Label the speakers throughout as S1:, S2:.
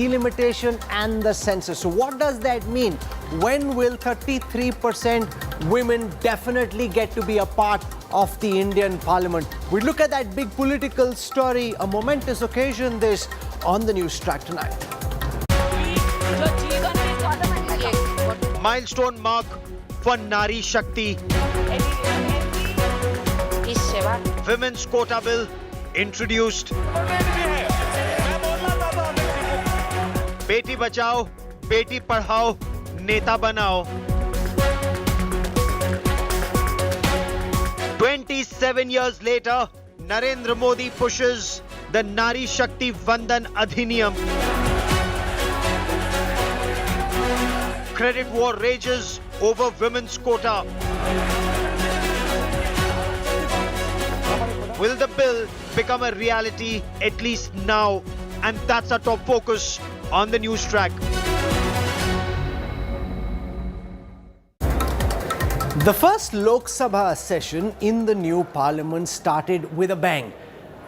S1: delimitation and the census. So what does that mean? When will 33% women definitely get to be a part of the Indian Parliament? We look at that big political story, a momentous occasion, this on the Newstrack tonight.
S2: Milestone mark for Nari Shakti. Women's Quota Bill introduced. Beti Bachao, Beti Padhao, Neta Banao. 27 years later, Narendra Modi pushes the Nari Shakti Vandan Adhiniyam. Credit war rages over women's quota. Will the bill become a reality at least now? And that's our top focus on the Newstrack.
S1: The first Lok Sabha session in the new parliament started with a bang,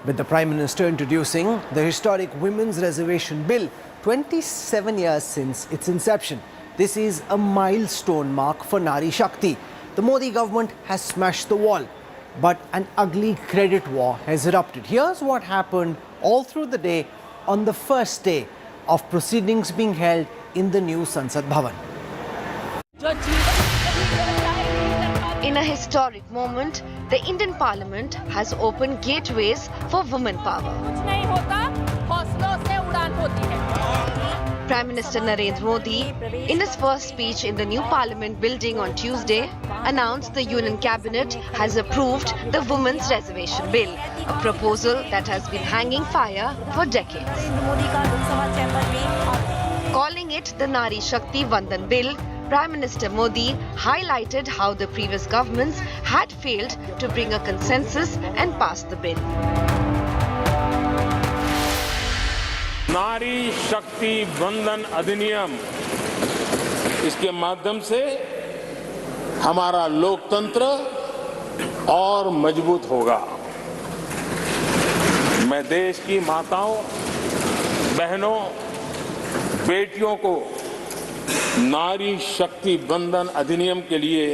S1: with the Prime Minister introducing the historic Women's Reservation Bill 27 years since its inception. This is a milestone mark for Nari Shakti. The Modi government has smashed the wall, but an ugly credit war has erupted. Here's what happened all through the day on the first day of proceedings being held in the new Sansad Bhavan.
S3: In a historic moment, the Indian Parliament has opened gateways for women power. Prime Minister Narendra Modi, in his first speech in the new Parliament building on Tuesday, announced the Union Cabinet has approved the Women's Reservation Bill, a proposal that has been hanging fire for decades. Calling it the Nari Shakti Vandan Bill, Prime Minister Modi highlighted how the previous governments had failed to bring a consensus and pass the bill.
S4: नारी शक्ति वंदन अधिनियम, इसके माध्यम से हमारा लोकतंत्र और मजबूत होगा। मैं देश की माताओं, बहनों, बेटियों को नारी शक्ति वंदन अधिनियम के लिए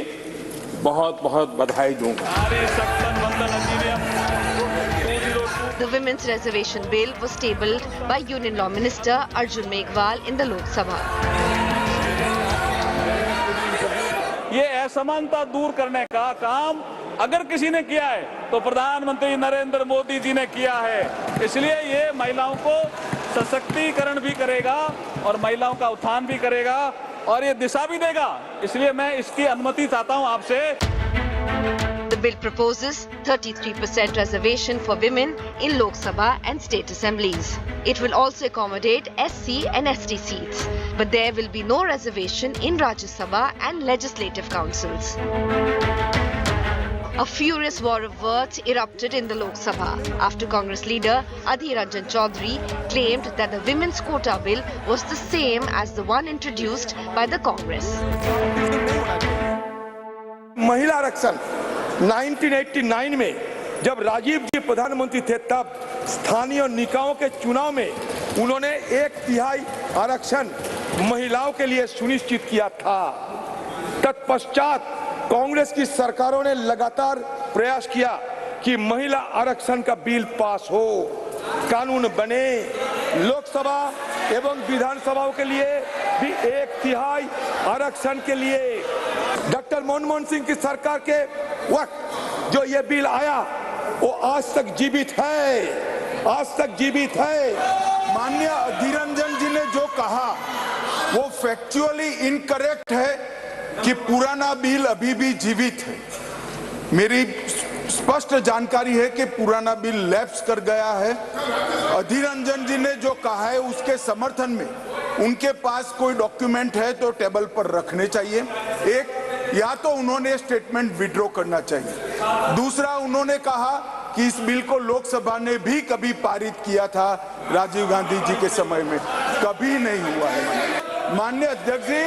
S4: बहुत बहुत बधाई दूंगा। नारी शक्ति वंदन अधिनियम।
S3: The Women's Reservation Bill was tabled by Union Law Minister Arjun Meghwal in the Lok Sabha.
S4: ये असमानता दूर करने का काम अगर किसी ने किया है तो प्रधानमंत्री नरेंद्र मोदी जी ने किया है। इसलिए ये महिलाओं को सशक्तिकरण भी करेगा और महिलाओं का उत्थान भी करेगा और ये दिशा भी देगा। इसलिए मैं इसकी अनुमति चाहता हूं आपसे।
S3: The bill proposes 33% reservation for women in Lok Sabha and state assemblies. It will also accommodate SC and ST seats, but there will be no reservation in Rajya Sabha and legislative councils. A furious war of words erupted in the Lok Sabha after Congress leader Adhir Ranjan Chaudhary claimed that the women's quota bill was the same as the one introduced by the Congress.
S5: महिला आरक्षण 1989 में जब राजीव जी प्रधानमंत्री थे तब स्थानीय निकायों के चुनाव में उन्होंने 1/3 आरक्षण महिलाओं के लिए सुनिश्चित किया था। तत्पश्चात कांग्रेस की सरकारों ने लगातार प्रयास किया कि महिला आरक्षण का बिल पास हो, कानून बने। लोकसभा एवं विधानसभाओं के लिए भी 1/3 आरक्षण के लिए डॉक्टर मनमोहन सिंह की सरकार के वक्त जो ये बिल आया वो आज तक जीवित है, आज तक जीवित है।
S6: माननीय अधीर रंजन जी ने जो कहा वो फैक्चुअली इनकरेक्ट है कि पुराना बिल अभी भी जीवित है। मेरी स्पष्ट जानकारी है कि पुराना बिल लैप्स कर गया है। अधीर रंजन जी ने जो कहा है उसके समर्थन में उनके पास कोई डॉक्यूमेंट है तो टेबल पर रखने चाहिए। एक, या तो उन्होंने स्टेटमेंट विड्रॉ करना चाहिए। दूसरा, उन्होंने कहा कि इस बिल को लोकसभा ने भी कभी पारित किया था राजीव गांधी जी के समय में, कभी नहीं हुआ है। माननीय अध्यक्ष जी,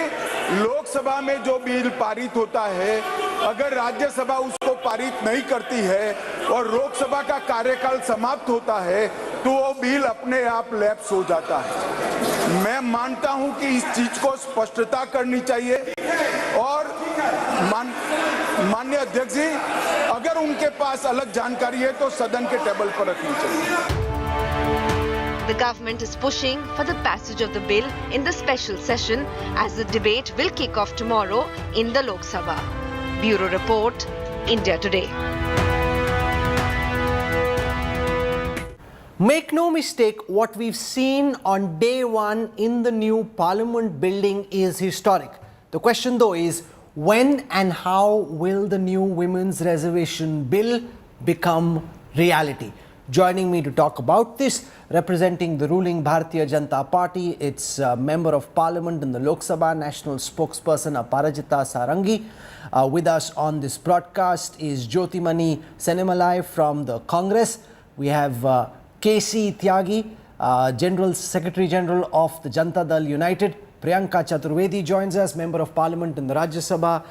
S6: लोकसभा में जो बिल पारित होता है अगर राज्यसभा उसको पारित नहीं करती है और लोकसभा का कार्यकाल समाप्त होता है तो वो बिल अपने आप लैप्स हो जाता है। मैं मानता हूं कि इस चीज को स्पष्टता करनी चाहिए और माननीय अध्यक्ष जी, अगर उनके पास अलग जानकारी है तो सदन के टेबल पर रखनी चाहिए।
S3: The government is pushing for the passage of the bill in the special session as the debate will kick off tomorrow in the Lok Sabha. Bureau Report, India Today.
S1: Make no mistake, what we've seen on day one in the new Parliament building is historic. The question though is, when and how will the new Women's Reservation Bill become reality? Joining me to talk about this, representing the ruling Bharatiya Janata Party, its Member of Parliament in the Lok Sabha, National Spokesperson Aparajita Sarangi. With us on this broadcast is Jyotimani Senemalai from the Congress. We have KC Tyagi, General Secretary General of the Janata Dal United. Priyanka Chaturvedi joins us, Member of Parliament in the Rajya Sabha,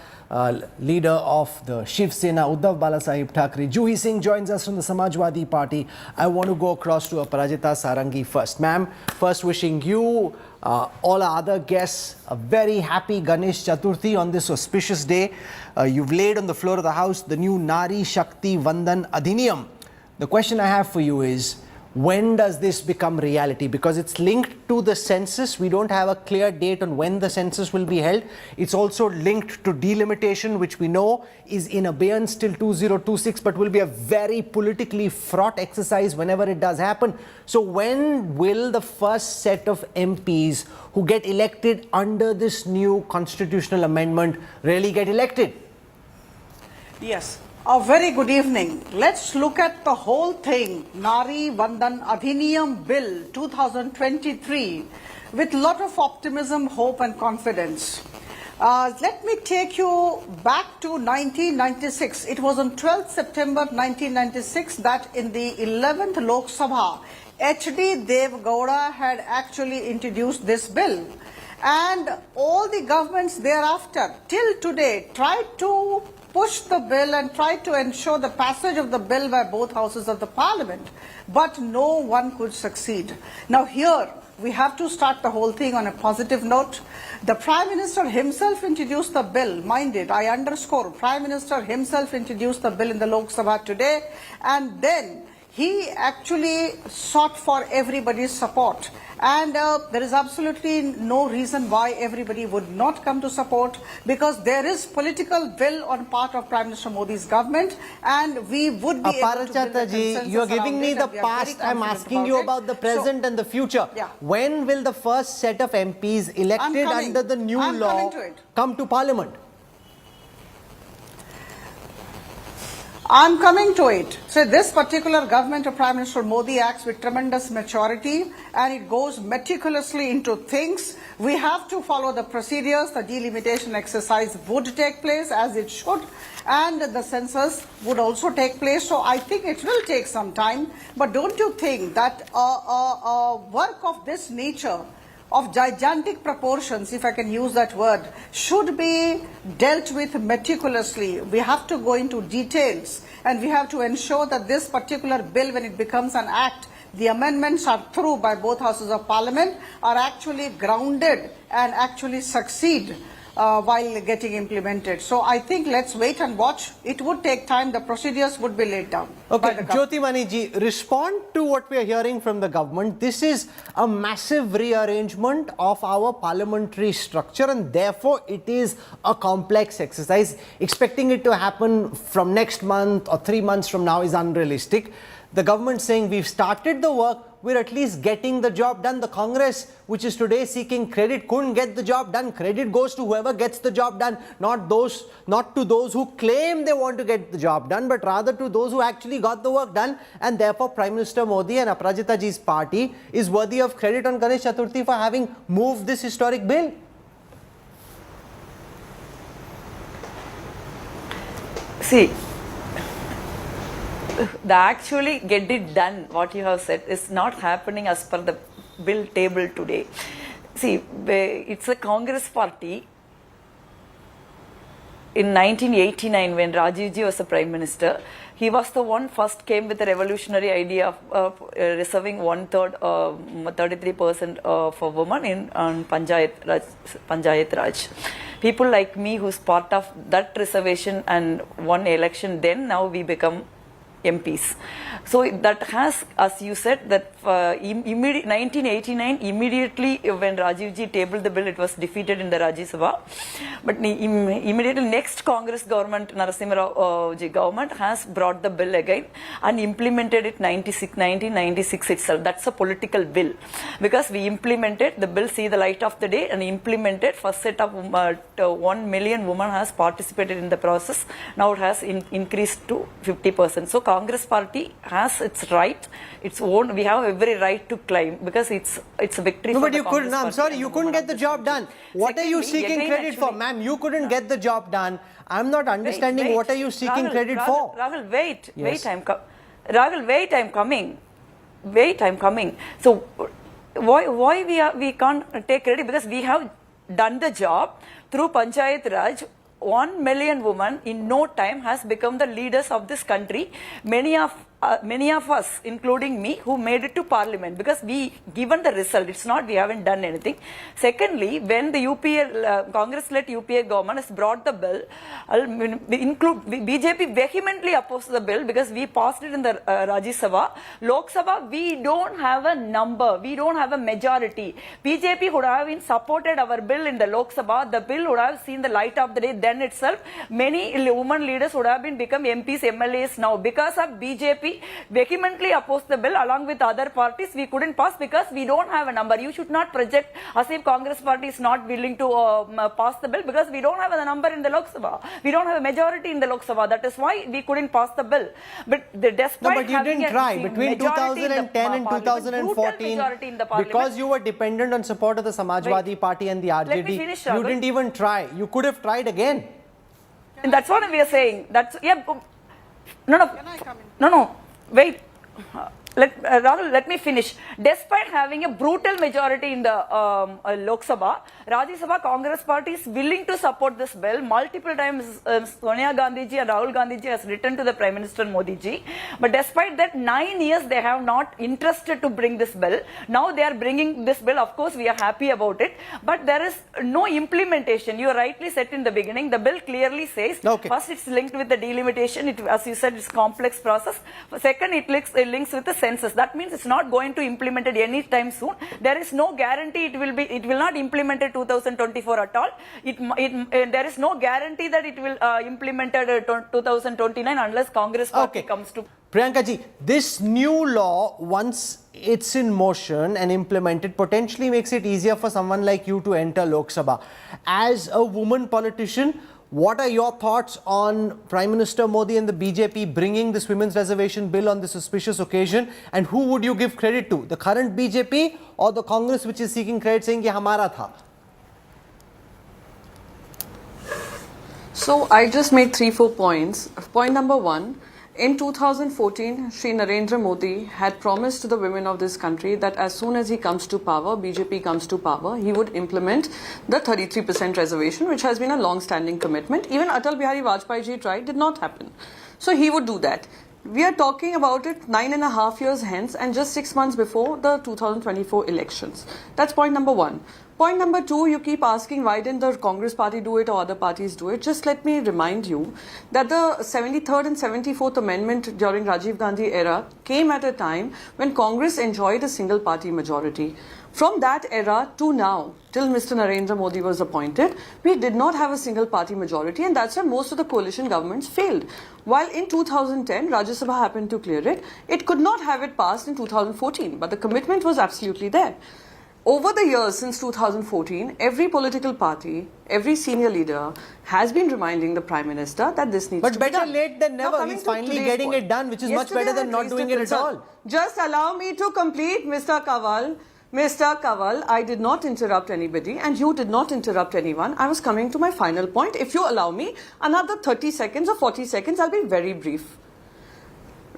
S1: leader of the Shiv Sena, Uddhav Balasaheb Thackeray. Juhi Singh joins us from the Samajwadi Party. I want to go across to Aparajita Sarangi first. Ma'am, first wishing you, all our other guests, a very happy Ganesh Chaturthi on this auspicious day. You've laid on the floor of the House the new Nari Shakti Vandan Adhiniyam. The question I have for you is, when does this become reality? Because it's linked to the census. We don't have a clear date on when the census will be held. It's also linked to delimitation, which we know is in abeyance till 2026, but will be a very politically fraught exercise whenever it does happen. So when will the first set of MPs who get elected under this new constitutional amendment really get elected?
S7: Yes. A very good evening. Let's look at the whole thing, Nari Vandan Adhiniyam Bill 2023, with a lot of optimism, hope and confidence. Let me take you back to 1996. It was on 12th September 1996 that in the 11th Lok Sabha, H.D. Dev Gowda had actually introduced this bill. And all the governments thereafter, till today, tried to push the bill and tried to ensure the passage of the bill by both houses of the parliament, but no one could succeed. Now here, we have to start the whole thing on a positive note. The Prime Minister himself introduced the bill, mind it, I underscore, Prime Minister himself introduced the bill in the Lok Sabha today, and then he actually sought for everybody's support. And there is absolutely no reason why everybody would not come to support, because there is political will on part of Prime Minister Modi's government, and we would be able to build a consensus.
S1: You are giving me the past. I'm asking you about the present and the future.
S7: Yeah.
S1: When will the first set of MPs elected under the new law come to Parliament?
S7: I'm coming to it. So this particular government of Prime Minister Modi acts with tremendous maturity, and it goes meticulously into things. We have to follow the procedures. The delimitation exercise would take place as it should, and the census would also take place. So I think it will take some time. But don't you think that work of this nature, of gigantic proportions, if I can use that word, should be dealt with meticulously? We have to go into details, and we have to ensure that this particular bill, when it becomes an act, the amendments are through by both houses of parliament, are actually grounded and actually succeed while getting implemented. So I think let's wait and watch. It would take time. The procedures would be laid down.
S1: Okay, Jyotimani ji, respond to what we are hearing from the government. This is a massive rearrangement of our parliamentary structure, and therefore it is a complex exercise. Expecting it to happen from next month or 3 months from now is unrealistic. The government saying we've started the work, we're at least getting the job done. The Congress, which is today seeking credit, couldn't get the job done. Credit goes to whoever gets the job done, not to those who claim they want to get the job done, but rather to those who actually got the work done. And therefore, Prime Minister Modi and Aparajita ji's party is worthy of credit on Ganesh Chaturthi for having moved this historic bill.
S8: See, the actually get it done, what you have said, is not happening as per the bill table today. See, it's a Congress party. In 1989, when Rajiv ji was the Prime Minister, He was the one first came with the revolutionary idea of reserving 1/3, 33% for women in Panchayat Raj. People like me who's part of that reservation and won election, then now we become MPs. So that has, as you said, that 1989, immediately when Rajiv ji tabled the bill, it was defeated in the Rajya Sabha. But immediately next Congress government, Narasimha Rao ji government has brought the bill again and implemented it 1996 itself. That's a political bill. Because we implemented, the bill see the light of the day and implemented, first set of 1 million women has participated in the process. Now it has increased to 50%. So Congress party has its right, its own. We have every right to claim because it's a victory.
S1: No,
S8: for
S1: but
S8: the
S1: you couldn't.
S8: Congress
S1: I'm sorry, you couldn't get the job done. What are you seeking credit for, ma'am? You couldn't get the job done. I'm not understanding what are you seeking credit for.
S8: Rahul, wait, I'm coming. Wait, I'm coming. So why we can't take credit? Because we have done the job through Panchayat Raj. 1 million women in no time has become the leaders of this country. Many of us, including me, who made it to Parliament because we given the result. It's not we haven't done anything. Secondly, when the Congress-led UPA government has brought the bill, BJP vehemently opposed the bill because we passed it in the Rajya Sabha. Lok Sabha, we don't have a number. We don't have a majority. BJP would have been supported our bill in the Lok Sabha. The bill would have seen the light of the day then itself. Many women leaders would have become MPs, MLAs now. Because of BJP vehemently opposed the bill along with other parties, we couldn't pass because we don't have a number. You should not project as if Congress party is not willing to pass the bill because we don't have a number in the Lok Sabha. We don't have a majority in the Lok Sabha. That is why we couldn't pass the bill. But despite
S1: you didn't try. Between 2010 and 2014, because you were dependent on support of the Samajwadi Party and the RJD, you didn't even try. You could have tried again.
S8: And that's what we are saying. That's No. Wait. Rahul, let me finish. Despite having a brutal majority in the Lok Sabha, Rajya Sabha Congress party is willing to support this bill. Multiple times Sonia Gandhi ji and Rahul Gandhi ji has written to the Prime Minister Modi ji. But despite that, 9 years they have not interested to bring this bill. Now they are bringing this bill. Of course, we are happy about it. But there is no implementation. You rightly said in the beginning, the bill clearly says, first it's linked with the delimitation. As you said, it's a complex process. Second, it links with the census. That means it's not going to implement it any time soon. There is no guarantee it will not implement it 2024 at all. There is no guarantee that it will implement it 2029 unless Congress party comes to.
S1: Priyanka ji, this new law, once it's in motion and implemented, potentially makes it easier for someone like you to enter Lok Sabha. As a woman politician, what are your thoughts on Prime Minister Modi and the BJP bringing this Women's Reservation Bill on this auspicious occasion? And who would you give credit to? The current BJP or the Congress which is seeking credit saying, "Ye hamara tha"?
S9: So I just made 3-4 points. Point number 1. In 2014, Shri Narendra Modi had promised to the women of this country that as soon as he comes to power, BJP comes to power, he would implement the 33% reservation, which has been a long-standing commitment. Even Atal Bihari Vajpayee ji tried, did not happen. So he would do that. We are talking about it 9.5 years hence and just 6 months before the 2024 elections. That's point number 1. Point number 2, you keep asking why didn't the Congress party do it or other parties do it. Just let me remind you that the 73rd and 74th Amendment during Rajiv Gandhi era came at a time when Congress enjoyed a single party majority. From that era to now, till Mr. Narendra Modi was appointed, we did not have a single party majority, and that's why most of the coalition governments failed. While in 2010, Rajya Sabha happened to clear it, it could not have it passed in 2014, but the commitment was absolutely there. Over the years since 2014, every political party, every senior leader has been reminding the Prime Minister that this needs to be done.
S1: But better late than never. He's finally getting it done, which is much better than not doing it at all.
S9: Just allow me to complete, Mr. Kanwal. Mr. Kanwal, I did not interrupt anybody and you did not interrupt anyone. I was coming to my final point. If you allow me another 30 seconds or 40 seconds, I'll be very brief.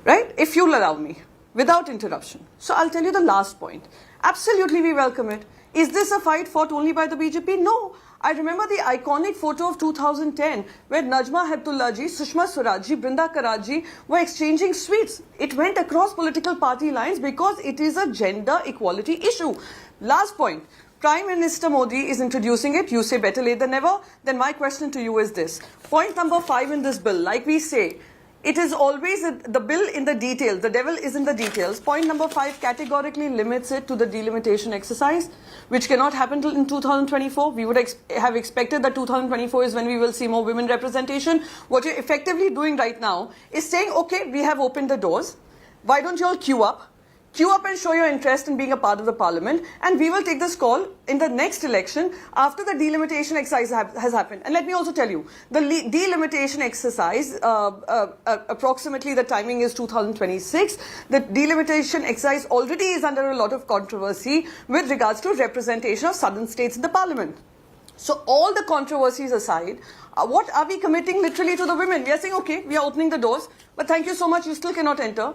S9: Right? If you'll allow me, without interruption. So I'll tell you the last point. Absolutely, we welcome it. Is this a fight fought only by the BJP? No. I remember the iconic photo of 2010 where Najma Heptullah ji, Sushma Swaraj ji, Brinda Karaj ji were exchanging sweets. It went across political party lines because it is a gender equality issue. Last point. Prime Minister Modi is introducing it. You say better late than never. Then my question to you is this. Point number 5 in this bill, like we say, it is always the bill in the details. The devil is in the details. Point number 5 categorically limits it to the delimitation exercise, which cannot happen till in 2024. We would have expected that 2024 is when we will see more women representation. What you're effectively doing right now is saying, okay, we have opened the doors. Why don't you all queue up? Queue up and show your interest in being a part of the parliament, and we will take this call in the next election after the delimitation exercise has happened. And let me also tell you, the delimitation exercise, approximately the timing is 2026. The delimitation exercise already is under a lot of controversy with regards to representation of southern states in the parliament. So all the controversies aside, what are we committing literally to the women? We are saying, okay, we are opening the doors, but thank you so much, you still cannot enter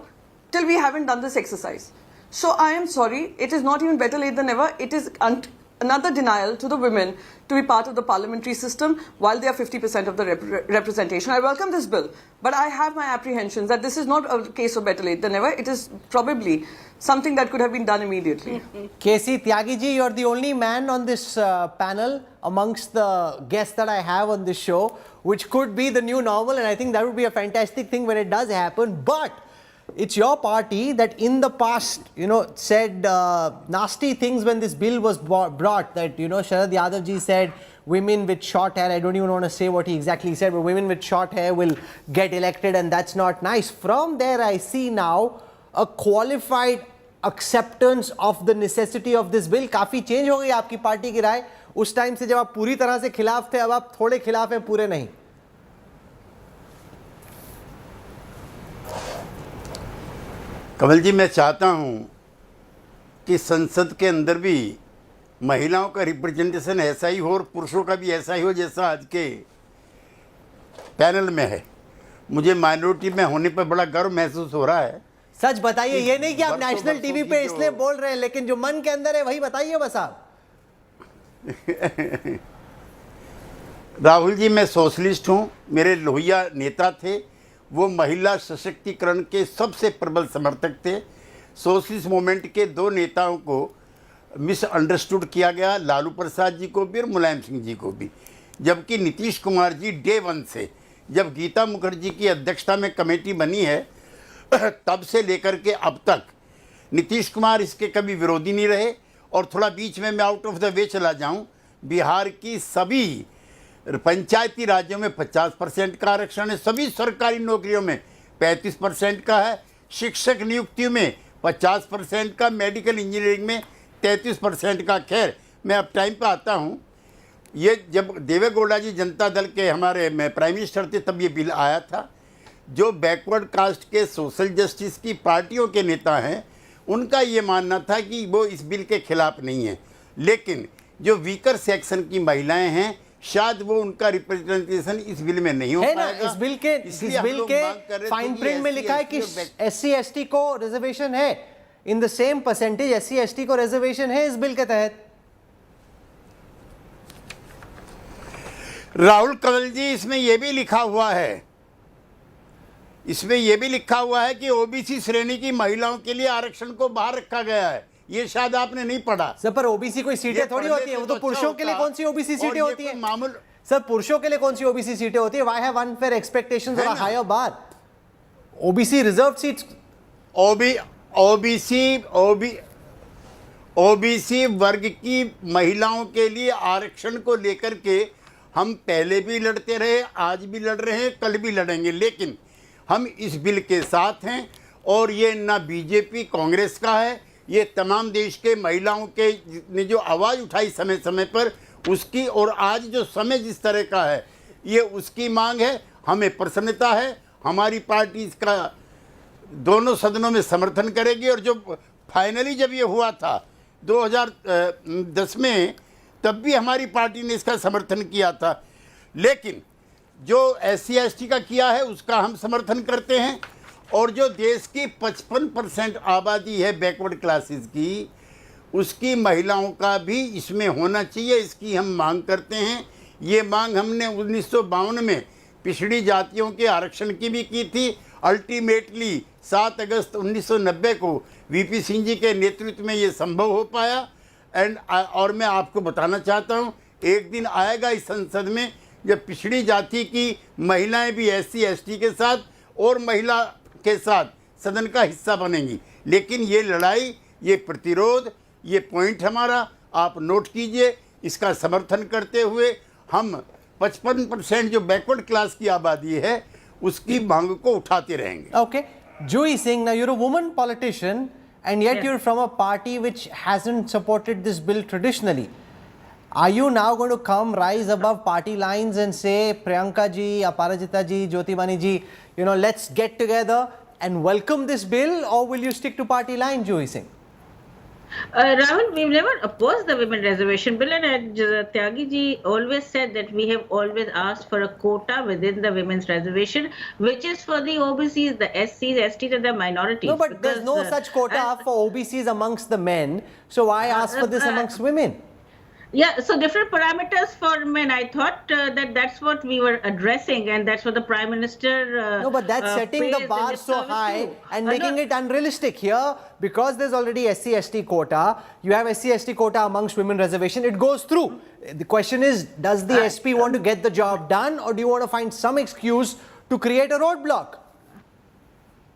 S9: till we haven't done this exercise. So I am sorry, it is not even better late than never. It is another denial to the women to be part of the parliamentary system while they are 50% of the representation. I welcome this bill, but I have my apprehensions that this is not a case of better late than never. It is probably something that could have been done immediately.
S1: KC Tyagi ji, you're the only man on this panel amongst the guests that I have on this show, which could be the new normal, and I think that would be a fantastic thing when it does happen. But it's your party that in the past, said nasty things when this bill was brought, that, Sharad Yadav ji said women with short hair, I don't even want to say what he exactly said, but women with short hair will get elected, and that's not nice. From there, I see now a qualified acceptance of the necessity of this bill. काफी change हो गई आपकी party की राय उस time से जब आप पूरी तरह से खिलाफ थे, अब आप थोड़े खिलाफ हैं, पूरे नहीं.
S10: कमल जी, मैं चाहता हूं कि संसद के अंदर भी महिलाओं का रिप्रेजेंटेशन ऐसा ही हो और पुरुषों का भी ऐसा ही हो जैसा आज के पैनल में है. मुझे माइनॉरिटी में होने पर बड़ा गर्व महसूस हो रहा है.
S1: सच बताइए, ये नहीं कि आप नेशनल टीवी पे इसलिए बोल रहे हैं, लेकिन जो मन के अंदर है वही बताइए बस आप.
S10: राहुल जी, मैं सोशलिस्ट हूं. मेरे लोहिया नेता थे, वो महिला सशक्तिकरण के सबसे प्रबल समर्थक थे. सोशलिस्ट मूवमेंट के 2 नेताओं को मिसअंडरस्टूड किया गया, लालू प्रसाद जी को भी और मुलायम सिंह जी को भी. जबकि नीतीश कुमार जी डे 1 से, जब गीता मुखर्जी की अध्यक्षता में कमेटी बनी है, तब से लेकर के अब तक नीतीश कुमार इसके कभी विरोधी नहीं रहे. और थोड़ा बीच में मैं आउट ऑफ द वे चला जाऊं, बिहार की सभी पंचायती राज्यों में 50% का आरक्षण है, सभी सरकारी नौकरियों में 35% का है, शिक्षक नियुक्तियों में 50% का, मेडिकल इंजीनियरिंग में 33% का. खैर, मैं अब टाइम पे आता हूँ. ये जब देवेगौड़ा जी जनता दल के हमारे प्राइम मिनिस्टर थे, तब ये बिल आया था. जो बैकवर्ड कास्ट के सोशल जस्टिस की पार्टियों के नेता हैं, उनका ये मानना था कि वो इस बिल के खिलाफ नहीं है. लेकिन जो वीकर सेक्शन की महिलाएं हैं, शायद वो उनका रिप्रेजेंटेशन इस बिल में नहीं हो पाएगा.
S1: इस बिल के फाइन प्रिंट में लिखा है कि SC ST को रिजर्वेशन है, in the same percentage SC ST को रिजर्वेशन है इस बिल के तहत.
S10: राहुल कंवल जी, इसमें यह भी लिखा हुआ है, इसमें यह भी लिखा हुआ है कि ओबीसी श्रेणी की महिलाओं के लिए आरक्षण को बाहर रखा गया है. ये शायद आपने नहीं पढ़ा.
S1: सर, पर ओबीसी कोई सीटें थोड़ी होती है, वो तो पुरुषों के लिए कौन सी ओबीसी सीटें होती है?
S10: मामूल.
S1: सर, पुरुषों के लिए कौन सी ओबीसी सीटें होती है? Why have unfair expectations of a higher bar? OBC reserve seats, OBC वर्ग की महिलाओं के लिए आरक्षण को लेकर के हम पहले भी लड़ते रहे, आज भी लड़ रहे हैं, कल भी लड़ेंगे. लेकिन हम इस बिल के साथ हैं, और ये ना बीजेपी कांग्रेस का है, ये तमाम देश के महिलाओं के ने जो आवाज़ उठाई समय समय पर उसकी, और आज जो समय जिस तरह का है, ये उसकी मांग है. हमें प्रसन्नता है, हमारी पार्टी इसका दोनों सदनों में समर्थन करेगी. और जो फाइनली जब ये हुआ था 2010 में, तब भी हमारी पार्टी ने इसका समर्थन किया था. लेकिन जो SC ST का किया है उसका हम समर्थन करते हैं. और जो देश की 55% आबादी है बैकवर्ड क्लासेस की,
S10: उसकी महिलाओं का भी इसमें होना चाहिए, इसकी हम मांग करते हैं। ये मांग हमने 1952 में पिछड़ी जातियों के आरक्षण की भी की थी। अल्टीमेटली 7 अगस्त 1990 को वीपी सिंह जी के नेतृत्व में ये संभव हो पाया। और मैं आपको बताना चाहता हूँ, एक दिन आएगा इस संसद में जब पिछड़ी जाति की महिलाएं भी SC ST के साथ और महिला के साथ सदन का हिस्सा बनेंगी। लेकिन ये लड़ाई, ये प्रतिरोध, ये पॉइंट हमारा आप नोट कीजिए। इसका समर्थन करते हुए हम 55% जो बैकवर्ड क्लास की आबादी है उसकी मांग को उठाते रहेंगे।
S1: Okay. Joy Singh, now you're a woman politician and yet you're from a party which hasn't supported this bill traditionally. Are you now going to rise above party lines and say, Priyanka ji, Aparajita ji, Jyotimani ji, let's get together and welcome this bill, or will you stick to party line, Joy Singh?
S11: Rahul, we've never opposed the Women Reservation Bill, and Tyagi ji always said that we have always asked for a quota within the Women's Reservation, which is for the OBCs, the SCs, STs and the minorities.
S1: No, but there's no such quota for OBCs amongst the men, so why ask for this amongst women?
S11: Yeah, so different parameters for men. I thought that's what we were addressing, and that's what the Prime Minister
S1: No, but that's setting the bar so high and making it unrealistic. Here, because there's already SC ST quota, you have SC ST quota amongst women reservation, it goes through. The question is, does the SP want to get the job done, or do you want to find some excuse to create a roadblock?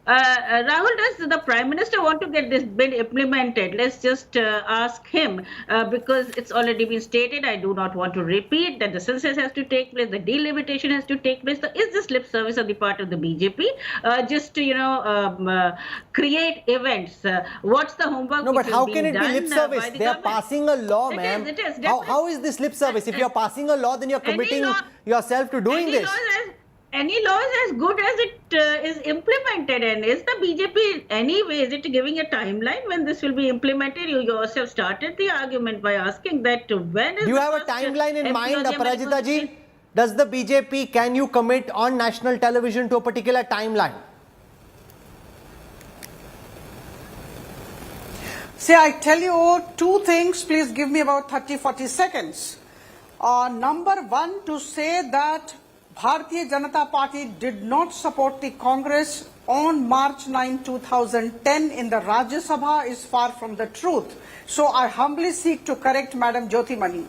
S11: Rahul, does the Prime Minister want to get this bill implemented? Let's just ask him, because it's already been stated, I do not want to repeat, that the census has to take place, the delimitation has to take place. So is this lip service on the part of the BJP just to, create events? What's the homework?
S1: No, but how can it be lip service? They are passing a law, ma'am.
S11: It is.
S1: How is this lip service? If you're passing a law, then you're committing yourself to doing this.
S11: Any law is as good as it is implemented, and is the BJP anyway, is it giving a timeline when this will be implemented? You yourself started the argument by asking that when is.
S1: Do you have a timeline in mind, Aparajita ji? Does the BJP, can you commit on national television to a particular timeline?
S7: See, I tell you two things, please give me about 30-40 seconds. Number one, to say that Bharatiya Janata Party did not support the Congress on March 9, 2010 in the Rajya Sabha is far from the truth. So I humbly seek to correct Madam Jyotimani.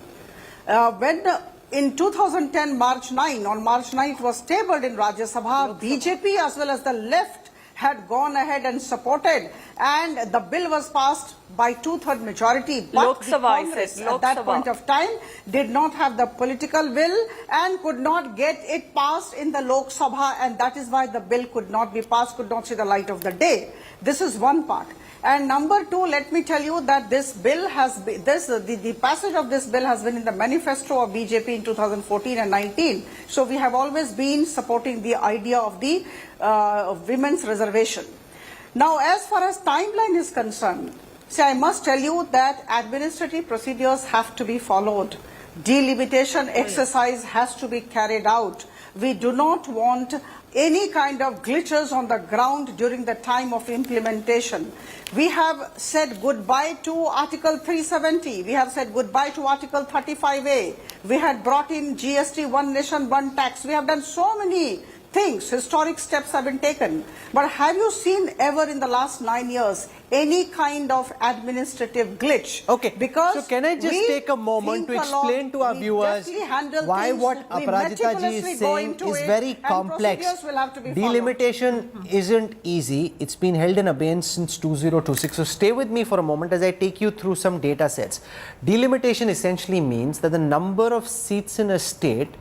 S7: In 2010 March 9, on March 9 it was tabled in Rajya Sabha, BJP as well as the left had gone ahead and supported, and the bill was passed by 2/3 majority. But
S8: Lok
S7: the
S8: Sabha,
S7: Congress
S8: Lok
S7: at that
S8: Sabha.
S7: point of time did not have the political will and could not get it passed in the Lok Sabha, and that is why the bill could not be passed, could not see the light of the day. This is one part. And number two, let me tell you that this bill has been, the passage of this bill has been in the manifesto of BJP in 2014 and 19. So we have always been supporting the idea of the women's reservation. Now, as far as timeline is concerned, see, I must tell you that administrative procedures have to be followed. Delimitation exercise has to be carried out. We do not want any kind of glitches on the ground during the time of implementation. We have said goodbye to Article 370. We have said goodbye to Article 35A. We had brought in GST, one nation, one tax. We have done so many things, historic steps have been taken. But have you seen ever in the last 9 years any kind of administrative glitch?
S1: Okay,
S7: because
S1: so can I just take a moment to explain to our viewers why what Aparajita ji is saying is very complex. Delimitation isn't easy. It's been held in abeyance since 2026. So stay with me for a moment as I take you through some data sets. Delimitation essentially means that the number of seats in a state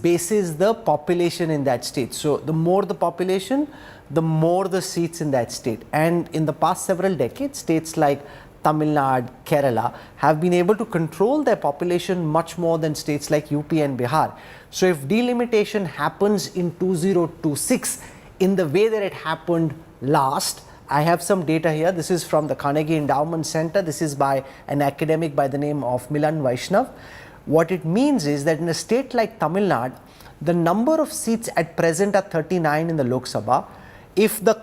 S1: bases the population in that state. So the more the population, the more the seats in that state. And in the past several decades, states like Tamil Nadu, Kerala have been able to control their population much more than states like UP and Bihar. So if delimitation happens in 2026 in the way that it happened last, I have some data here. This is from the Carnegie Endowment Center. This is by an academic by the name of Milan Vaishnav. What it means is that in a state like Tamil Nadu, the number of seats at present are 39 in the Lok Sabha. If the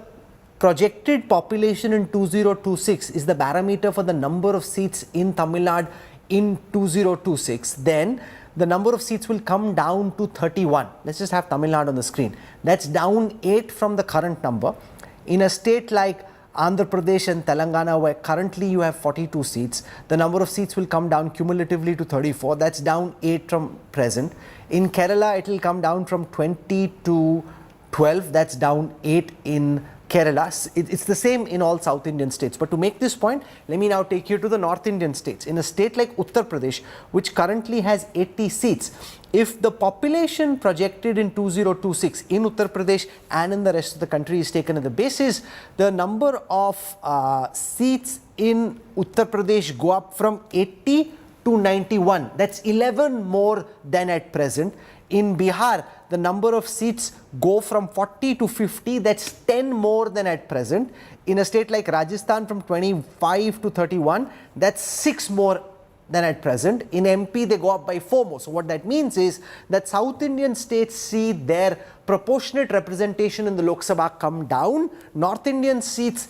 S1: projected population in 2026 is the barometer for the number of seats in Tamil Nadu in 2026, then the number of seats will come down to 31. Let's just have Tamil Nadu on the screen. That's down 8 from the current number. In a state like Andhra Pradesh and Telangana, where currently you have 42 seats, the number of seats will come down cumulatively to 34. That's down 8 from present. In Kerala, it will come down from 20 to 12. That's down 8 in Kerala. It's the same in all South Indian states. But to make this point, let me now take you to the North Indian states. In a state like Uttar Pradesh, which currently has 80 seats, if the population projected in 2026 in Uttar Pradesh and in the rest of the country is taken as the basis, the number of seats in Uttar Pradesh go up from 80 to 91. That's 11 more than at present. In Bihar, the number of seats go from 40 to 50. That's 10 more than at present. In a state like Rajasthan, from 25 to 31, that's 6 more than at present. In MP, they go up by 4 more. So what that means is that South Indian states see their proportionate representation in the Lok Sabha come down. North Indian states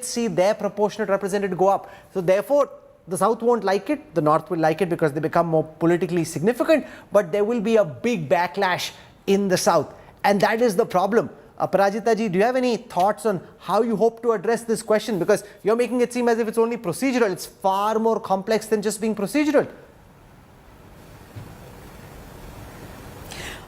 S1: see their proportionate represented go up. So therefore, the South won't like it, the North will like it because they become more politically significant, but there will be a big backlash in the South. And that is the problem. Aparajita ji, do you have any thoughts on how you hope to address this question? Because you're making it seem as if it's only procedural. It's far more complex than just being procedural.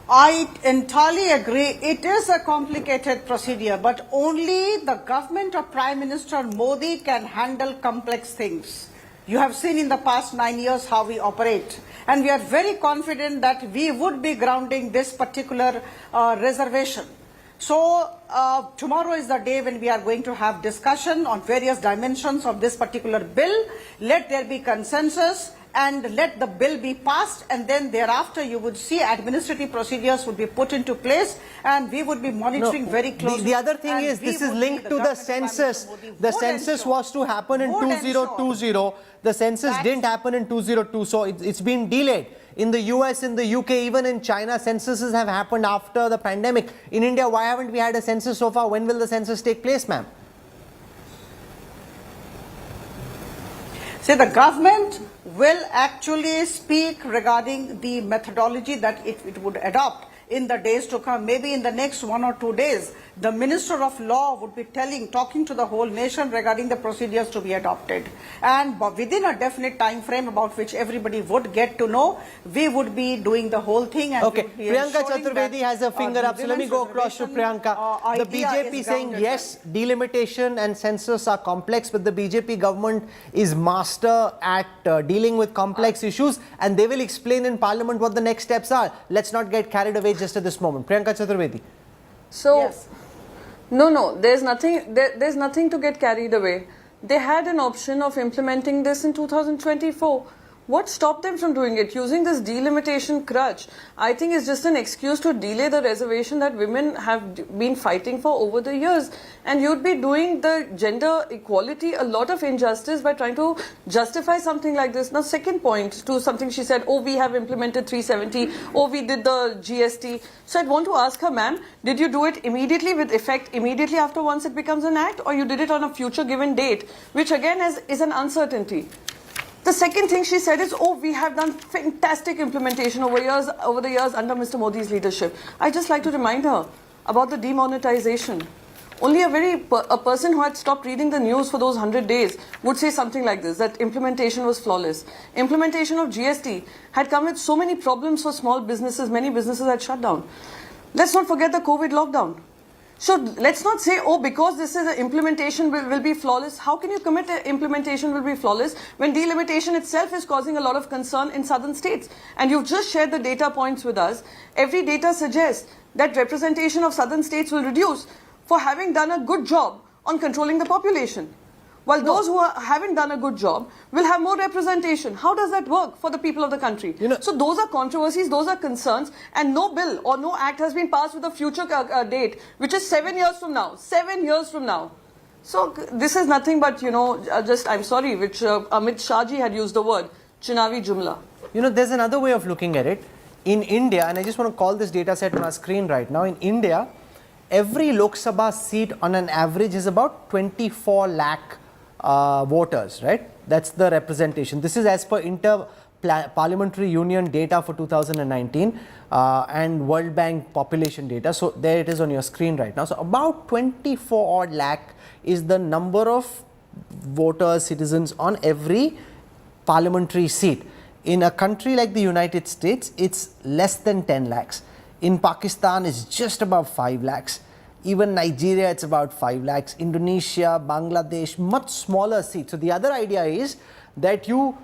S7: I entirely agree. It is a complicated procedure, but only the government of Prime Minister Modi can handle complex things. You have seen in the past 9 years how we operate, and we are very confident that we would be grounding this particular reservation. So tomorrow is the day when we are going to have discussion on various dimensions of this particular bill. Let there be consensus and let the bill be passed, and then thereafter you would see administrative procedures would be put into place, and we would be monitoring very closely.
S1: The other thing is, this is linked to the census. The census was to happen in 2020. The census didn't happen in 2022, so it's been delayed. In the US, in the UK, even in China, censuses have happened after the pandemic. In India, why haven't we had a census so far? When will the census take place, ma'am?
S7: See, the government will actually speak regarding the methodology that it would adopt in the days to come. Maybe in the next 1 or 2 days, the Minister of Law would be talking to the whole nation regarding the procedures to be adopted. And within a definite time frame about which everybody would get to know, we would be doing the whole thing. And
S1: okay, Priyanka Chaturvedi has a finger up, so let me go across to Priyanka. The BJP saying yes, delimitation and census are complex, but the BJP government is master at dealing with complex issues, and they will explain in Parliament what the next steps are. Let's not get carried away just at this moment. Priyanka Chaturvedi.
S9: So,
S7: yes.
S9: No, there's nothing to get carried away. They had an option of implementing this in 2024. What stopped them from doing it? Using this delimitation crutch, I think is just an excuse to delay the reservation that women have been fighting for over the years. And you'd be doing the gender equality a lot of injustice by trying to justify something like this. Now, second point to something she said, oh, we have implemented 370, oh, we did the GST. So I'd want to ask her, ma'am, did you do it immediately with effect, immediately after once it becomes an act, or you did it on a future given date, which again is an uncertainty? The second thing she said is, oh, we have done fantastic implementation over the years under Mr. Modi's leadership. I'd just like to remind her about the demonetization. Only a person who had stopped reading the news for those 100 days would say something like this, that implementation was flawless. Implementation of GST had come with so many problems for small businesses, many businesses had shut down. Let's not forget the COVID lockdown. So let's not say, oh, because this is an implementation will be flawless. How can you commit that implementation will be flawless when delimitation itself is causing a lot of concern in southern states? And you've just shared the data points with us. Every data suggests that representation of southern states will reduce for having done a good job on controlling the population. While those who haven't done a good job will have more representation. How does that work for the people of the country? So those are controversies, those are concerns, and no bill or no act has been passed with a future date, which is 7 years from now. 7 years from now. So this is nothing but, just, I'm sorry, which Amit Shahji had used the word, Chunavi Jumla.
S1: There's another way of looking at it. In India, and I just want to call this data set on our screen right now, in India, every Lok Sabha seat on an average is about 24 lakh voters, right? That's the representation. This is as per Parliamentary Union data for 2019 and World Bank population data. So there it is on your screen right now. So about 24 odd lakh is the number of voters, citizens on every parliamentary seat. In a country like the United States, it's less than 10 lakhs. In Pakistan, it's just above 5 lakhs. Even Nigeria, it's about 5 lakhs. Indonesia, Bangladesh, much smaller seats. So the other idea is that you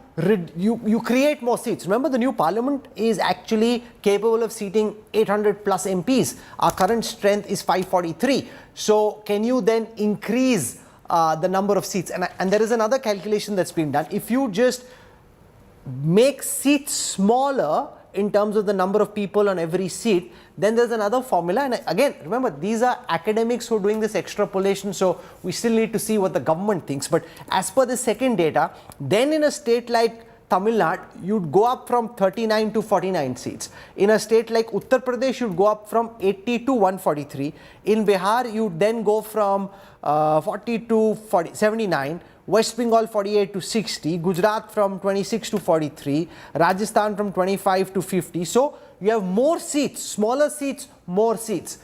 S1: create more seats. Remember, the new parliament is actually capable of seating 800 plus MPs. Our current strength is 543. So can you then increase the number of seats? And there is another calculation that's been done. If you just make seats smaller in terms of the number of people on every seat, then there's another formula. And again, remember, these are academics who are doing this extrapolation, so we still need to see what the government thinks. But as per the second data, then in a state like Tamil Nadu, you'd go up from 39 to 49 seats. In a state like Uttar Pradesh, you'd go up from 80 to 143. In Bihar, you'd then go from 40 to 79. West Bengal 48 to 60, Gujarat from 26 to 43, Rajasthan from 25 to 50. So you have more seats, smaller seats, more seats.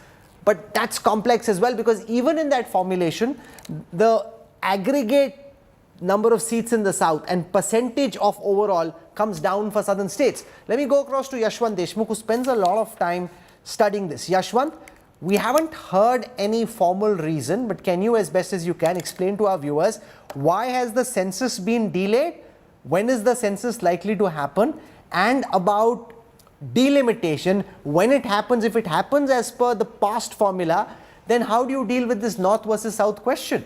S1: But that's complex as well, because even in that formulation, the aggregate number of seats in the south and percentage of overall comes down for southern states. Let me go across to Yashwant Deshmukh, who spends a lot of time studying this. Yashwant, we haven't heard any formal reason, but can you, as best as you can, explain to our viewers why has the census been delayed? When is the census likely to happen? And about delimitation, when it happens, if it happens as per the past formula, then how do you deal with this north versus south question?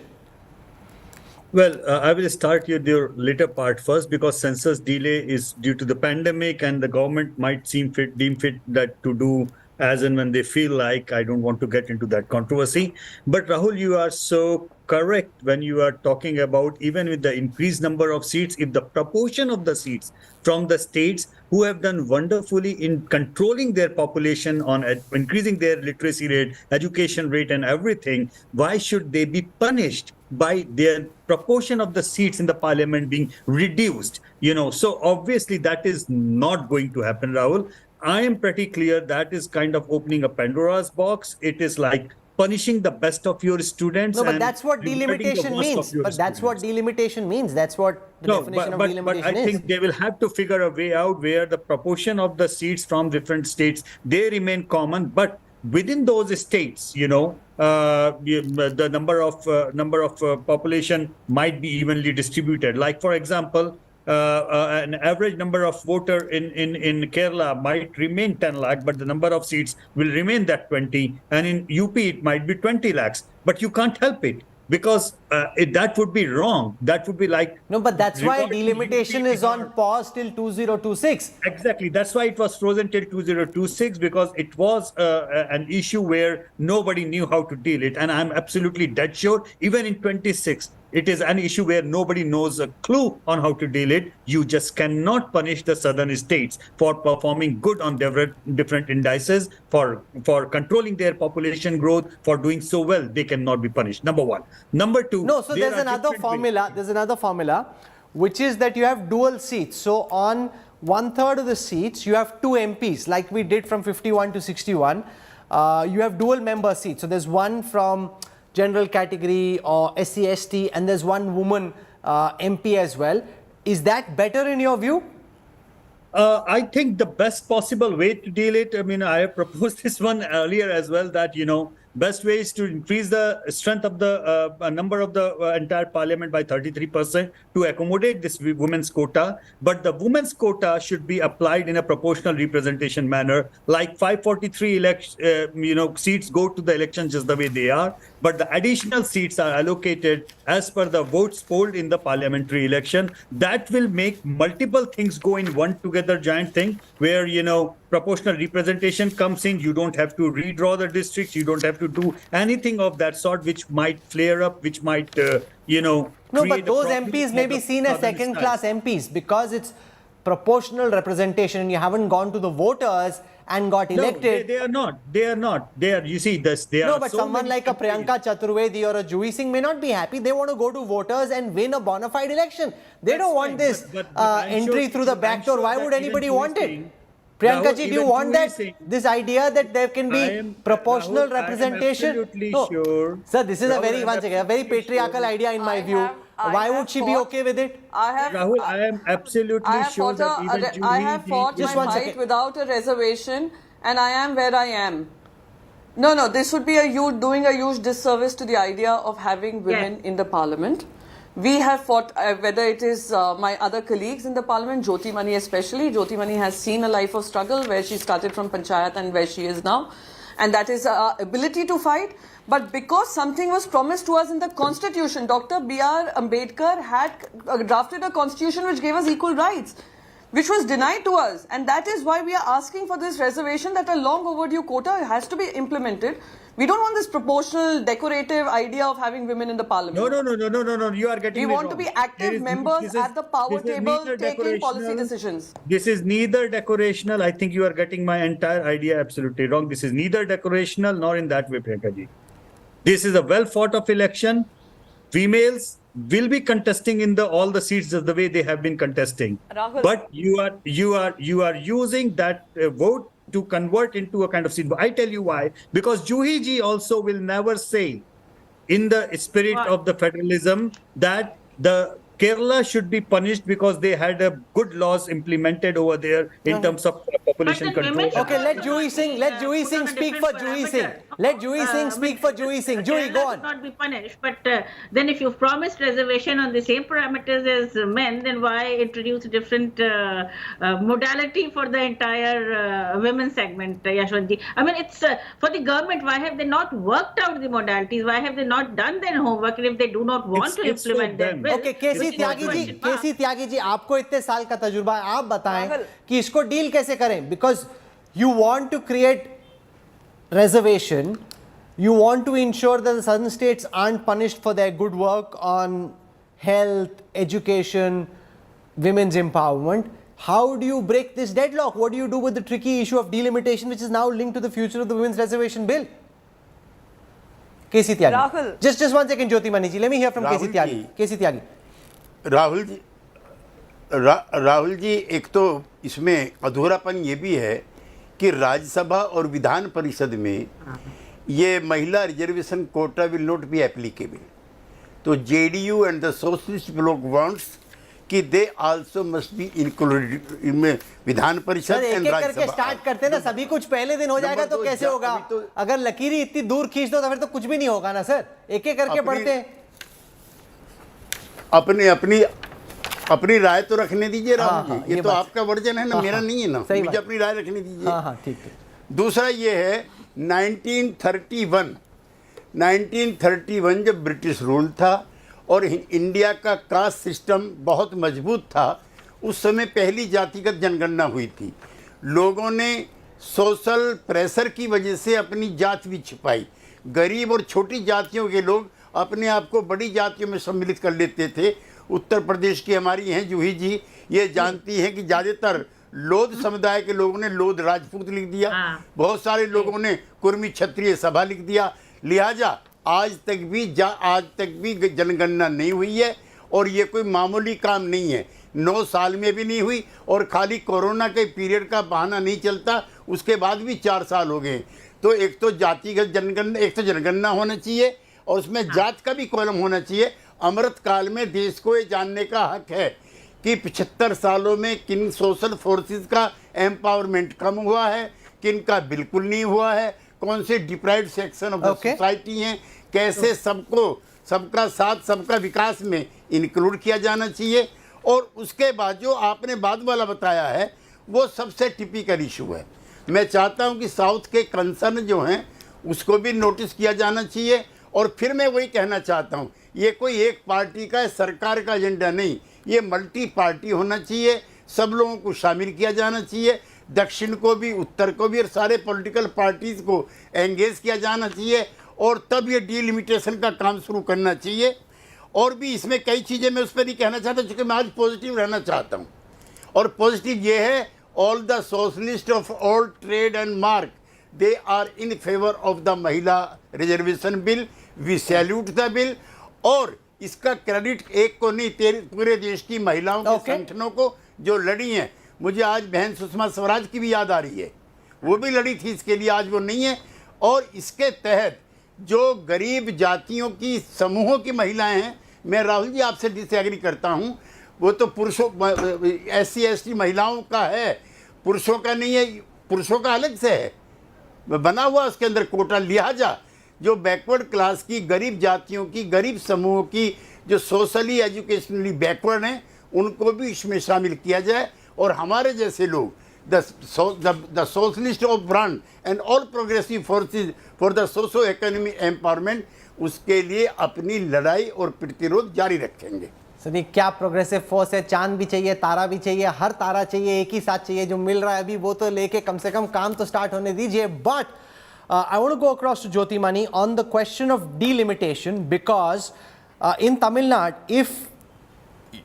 S12: Well, I will start with your later part first, because census delay is due to the pandemic, and the government might deem fit that to do as and when they feel like. I don't want to get into that controversy. But Rahul, you are so correct when you are talking about, even with the increased number of seats, if the proportion of the seats from the states who have done wonderfully in controlling their population, on increasing their literacy rate, education rate and everything, why should they be punished by their proportion of the seats in the parliament being reduced? So obviously that is not going to happen, Rahul. I am pretty clear that is kind of opening a Pandora's box. It is like punishing the best of your students.
S1: No, but that's what delimitation means. But that's what delimitation means. That's what the definition of delimitation
S12: is. But I think they will have to figure a way out where the proportion of the seats from different states, they remain common. But within those states, the number of population might be evenly distributed. Like, for example, an average number of voter in Kerala might remain 10 lakh, but the number of seats will remain that 20. And in UP, it might be 20 lakhs. But you can't help it, because that would be wrong. That would be like...
S1: No, but that's why delimitation is on pause till 2026.
S12: Exactly. That's why it was frozen till 2026, because it was an issue where nobody knew how to deal it. And I'm absolutely dead sure, even in 26, it is an issue where nobody knows a clue on how to deal it. You just cannot punish the southern states for performing good on different indices, for controlling their population growth, for doing so well. They cannot be punished. Number one. Number two.
S1: No, so there's another formula. There's another formula, which is that you have dual seats. So on 1/3 of the seats, you have 2 MPs, like we did from 51 to 61. You have dual member seats. So there's one from general category or SC, ST, and there's one woman MP as well. Is that better in your view?
S12: I think the best possible way to deal it, I have proposed this one earlier as well, that, best way is to increase the strength of the number of the entire parliament by 33% to accommodate this women's quota. But the women's quota should be applied in a proportional representation manner, like 543 seats go to the elections just the way they are. But the additional seats are allocated as per the votes polled in the parliamentary election. That will make multiple things go in one together giant thing, where, proportional representation comes in. You don't have to redraw the districts. You don't have to do anything of that sort, which might flare up, which might,
S1: No, but those MPs may be seen as second-class MPs, because it's proportional representation and you haven't gone to the voters and got elected.
S12: They are not. They are not. They are. You see, this. They
S1: No,
S12: are.
S1: but
S12: so
S1: someone
S12: many
S1: like a
S12: countries.
S1: Priyanka Chaturvedi or a Juhi Singh may not be happy. They want to go to voters and win a bona fide election. They don't want this entry through the back door. Why would anybody want it? Priyanka ji, do you want that? This idea that there can be proportional representation?
S12: I am absolutely
S1: No.
S12: sure.
S1: Sir, this is a very patriarchal idea in my view. Why would she be okay with it?
S12: Rahul, I am absolutely sure that even Juhi
S9: I have fought
S1: Just
S9: my
S1: one
S9: fight
S1: second.
S9: without a reservation, and I am where I am. No, this would be doing a huge disservice to the idea of having women in the parliament. We have fought, whether it is my other colleagues in the parliament, Jyoti Mani especially. Jyoti Mani has seen a life of struggle where she started from Panchayat and where she is now. And that is our ability to fight. But because something was promised to us in the constitution, Dr. B.R. Ambedkar had drafted a constitution which gave us equal rights, which was denied to us. And that is why we are asking for this reservation, that a long overdue quota has to be implemented. We don't want this proportional, decorative idea of having women in the parliament.
S12: No. You are getting
S9: We
S12: me
S9: want
S12: wrong.
S9: to be active members at the power table, taking policy decisions.
S12: This is neither decorational. I think you are getting my entire idea absolutely wrong. This is neither decorational nor in that way, Priyanka ji. This is a well fought of election. Females will be contesting in all the seats the way they have been contesting.
S8: Rahul.
S12: But you are using that vote to convert into a kind of seat. I tell you why. Because Juhi ji also will never say, in the spirit of the federalism, that the Kerala should be punished because they had a good laws implemented over there in terms of population control.
S1: Okay, let Juhi Singh speak for Juhi Singh. Let Juhi Singh speak for Juhi Singh. Juhi, go on.
S11: Not be punished, but then if you've promised reservation on the same parameters as men, then why introduce a different modality for the entire women segment, Yashwantji? I mean, it's for the government. Why have they not worked out the modalities? Why have they not done their homework? And if they do not want to implement that bill,
S1: Okay, केसी त्यागी जी, आपको इतने साल का तजुर्बा है, आप बताएं कि इसको डील कैसे करें? Because you want to create reservation, you want to ensure that the southern states aren't punished for their good work on health, education, women's empowerment. How do you break this deadlock? What do you do with the tricky issue of delimitation, which is now linked to the future of the Women's Reservation Bill? KC Tyagi.
S8: Rahul.
S1: Just 1 second, Jyoti Mani ji. Let me hear from KC Tyagi. KC Tyagi.
S10: Rahul ji, एक तो इसमें अधूरापन ये भी है कि राज्यसभा और विधान परिषद में ये महिला reservation quota will not be applicable. तो JDU and the socialist bloc wants कि they also must be included इनमें विधान परिषद एंड राज्यसभा.
S1: करके स्टार्ट करते ना, सभी कुछ पहले दिन हो जाएगा तो कैसे होगा? अगर लकीरी इतनी दूर खींच दो तो फिर तो कुछ भी नहीं होगा ना सर. एक एक करके बढ़ते हैं.
S10: अपनी राय तो रखने दीजिए राहुल जी. ये तो आपका वर्जन है ना, मेरा नहीं है ना. मुझे अपनी राय रखने दीजिए.
S1: ठीक है.
S10: दूसरा ये है 1931 जब ब्रिटिश रूल था और इंडिया का कास्ट सिस्टम बहुत मजबूत था, उस समय पहली जातिगत जनगणना हुई थी. लोगों ने सोशल प्रेशर की वजह से अपनी जात भी छिपाई. गरीब और छोटी जातियों के लोग अपने आप को बड़ी जातियों में सम्मिलित कर लेते थे. उत्तर प्रदेश की हमारी हैं जूही जी, ये जानती हैं कि ज़्यादातर लोध समुदाय के लोगों ने लोध राजपूत लिख दिया. बहुत सारे लोगों ने कुर्मी क्षत्रिय सभा लिख दिया. लिहाजा आज तक भी जनगणना नहीं हुई है और ये कोई मामूली काम नहीं है. 9 साल में भी नहीं हुई और खाली कोरोना के पीरियड का बहाना नहीं चलता, उसके बाद भी 4 साल हो गए. तो एक तो जातिगत जनगणना, एक तो जनगणना होना चाहिए और उसमें जात का भी कॉलम होना चाहिए. अमृत काल में देश को ये जानने का हक है कि 75 सालों में किन सोशल फोर्सेस का एम्पावरमेंट कम हुआ है, किन का बिल्कुल नहीं हुआ है, कौन से deprived section of the society हैं, कैसे सबका साथ सबका विकास में इंक्लूड किया जाना चाहिए. और उसके बाद जो आपने बाद वाला बताया है वो सबसे टिपिकल इशू है. मैं चाहता हूं कि साउथ के कंसर्न जो हैं उसको भी नोटिस किया जाना चाहिए. और फिर मैं वही कहना चाहता हूं, ये कोई एक पार्टी का सरकार का एजेंडा नहीं, ये मल्टी पार्टी होना चाहिए. सब लोगों को शामिल किया जाना चाहिए, दक्षिण को भी उत्तर को भी, और सारे पॉलिटिकल पार्टीज़ को एंगेज किया जाना चाहिए. और तब ये डीलिमिटेशन का काम शुरू करना चाहिए. और भी इसमें कई चीज़ें मैं उस पर नहीं कहना चाहता, चूँकि मैं आज पॉजिटिव रहना चाहता हूँ. और पॉजिटिव ये है, all the socialists of all trade and mark, they are in favor of the Mahila Reservation Bill. We salute the bill. और इसका क्रेडिट एक को नहीं, पूरे देश की महिलाओं के संगठनों को जो लड़ी हैं. मुझे आज बहन सुषमा स्वराज की भी याद आ रही है, वो भी लड़ी थी इसके लिए, आज वो नहीं है. और इसके तहत जो गरीब जातियों की समूहों की महिलाएं हैं, मैं राहुल जी आपसे डिसएग्री करता हूं, वो तो पुरुषों SC ST महिलाओं का है, पुरुषों का नहीं है. पुरुषों का अलग से है, बना हुआ उसके अंदर कोटा. लिहाजा जो बैकवर्ड क्लास की, गरीब जातियों की, गरीब समूहों की, जो सोशली एजुकेशनली बैकवर्ड हैं, उनको भी इसमें शामिल किया जाए. और हमारे जैसे लोग, the socialist of brand and all progressive forces for the socio-economic empowerment, उसके लिए अपनी लड़ाई और प्रतिरोध जारी रखेंगे.
S1: सनी, क्या प्रोग्रेसिव फोर्स है? चांद भी चाहिए, तारा भी चाहिए, हर तारा चाहिए, एक ही साथ चाहिए. जो मिल रहा है अभी वो तो लेके कम से कम काम तो स्टार्ट होने दीजिए. But I want to go across to Jyotimani on the question of delimitation, because in Tamil Nadu, if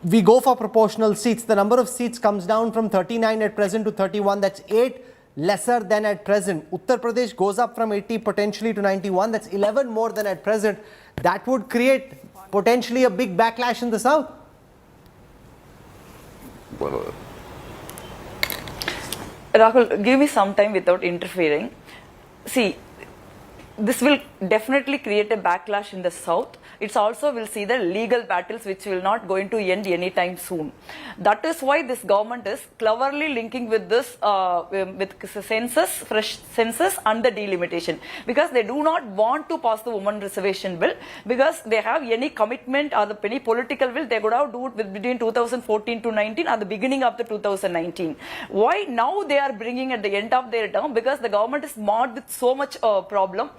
S1: we go for proportional seats, the number of seats comes down from 39 at present to 31. That's 8 lesser than at present. Uttar Pradesh goes up from 80 potentially to 91. That's 11 more than at present. That would create potentially a big backlash in the south.
S8: Rahul, give me some time without interfering. See, this will definitely create a backlash in the south. It also will see the legal battles which will not going to end anytime soon. That is why this government is cleverly linking with this, with census, fresh census and the delimitation. Because they do not want to pass the Women Reservation Bill, because they have any commitment or the any political will, they could have do it with between 2014 to 19 at the beginning of the 2019. Why now they are bringing at the end of their term? Because the government is marred with so much problem.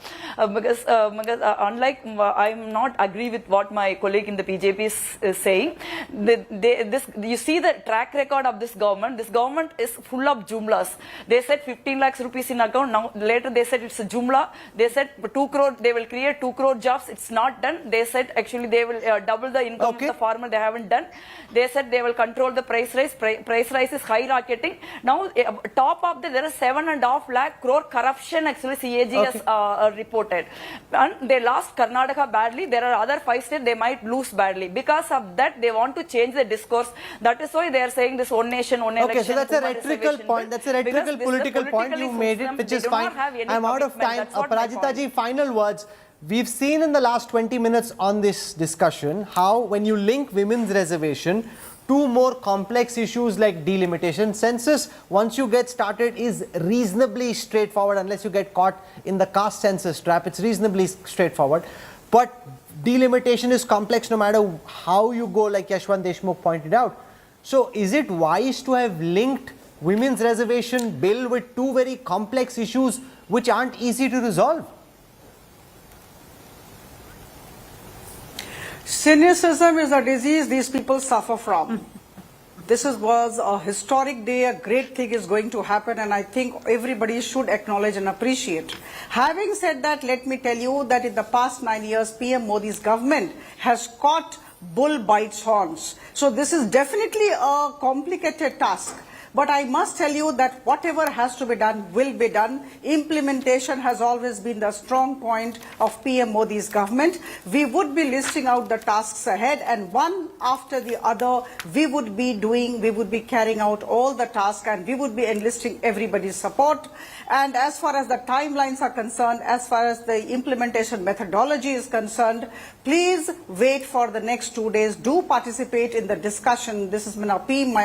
S8: Because unlike, I am not agree with what my colleague in the BJP is saying. You see the track record of this government. This government is full of jumlas. They said 15 lakhs rupees in account. Now later they said it's a jumla. They said 2 crore. They will create 2 crore jobs. It's not done. They said actually they will double the income of the farmer. They haven't done. They said they will control the price rise. Price rise is high rocketing. Now top of that, there is 7.5 lakh crore corruption. Actually CAG has reported, and they lost Karnataka badly. There are other 5 states they might lose badly. Because of that, they want to change the discourse. That is why they are saying this one nation, one election.
S1: Okay, so that's a rhetorical point. That's a rhetorical political point. You made it, which is fine. I'm out of time. Parajita ji, final words. We've seen in the last 20 minutes on this discussion how when you link women's reservation to more complex issues like delimitation, census, once you get started, is reasonably straightforward unless you get caught in the caste census trap. It's reasonably straightforward. But delimitation is complex no matter how you go, like Yashwant Deshmukh pointed out. So is it wise to have linked women's reservation bill with two very complex issues which aren't easy to resolve?
S7: Cynicism is a disease these people suffer from. This was a historic day, a great thing is going to happen, and I think everybody should acknowledge and appreciate. Having said that, let me tell you that in the past 9 years, PM Modi's government has caught bull bites horns. So this is definitely a complicated task. But I must tell you that whatever has to be done will be done. Implementation has always been the strong point of PM Modi's government. We would be listing out the tasks ahead, and one after the other we would be carrying out all the tasks, and we would be enlisting everybody's support. And as far as the timelines are concerned, as far as the implementation methodology is concerned, please wait for the next 2 days. Do participate in the discussion. This is my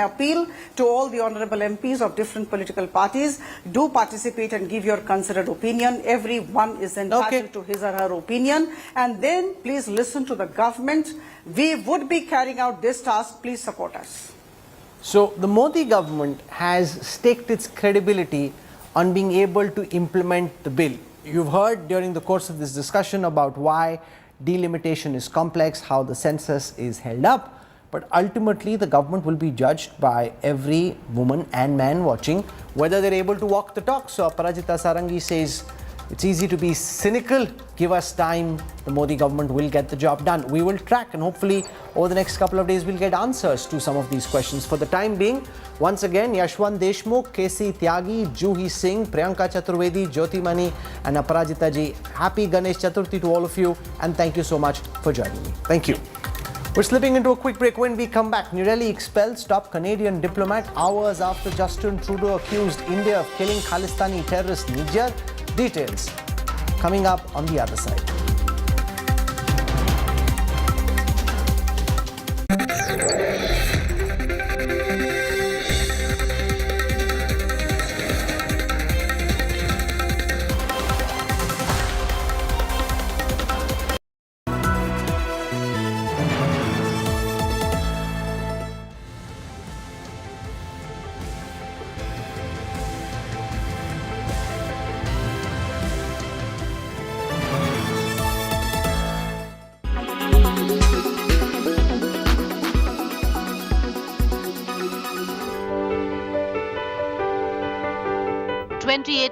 S7: appeal to all the honorable MPs of different political parties. Do participate and give your considered opinion. Everyone is entitled to his or her opinion. And then please listen to the government. We would be carrying out this task. Please support us.
S1: So the Modi government has staked its credibility on being able to implement the bill. You've heard during the course of this discussion about why delimitation is complex, how the census is held up, but ultimately the government will be judged by every woman and man watching whether they're able to walk the talk. So Parajita Sarangi says It's easy to be cynical. Give us time. The Modi government will get the job done. We will track, and hopefully over the next couple of days we'll get answers to some of these questions. For the time being, once again, Yashwant Deshmukh, KC Tyagi, Juhi Singh, Priyanka Chaturvedi, Jyoti Mani and Aparajita ji. Happy Ganesh Chaturthi to all of you, and thank you so much for joining me. Thank you. We're slipping into a quick break. When we come back, New Delhi expels top Canadian diplomat hours after Justin Trudeau accused India of killing Khalistani terrorist Nijar. Details coming up on the other side.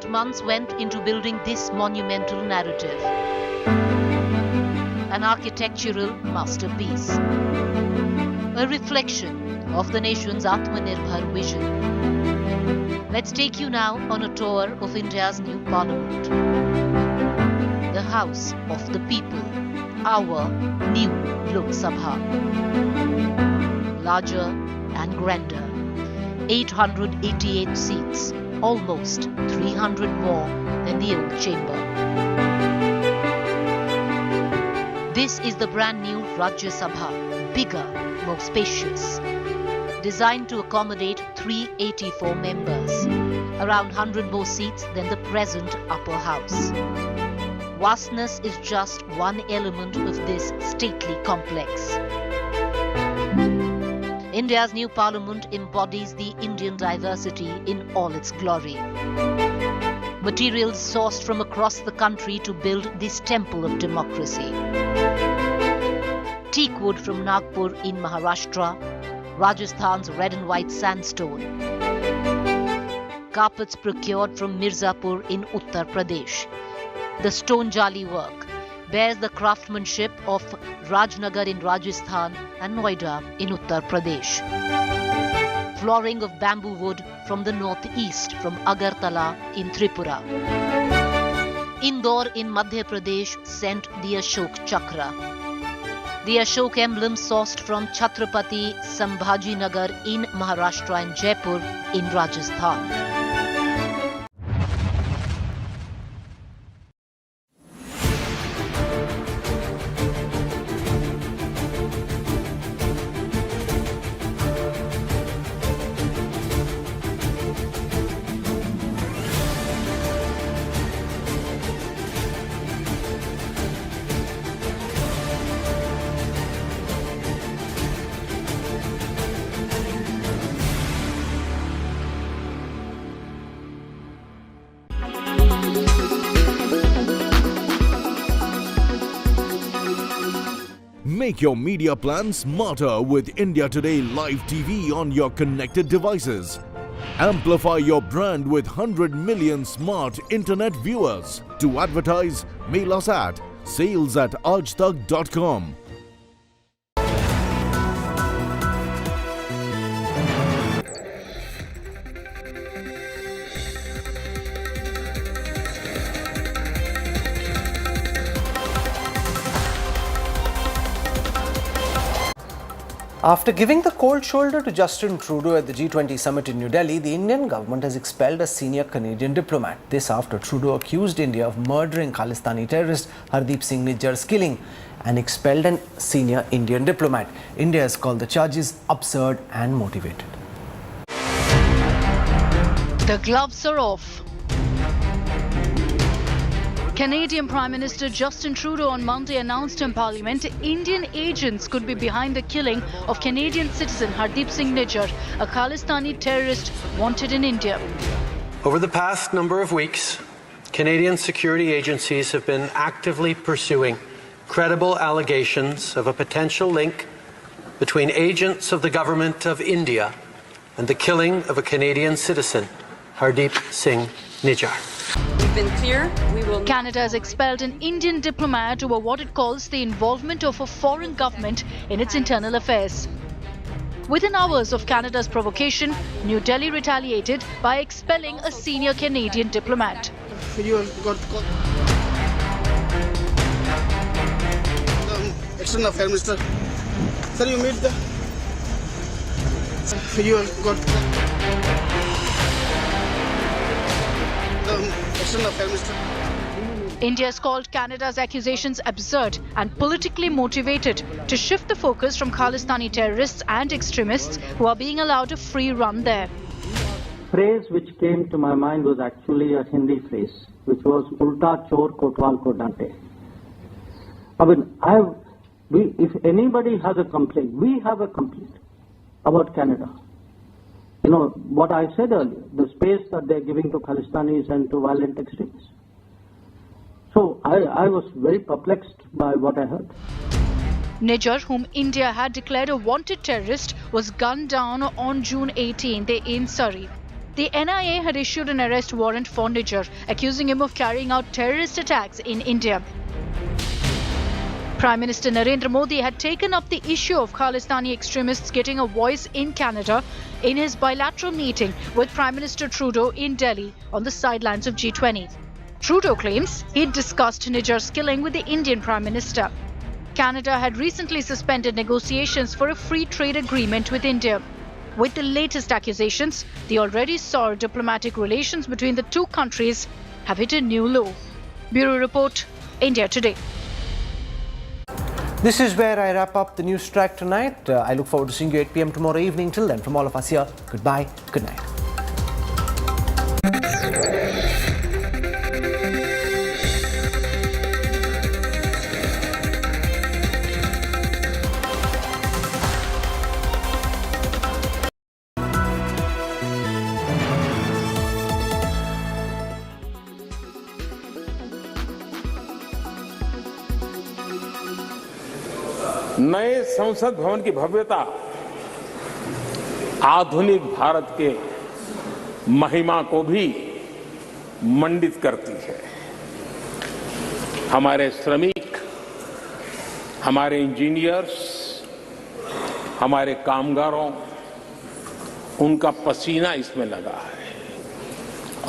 S13: Months went into building this monumental narrative, an architectural masterpiece, a reflection of the nation's Atmanirbhar vision. Let's take you now on a tour of India's new parliament, the House of the People, our new Lok Sabha. Larger and grander, 888 seats, almost 300 more than the old chamber. This is the brand new Rajya Sabha, bigger, more spacious, designed to accommodate 384 members, around 100 more seats than the present upper house. Vastness is just one element of this stately complex. India's new parliament embodies the Indian diversity in all its glory. Materials sourced from across the country to build this temple of democracy. Teak wood from Nagpur in Maharashtra, Rajasthan's red and white sandstone. Carpets procured from Mirzapur in Uttar Pradesh. The stone jali work bears the craftsmanship of Rajnagar in Rajasthan and Noida in Uttar Pradesh. Flooring of bamboo wood from the northeast, from Agartala in Tripura. Indore in Madhya Pradesh sent the Ashok Chakra. The Ashok emblem sourced from Chhatrapati Sambhaji Nagar in Maharashtra and Jaipur in Rajasthan.
S14: Make your media plan smarter with India Today Live TV on your connected devices. Amplify your brand with 100 million smart internet viewers. To advertise, mail us at sales@aajtak.com.
S1: After giving the cold shoulder to Justin Trudeau at the G20 summit in New Delhi, the Indian government has expelled a senior Canadian diplomat. This after Trudeau accused India of murdering Khalistani terrorist Hardeep Singh Nijjar's killing and expelled a senior Indian diplomat. India has called the charges absurd and motivated.
S15: The gloves are off. Canadian Prime Minister Justin Trudeau on Monday announced in Parliament Indian agents could be behind the killing of Canadian citizen Hardeep Singh Nijjar, a Khalistani terrorist wanted in India.
S16: Over the past number of weeks, Canadian security agencies have been actively pursuing credible allegations of a potential link between agents of the government of India and the killing of a Canadian citizen, Hardeep Singh Nijjar.
S9: been clear. We will.
S15: Canada has expelled an Indian diplomat over what it calls the involvement of a foreign government in its internal affairs. Within hours of Canada's provocation, New Delhi retaliated by expelling a senior Canadian diplomat.
S17: You got External Affairs Minister. Sir, you meet the. You got External Affairs Minister.
S15: India has called Canada's accusations absurd and politically motivated to shift the focus from Khalistani terrorists and extremists who are being allowed a free run there.
S18: Phrase which came to my mind was actually a Hindi phrase, which was "Ulta chor kotwal ko dante." I mean, if anybody has a complaint, we have a complaint about Canada. You know, what I said earlier, the space that they're giving to Khalistanis and to violent extremists. So I was very perplexed by what I heard.
S15: Nijjar, whom India had declared a wanted terrorist, was gunned down on June 18th in Surrey. The NIA had issued an arrest warrant for Nijjar, accusing him of carrying out terrorist attacks in India. Prime Minister Narendra Modi had taken up the issue of Khalistani extremists getting a voice in Canada in his bilateral meeting with Prime Minister Trudeau in Delhi on the sidelines of G20. Trudeau claims he'd discussed Nijjar's killing with the Indian Prime Minister. Canada had recently suspended negotiations for a free trade agreement with India. With the latest accusations, the already sour diplomatic relations between the two countries have hit a new low. Bureau Report, India Today.
S1: This is where I wrap up the Newstrack tonight. I look forward to seeing you 8 p.m. tomorrow evening. Till then, from all of us here, goodbye, good night.
S19: नए संसद भवन की भव्यता आधुनिक भारत के महिमा को भी मंडित करती है। हमारे श्रमिक, हमारे इंजीनियर्स, हमारे कामगारों, उनका पसीना इसमें लगा है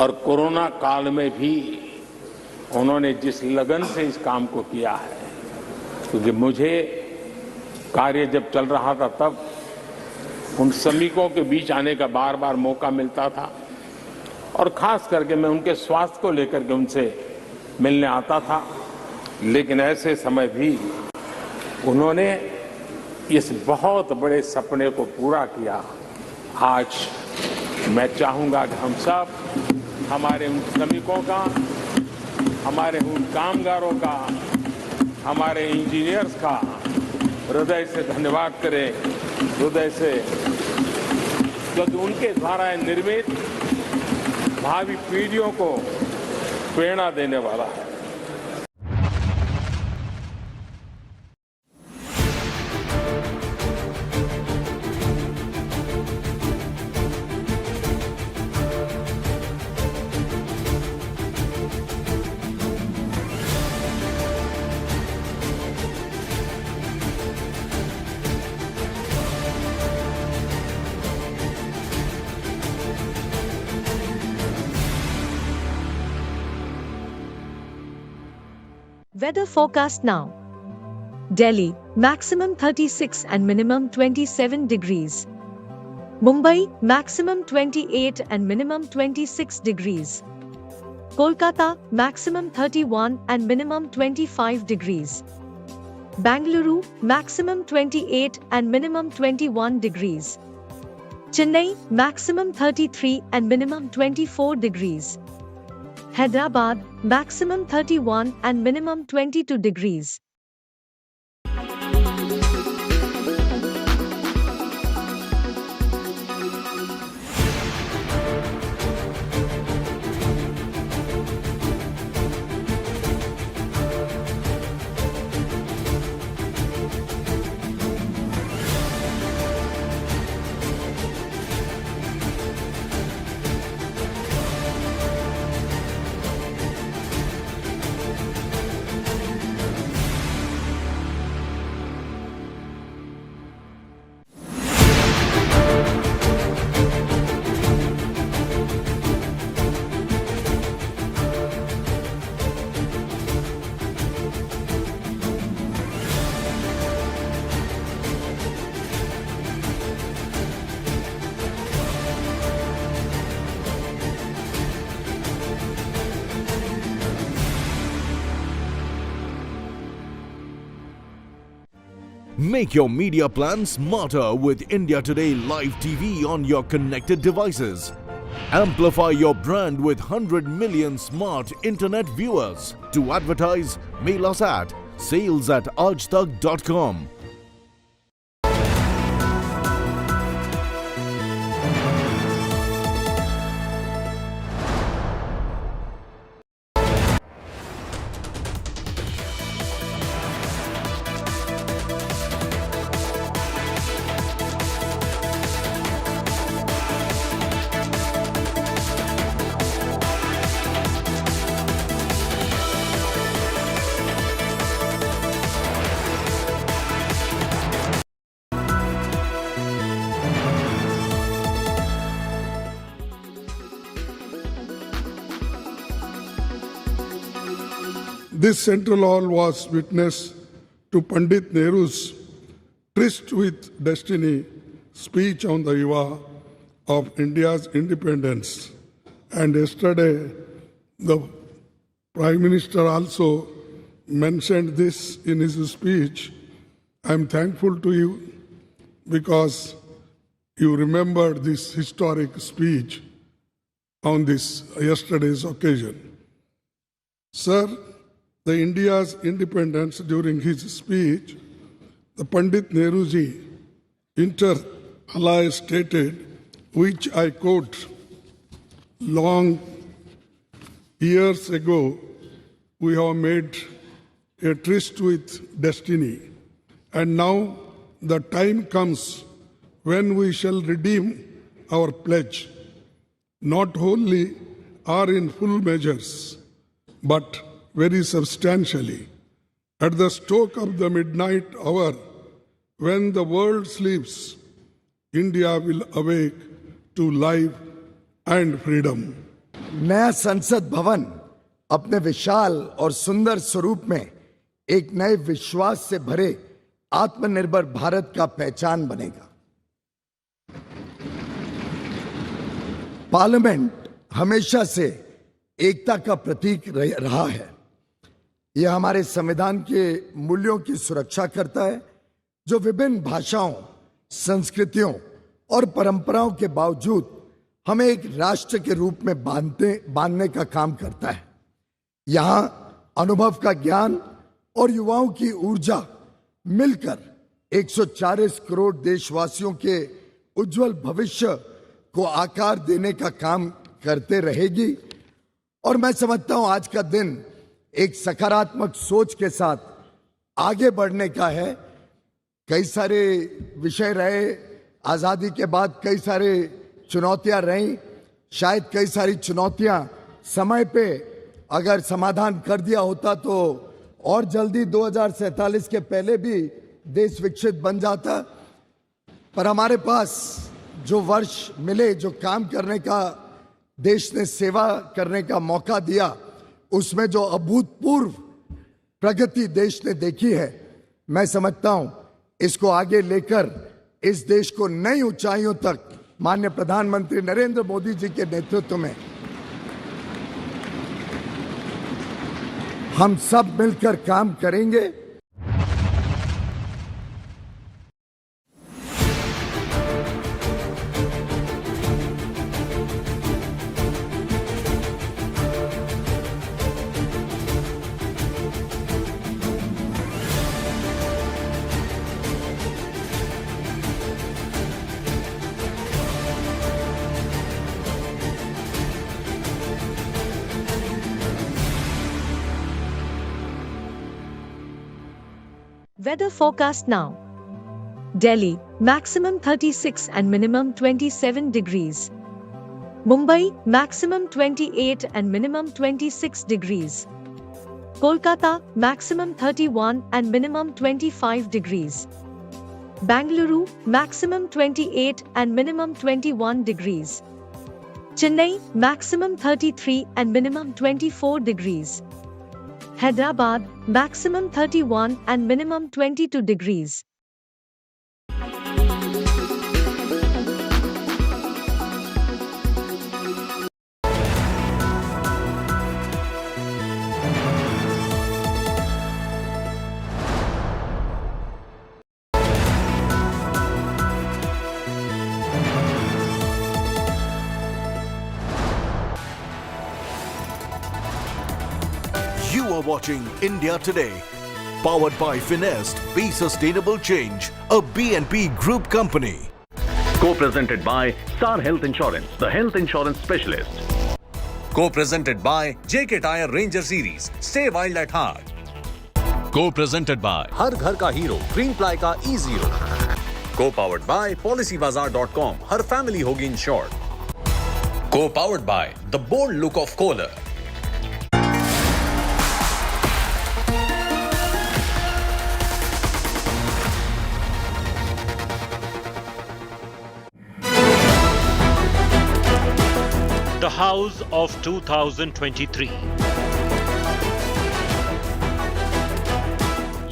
S19: और कोरोना काल में भी उन्होंने जिस लगन से इस काम को किया है, क्योंकि मुझे कार्य जब चल रहा था तब उन श्रमिकों के बीच आने का बार बार मौका मिलता था और खास करके मैं उनके स्वास्थ्य को लेकर के उनसे मिलने आता था, लेकिन ऐसे समय भी उन्होंने इस बहुत बड़े सपने को पूरा किया। आज मैं चाहूँगा कि हम सब हमारे उन श्रमिकों का, हमारे उन कामगारों का, हमारे इंजीनियर्स का हृदय से धन्यवाद करें, हृदय से, क्योंकि उनके द्वारा निर्मित भावी पीढ़ियों को प्रेरणा देने वाला है।
S20: Weather forecast now. Delhi, maximum 36 and minimum 27 degrees. Mumbai, maximum 28 and minimum 26 degrees. Kolkata, maximum 31 and minimum 25 degrees. Bangalore, maximum 28 and minimum 21 degrees. Chennai, maximum 33 and minimum 24 degrees. Hyderabad, maximum 31 and minimum 22 degrees.
S14: Make your media plan smarter with India Today Live TV on your connected devices. Amplify your brand with 100 million smart internet viewers. To advertise, mail us at sales@aajtak.com.
S21: This central hall was witness to Pandit Nehru's tryst with destiny speech on the eve of India's independence. And yesterday, the Prime Minister also mentioned this in his speech. I am thankful to you because you remembered this historic speech on this yesterday's occasion. Sir, the India's independence during his speech, the Pandit Nehruji inter alia stated, which I quote, long years ago we have made a tryst with destiny, and now the time comes when we shall redeem our pledge, not wholly or in full measures, but very substantially. At the stroke of the midnight hour, when the world sleeps, India will awake to life and freedom.
S22: नया संसद भवन अपने विशाल और सुंदर स्वरूप में एक नए विश्वास से भरे आत्मनिर्भर भारत का पहचान बनेगा। पार्लियामेंट हमेशा से एकता का प्रतीक रहा है। यह हमारे संविधान के मूल्यों की सुरक्षा करता है, जो विभिन्न भाषाओं, संस्कृतियों और परंपराओं के बावजूद हमें एक राष्ट्र के रूप में बांधने का काम करता है। यहाँ अनुभव का ज्ञान और युवाओं की ऊर्जा मिलकर 140 करोड़ देशवासियों के उज्जवल भविष्य को आकार देने का काम करते रहेगी। और मैं समझता हूं आज का दिन एक सकारात्मक सोच के साथ आगे बढ़ने का है। कई सारे विषय रहे, आजादी के बाद कई सारे चुनौतियां रहीं, शायद कई सारी चुनौतियां समय पे अगर समाधान कर दिया होता तो और जल्दी 2047 के पहले भी देश विकसित बन जाता। पर हमारे पास जो वर्ष मिले, जो काम करने का देश ने सेवा करने का मौका दिया, उसमें जो अभूतपूर्व प्रगति देश ने देखी है, मैं समझता हूं इसको आगे लेकर इस देश को नई ऊंचाइयों तक माननीय प्रधानमंत्री नरेंद्र मोदी जी के नेतृत्व में हम सब मिलकर काम करेंगे।
S20: Weather forecast now. Delhi, maximum 36 and minimum 27 degrees. Mumbai, maximum 28 and minimum 26 degrees. Kolkata, maximum 31 and minimum 25 degrees. Bangalore, maximum 28 and minimum 21 degrees. Chennai, maximum 33 and minimum 24 degrees. Hyderabad, maximum 31 and minimum 22 degrees.
S14: You are watching India Today, powered by Finest, Be Sustainable Change, a BNP Group company.
S2: Co-presented by Star Health Insurance, the health insurance specialist.
S4: Co-presented by JK Tyre Ranger Series, stay wild at heart. Co-presented by हर घर का hero green ply का E0. Co-powered by PolicyBazaar.com, her family होगी insured. Co-powered by the bold look of Kohler.
S23: The House of 2023.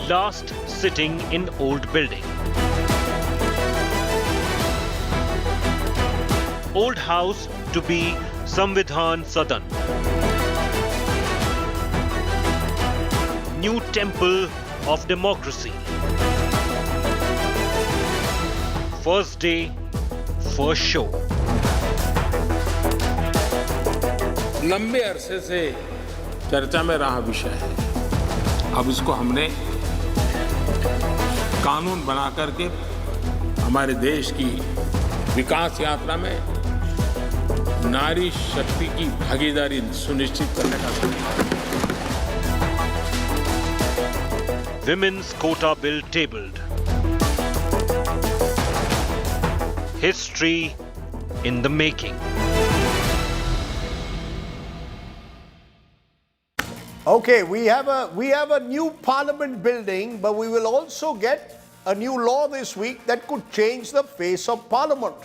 S23: Last sitting in old building. Old house to be Samvidhan Sadan. New temple of democracy. First day, first show.
S19: लंबे अरसे से चर्चा में रहा विषय है। अब इसको हमने कानून बना करके हमारे देश की विकास यात्रा में नारी शक्ति की भागीदारी सुनिश्चित करने का समय।
S23: Women's Quota Bill tabled. History in the making.
S1: Okay, we have a new parliament building, but we will also get a new law this week that could change the face of parliament.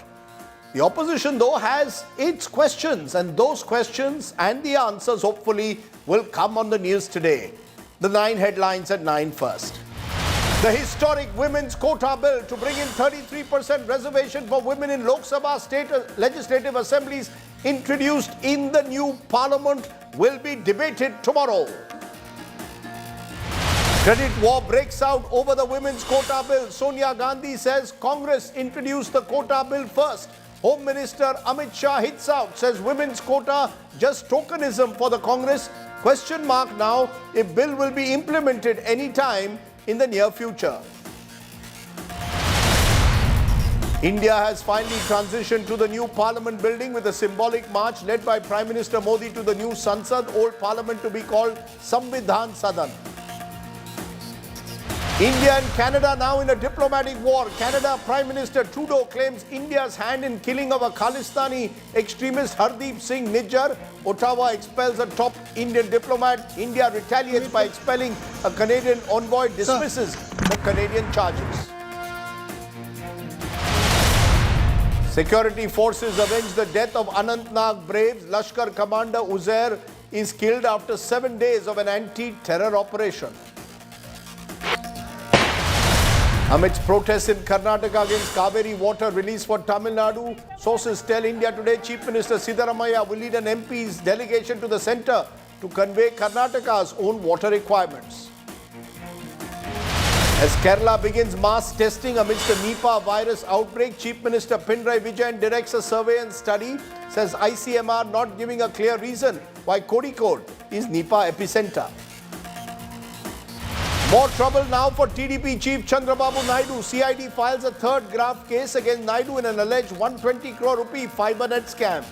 S1: The opposition, though, has its questions, and those questions and the answers hopefully will come on the news today. The 9 headlines at 9 first. The historic Women's Quota Bill to bring in 33% reservation for women in Lok Sabha state legislative assemblies introduced in the new parliament will be debated tomorrow. Credit war breaks out over the Women's Quota Bill. Sonia Gandhi says Congress introduced the Quota Bill first. Home Minister Amit Shah hits out, says women's quota just tokenism for the Congress. Question mark now if bill will be implemented any time in the near future. India has finally transitioned to the new parliament building with a symbolic march led by Prime Minister Modi to the new Sansad, old parliament to be called Samvidhan Sadan. India and Canada now in a diplomatic war. Canada Prime Minister Trudeau claims India's hand in killing of a Khalistani extremist Hardeep Singh Nijjar. Ottawa expels a top Indian diplomat. India retaliates by expelling a Canadian envoy, dismisses the Canadian charges. Security forces avenge the death of Anantnag Braves. Lashkar commander Uzair is killed after 7 days of an anti-terror operation. Amidst protests in Karnataka against Kaveri water release for Tamil Nadu, sources tell India Today Chief Minister Siddaramaiah will lead an MP's delegation to the centre to convey Karnataka's own water requirements. As Kerala begins mass testing amidst the Nipah virus outbreak, Chief Minister Pinarayi Vijayan directs a survey and study, says ICMR not giving a clear reason why Kozhikode is Nipah epicenter. More trouble now for TDP Chief Chandrababu Naidu. CID files a third graft case against Naidu in an alleged 120 crore rupee FiberNet scam.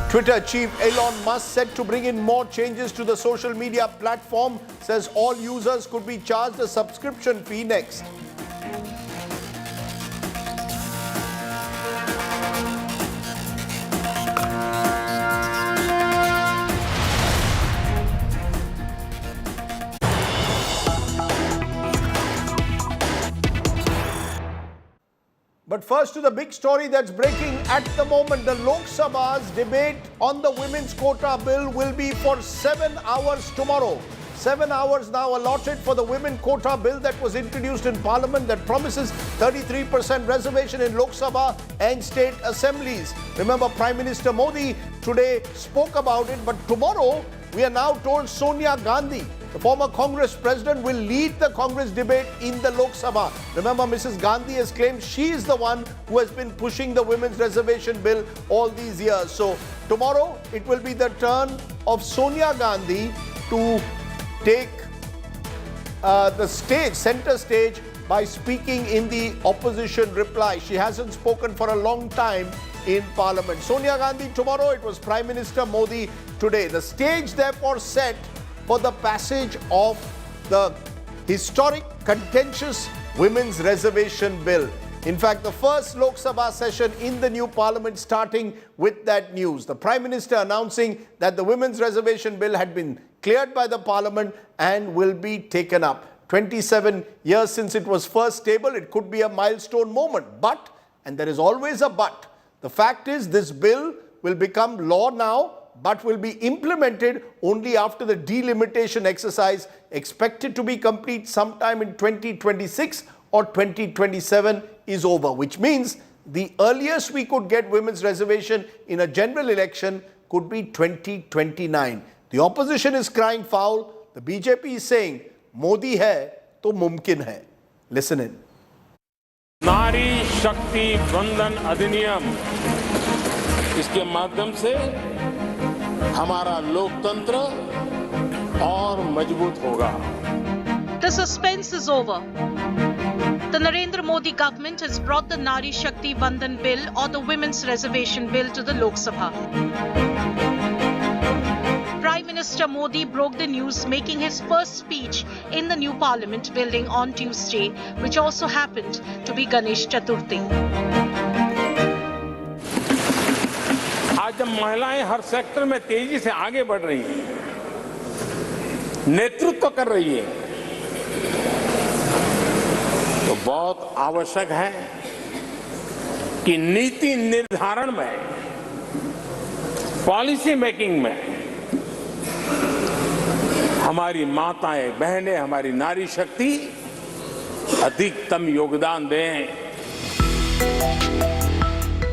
S1: Twitter chief Elon Musk set to bring in more changes to the social media platform, says all users could be charged a subscription fee next. But first to the big story that's breaking at the moment. The Lok Sabha's debate on the Women's Quota Bill will be for 7 hours tomorrow. 7 hours now allotted for the Women Quota Bill that was introduced in Parliament that promises 33% reservation in Lok Sabha and state assemblies. Remember, Prime Minister Modi today spoke about it, but tomorrow we are now told Sonia Gandhi
S3: The former Congress president will lead the Congress debate in the Lok Sabha. Remember, Mrs. Gandhi has claimed she is the one who has been pushing the Women's Reservation Bill all these years. So tomorrow it will be the turn of Sonia Gandhi to take the stage, center stage, by speaking in the opposition reply. She hasn't spoken for a long time in Parliament. Sonia Gandhi tomorrow, it was Prime Minister Modi today. The stage therefore set for the passage of the historic, contentious Women's Reservation Bill. In fact, the first Lok Sabha session in the new Parliament starting with that news. The Prime Minister announcing that the Women's Reservation Bill had been cleared by the Parliament and will be taken up. 27 years since it was first tabled, it could be a milestone moment. But, and there is always a but, the fact is this bill will become law now, but will be implemented only after the delimitation exercise expected to be complete sometime in 2026 or 2027 is over, which means the earliest we could get women's reservation in a general election could be 2029. The opposition is crying foul. The BJP is saying, Modi hai to mumkin hai. Listen in.
S19: नारी शक्ति वंदन अधिनियम, इसके माध्यम से हमारा लोकतंत्र और मजबूत होगा.
S5: The suspense is over. The Narendra Modi government has brought the Nari Shakti Vandan Bill or the Women's Reservation Bill to the Lok Sabha. Prime Minister Modi broke the news making his first speech in the new Parliament building on Tuesday, which also happened to be Ganesh Chaturthi.
S19: आज जब महिलाएं हर sector में तेजी से आगे बढ़ रही हैं, नेतृत्व कर रही हैं, तो बहुत आवश्यक है कि नीति निर्धारण में, पॉलिसी मेकिंग में हमारी माताएं, बहनें, हमारी नारी शक्ति अधिकतम योगदान दें.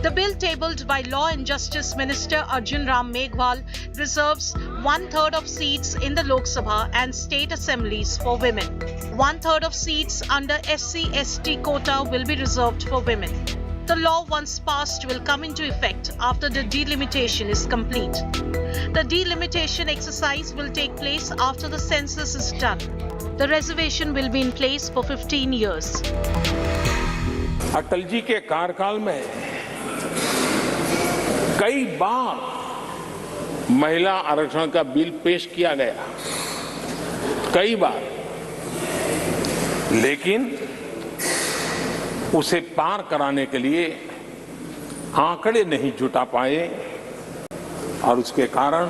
S5: The bill tabled by Law and Justice Minister Arjun Ram Meghwal reserves 1/3 of seats in the Lok Sabha and state assemblies for women. 1/3 of seats under SC/ST quota will be reserved for women. The law, once passed, will come into effect after the delimitation is complete. The delimitation exercise will take place after the census is done. The reservation will be in place for 15 years.
S19: Atal ji के कार्यकाल में कई बार महिला आरक्षण का bill पेश किया गया, कई बार, लेकिन उसे पार कराने के लिए आंकड़े नहीं जुटा पाए और उसके कारण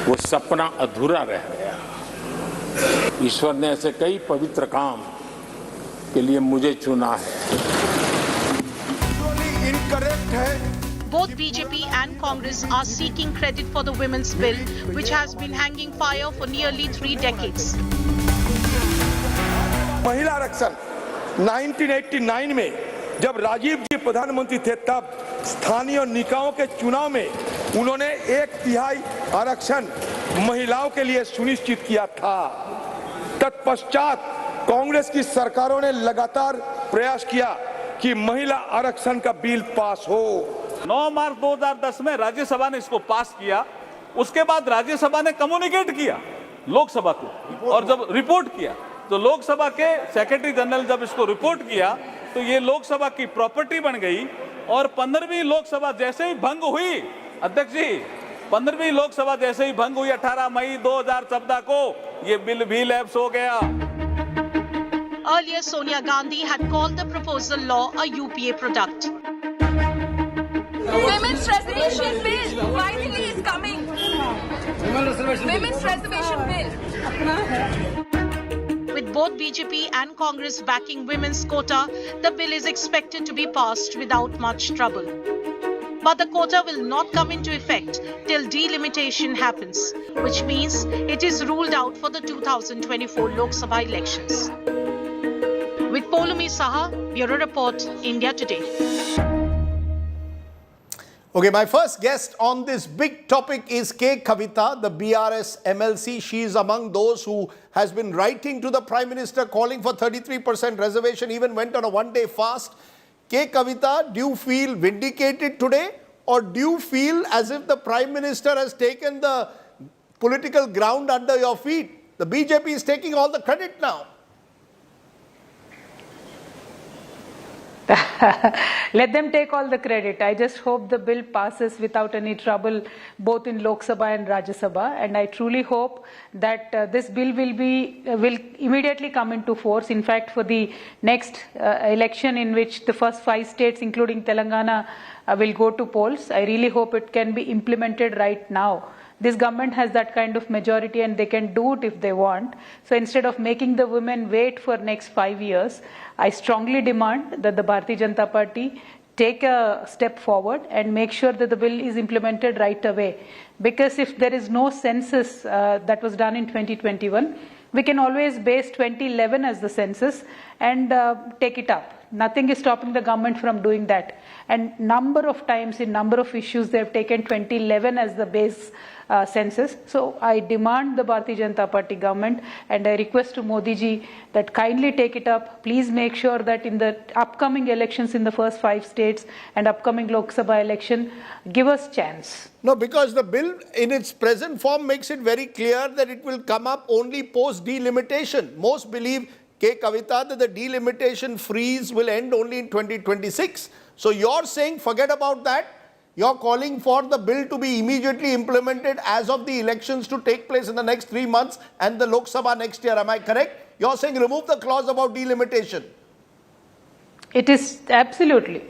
S19: वो सपना अधूरा रह गया. ईश्वर ने ऐसे कई पवित्र काम के लिए मुझे चुना है.
S3: Incorrect है.
S5: Both BJP and Congress are seeking credit for the women's bill, which has been hanging fire for nearly 3 decades.
S6: महिला आरक्षण 1989 में जब राजीव जी प्रधानमंत्री थे, तब स्थानीय निकायों के चुनाव में उन्होंने 1/3 आरक्षण महिलाओं के लिए सुनिश्चित किया था. तत्पश्चात कांग्रेस की सरकारों ने लगातार प्रयास किया कि महिला आरक्षण का बिल पास हो.
S24: 9 मार्च 2010 में राज्यसभा ने इसको पास किया. उसके बाद राज्यसभा ने कम्युनिकेट किया लोकसभा को, और जब रिपोर्ट किया तो लोकसभा के सेक्रेटरी जनरल जब इसको रिपोर्ट किया तो ये लोकसभा की प्रॉपर्टी बन गई. और 15वीं लोकसभा जैसे ही भंग हुई, अध्यक्ष जी, 15वीं लोकसभा जैसे ही भंग हुई 18 मई 2014 को, ये बिल भी लैप्स हो गया.
S5: Earlier, Sonia Gandhi had called the proposal law a UPA product.
S25: Women's Reservation Bill finally is coming. Women's Reservation Bill.
S5: With both BJP and Congress backing women's quota, the bill is expected to be passed without much trouble. But the quota will not come into effect till delimitation happens, which means it is ruled out for the 2024 Lok Sabha elections. With Polumi Saha, Bureau Report, India Today.
S3: Okay, my first guest on this big topic is K. Kavita, the BRS MLC. She is among those who has been writing to the Prime Minister calling for 33% reservation, even went on a one-day fast. K. Kavita, do you feel vindicated today, or do you feel as if the Prime Minister has taken the political ground under your feet? The BJP is taking all the credit now.
S7: Let them take all the credit. I just hope the bill passes without any trouble, both in Lok Sabha and Rajya Sabha. And I truly hope that this bill will immediately come into force. In fact, for the next election, in which the first 5 states, including Telangana, will go to polls, I really hope it can be implemented right now. This government has that kind of majority and they can do it if they want. So instead of making the women wait for next 5 years, I strongly demand that the Bharatiya Janata Party take a step forward and make sure that the bill is implemented right away. Because if there is no census that was done in 2021, we can always base 2011 as the census and take it up. Nothing is stopping the government from doing that. And number of times in number of issues they have taken 2011 as the base census. So I demand the Bharatiya Janata Party government and I request to Modi ji that kindly take it up. Please make sure that in the upcoming elections in the first 5 states and upcoming Lok Sabha election, give us chance.
S3: No, because the bill in its present form makes it very clear that it will come up only post delimitation. Most believe, K. Kavita, that the delimitation freeze will end only in 2026. So you're saying forget about that. You're calling for the bill to be immediately implemented as of the elections to take place in the next 3 months and the Lok Sabha next year. Am I correct? You're saying remove the clause about delimitation.
S7: It is absolutely.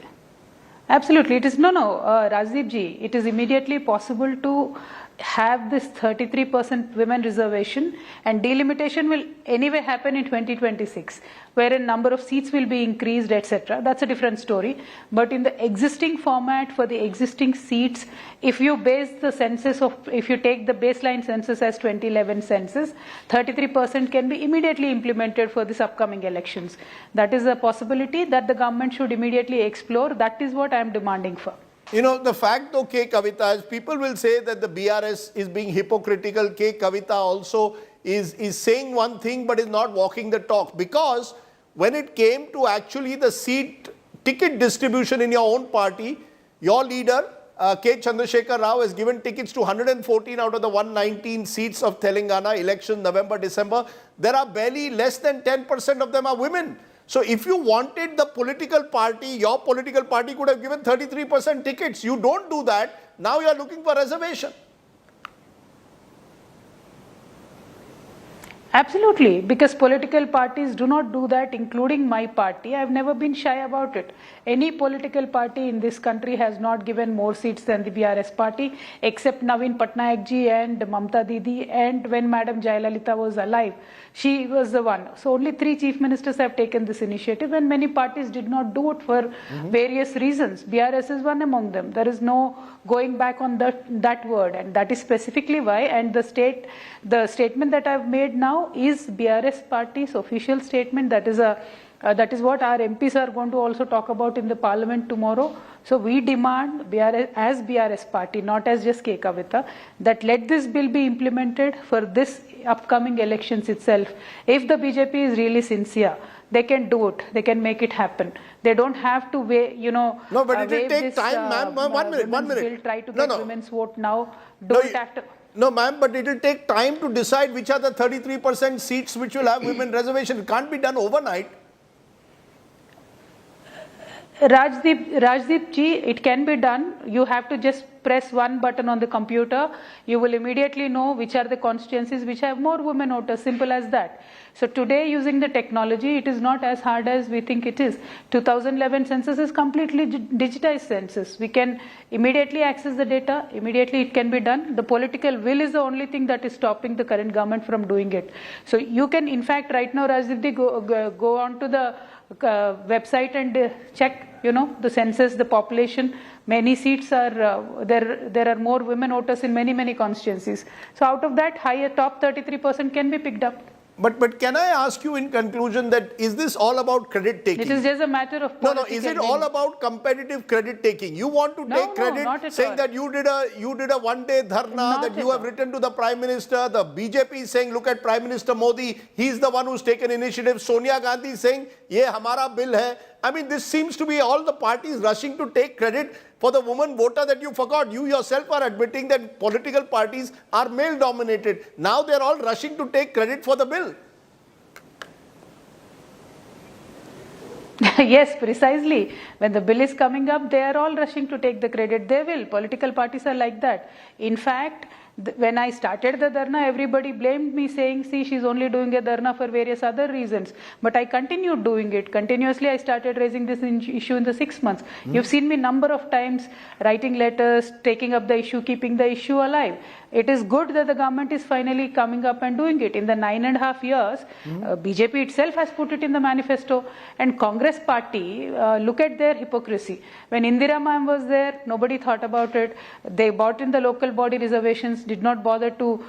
S7: Absolutely. It is Rajdeep ji, it is immediately possible to have this 33% women reservation, and delimitation will anyway happen in 2026, wherein number of seats will be increased, etc. That's a different story. But in the existing format for the existing seats, if you base the census if you take the baseline census as 2011 census, 33% can be immediately implemented for this upcoming elections. That is a possibility that the government should immediately explore. That is what I am demanding for.
S3: You know, the fact though, K. Kavita, is people will say that the BRS is being hypocritical. K. Kavita also is saying one thing but is not walking the talk, because when it came to actually the ticket distribution in your own party, your leader, K. Chandrasekhar Rao, has given tickets to 114 out of the 119 seats of Telangana elections, November, December. There are barely less than 10% of them are women. So if you wanted the political party, your political party could have given 33% tickets. You don't do that. Now you are looking for reservation.
S7: Absolutely, because political parties do not do that, including my party. I have never been shy about it. Any political party in this country has not given more seats than the BRS party, except Naveen Patnaik ji and Mamta Didi, and when Madam Jayalalitha was alive, she was the one. So only 3 chief ministers have taken this initiative, and many parties did not do it for various reasons. BRS is one among them. There is no going back on that word, and that is specifically why. And the statement that I've made now is BRS party's official statement. That is what our MPs are going to also talk about in the parliament tomorrow. So we demand BRS, as BRS party, not as just K. Kavita, that let this bill be implemented for this upcoming elections itself. If the BJP is really sincere, they can do it. They can make it happen. They don't have to wait,
S3: No, but it will take time, ma'am. One minute.
S7: Bill, try to get women's vote now. Do it after.
S3: No, ma'am, but it will take time to decide which are the 33% seats which will have women reservation. It can't be done overnight.
S7: Rajdeep ji, it can be done. You have to just press one button on the computer. You will immediately know which are the constituencies which have more women voters. Simple as that. So today, using the technology, it is not as hard as we think it is. 2011 census is completely digitized census. We can immediately access the data. Immediately it can be done. The political will is the only thing that is stopping the current government from doing it. So you can, in fact, right now, Rajdeep ji, go on to the website and check, the census, the population. Many seats are, there are more women voters in many constituencies. So out of that, top 33% can be picked up.
S3: But can I ask you in conclusion that is this all about credit taking?
S7: It is just a matter of
S3: No, is it all about competitive credit taking? You want to take credit saying that you did a one-day dharna, that you have written to the Prime Minister, the BJP is saying, look at Prime Minister Modi, he's the one who's taken initiative. Sonia Gandhi is saying, ye hamara bill hai. I mean, this seems to be all the parties rushing to take credit for the woman voter that you forgot. You yourself are admitting that political parties are male-dominated. Now they're all rushing to take credit for the bill.
S7: Yes, precisely. When the bill is coming up, they are all rushing to take the credit. They will. Political parties are like that. In fact, when I started the dharna, everybody blamed me saying, see, she's only doing a dharna for various other reasons. But I continued doing it. Continuously, I started raising this issue in the 6 months. You've seen me number of times writing letters, taking up the issue, keeping the issue alive. It is good that the government is finally coming up and doing it. In the 9.5 years, BJP itself has put it in the manifesto. And Congress party, look at their hypocrisy. When Indira ma'am was there, nobody thought about it. They brought in the local body reservations, did not bother to,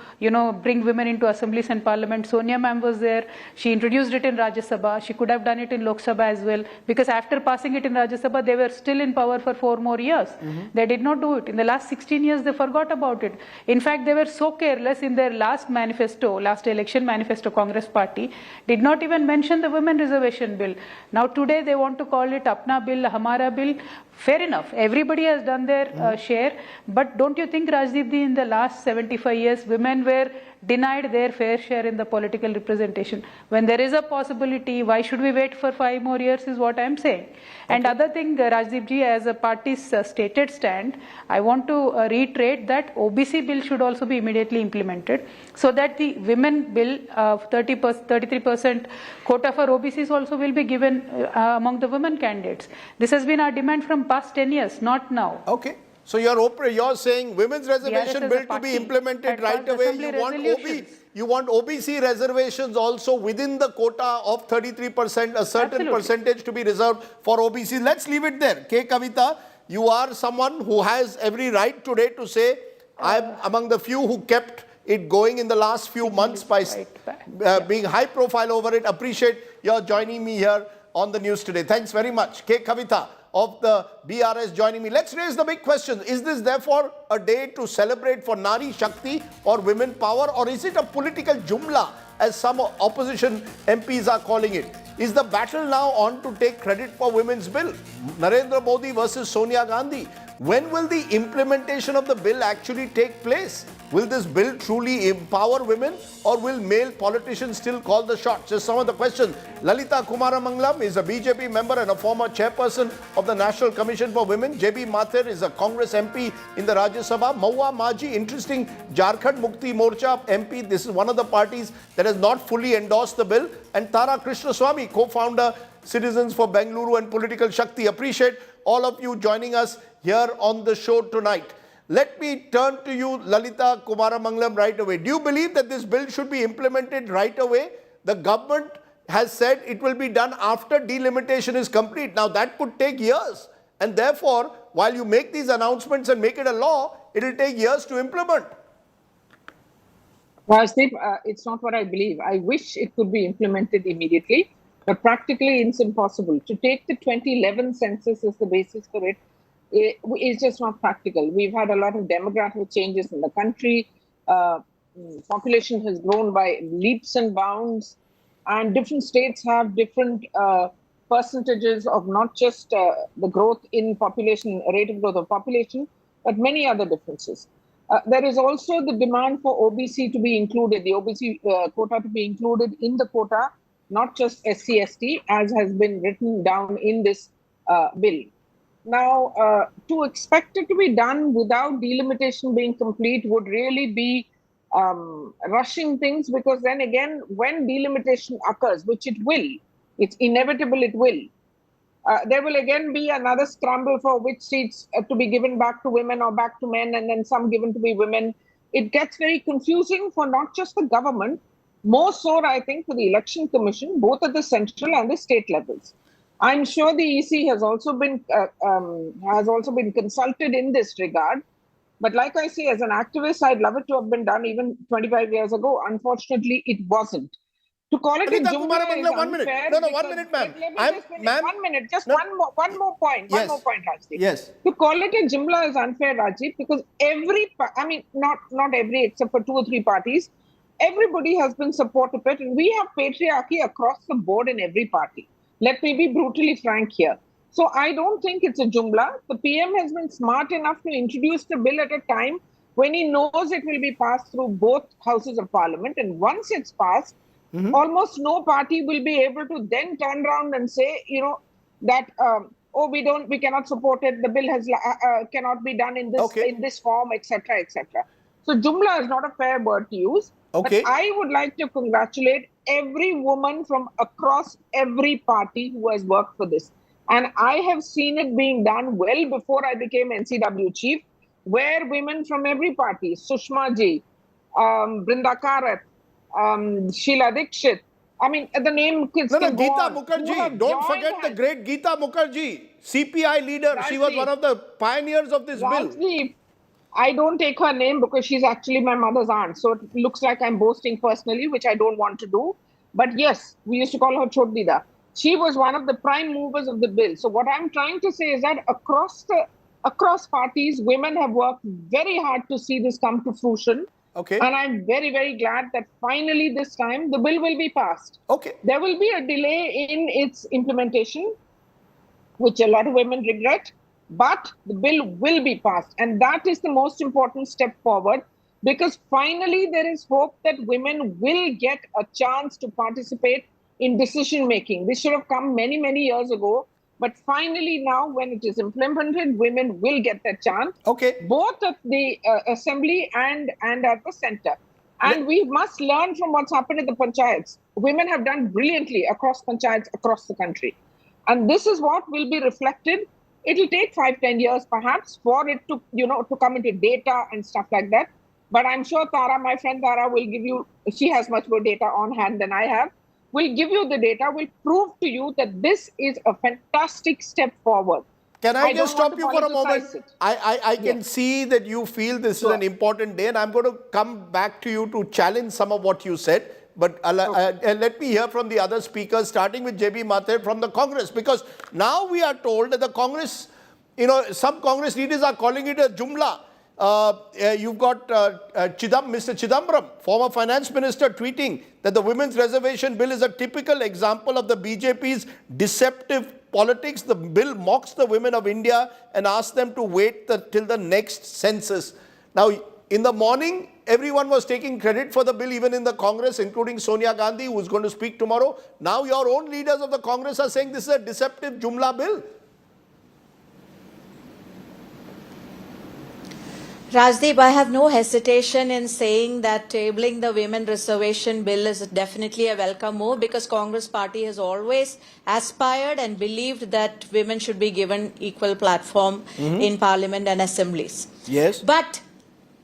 S7: bring women into assemblies and parliament. Sonia ma'am was there. She introduced it in Rajya Sabha. She could have done it in Lok Sabha as well. Because after passing it in Rajya Sabha, they were still in power for 4 more years. They did not do it. In the last 16 years, they forgot about it. In fact, they were so careless in their last manifesto, last election manifesto, Congress party, did not even mention the Women Reservation Bill. Now today they want to call it Apna Bill, Hamara Bill. Fair enough. Everybody has done their share. But don't you think, Rajdeep Ji, in the last 75 years, women were denied their fair share in the political representation? When there is a possibility, why should we wait for 5 more years is what I am saying. And other thing, Rajdeep Ji, as a party's stated stand, I want to reiterate that OBC bill should also be immediately implemented so that the women bill of 33% quota for OBCs also will be given among the women candidates. This has been our demand from past 10 years, not now.
S3: Okay. So you're saying women's reservation bill to be implemented right away. You want OBC reservations also within the quota of 33%, a certain percentage to be reserved for OBC. Let's leave it there. K. Kavita, you are someone who has every right today to say, I'm among the few who kept it going in the last few months by being high profile over it. Appreciate your joining me here on the news today. Thanks very much. K. Kavita of the BRS joining me. Let's raise the big question. Is this therefore a day to celebrate for Nari Shakti or women power, or is it a political jumla as some opposition MPs are calling it? Is the battle now on to take credit for women's bill? Narendra Modi versus Sonia Gandhi. When will the implementation of the bill actually take place? Will this bill truly empower women, or will male politicians still call the shots? Just some of the questions. Lalita Kumaramangalam is a BJP member and a former chairperson of the National Commission for Women. JB Mathur is a Congress MP in the Rajya Sabha. Maua Maji, interesting, Jharkhand Mukti Morcha MP. This is one of the parties that has not fully endorsed the bill. And Tara Krishnaswamy, co-founder, Citizens for Bengaluru and Political Shakti. Appreciate all of you joining us here on the show tonight. Let me turn to you, Lalita Kumaramangalam, right away. Do you believe that this bill should be implemented right away? The government has said it will be done after delimitation is complete. Now, that could take years. And therefore, while you make these announcements and make it a law, it will take years to implement.
S8: Rajdeep, it's not what I believe. I wish it could be implemented immediately, but practically it's impossible. To take the 2011 census as the basis for it, it's just not practical. We've had a lot of demographic changes in the country. Population has grown by leaps and bounds, and different states have different percentages of not just the growth in population, rate of growth of population, but many other differences. There is also the demand for OBC to be included, the OBC quota to be included in the quota, not just SC/ST, as has been written down in this bill. Now, to expect it to be done without delimitation being complete would really be rushing things, because then again, when delimitation occurs, which it will, it's inevitable it will, there will again be another scramble for which seats to be given back to women or back to men, and then some given to be women. It gets very confusing for not just the government, more so, I think, for the Election Commission, both at the central and the state levels. I'm sure the EC has also been consulted in this regard. But like I say, as an activist, I'd love it to have been done even 25 years ago. Unfortunately, it wasn't. To call it a Jumla is
S3: one minute.
S8: unfair.
S3: No, 1 minute, ma'am.
S8: Ma'am, 1 minute. Just one more point.
S3: Yes.
S8: One more point, Rajiv.
S3: Yes.
S8: To call it a Jumla is unfair, Rajiv, because not every, except for 2 or 3 parties, everybody has been supportive of it, and we have patriarchy across the board in every party. Let me be brutally frank here. So I don't think it's a Jumla. The PM has been smart enough to introduce the bill at a time when he knows it will be passed through both houses of parliament, and once it's passed, almost no party will be able to then turn around and say, that we cannot support it. The bill has cannot be done in this form, etc., etc. So Jumla is not a fair word to use.
S3: Okay.
S8: But I would like to congratulate every woman from across every party who has worked for this. And I have seen it being done well before I became NCW chief, where women from every party, Sushma ji, Brinda Karat, Sheila Dikshit. I mean, the name kids
S3: No, Geeta Mukherjee. Don't forget the great Geeta Mukherjee, CPI leader. She was one of the pioneers of this bill.
S8: I don't take her name because she's actually my mother's aunt. So it looks like I'm boasting personally, which I don't want to do. But yes, we used to call her Chot Dida. She was one of the prime movers of the bill. So what I'm trying to say is that across parties, women have worked very hard to see this come to fruition.
S3: Okay.
S8: And I'm very, very glad that finally this time the bill will be passed.
S3: Okay.
S8: There will be a delay in its implementation, which a lot of women regret, but the bill will be passed. And that is the most important step forward, because finally there is hope that women will get a chance to participate in decision making. This should have come many, many years ago. But finally now, when it is implemented, women will get that chance.
S3: Okay.
S8: Both at the assembly and at the center. And we must learn from what's happened at the panchayats. Women have done brilliantly across panchayats across the country. And this is what will be reflected. It'll take 5-10 years perhaps for it to, to come into data and stuff like that. But I'm sure Tara, my friend Tara, will give you, she has much more data on hand than I have, will give you the data, will prove to you that this is a fantastic step forward.
S3: Can I just stop you for a moment? I can see that you feel this is an important day, and I'm going to come back to you to challenge some of what you said. But let me hear from the other speakers, starting with JB Mathe from the Congress, because now we are told that the Congress, some Congress leaders are calling it a Jumla. You've got Mr. Chidambaram, former finance minister, tweeting that the Women's Reservation Bill is a typical example of the BJP's deceptive politics. The bill mocks the women of India and asks them to wait till the next census. Now, in the morning, everyone was taking credit for the bill, even in the Congress, including Sonia Gandhi, who is going to speak tomorrow. Now, your own leaders of the Congress are saying this is a deceptive Jumla bill.
S10: Rajdeep, I have no hesitation in saying that tabling the Women Reservation Bill is definitely a welcome move, because Congress party has always aspired and believed that women should be given equal platform in Parliament and assemblies.
S3: Yes.
S10: But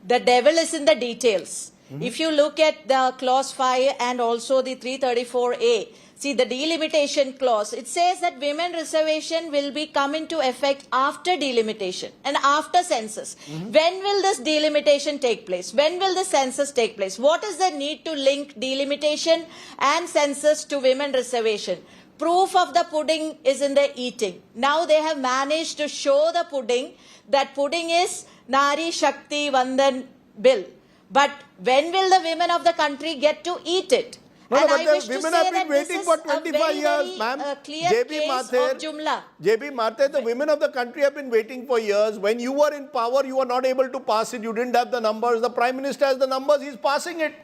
S10: the devil is in the details. If you look at the clause 5 and also the 334A, see the delimitation clause, it says that women reservation will be come into effect after delimitation and after census. When will this delimitation take place? When will the census take place? What is the need to link delimitation and census to women reservation? Proof of the pudding is in the eating. Now they have managed to show the pudding. That pudding is Nari Shakti Vandan Bill. But when will the women of the country get to eat it?
S3: No,
S10: and
S3: but
S10: I
S3: the
S10: wish to
S3: women
S10: say
S3: have been
S10: that
S3: waiting
S10: this
S3: for
S10: is a
S3: 25
S10: very,
S3: years, ma'am.
S10: clear case of Jumla.
S3: JB Mathe, the women of the country have been waiting for years. When you were in power, you were not able to pass it. You didn't have the numbers. The Prime Minister has the numbers. He's passing it.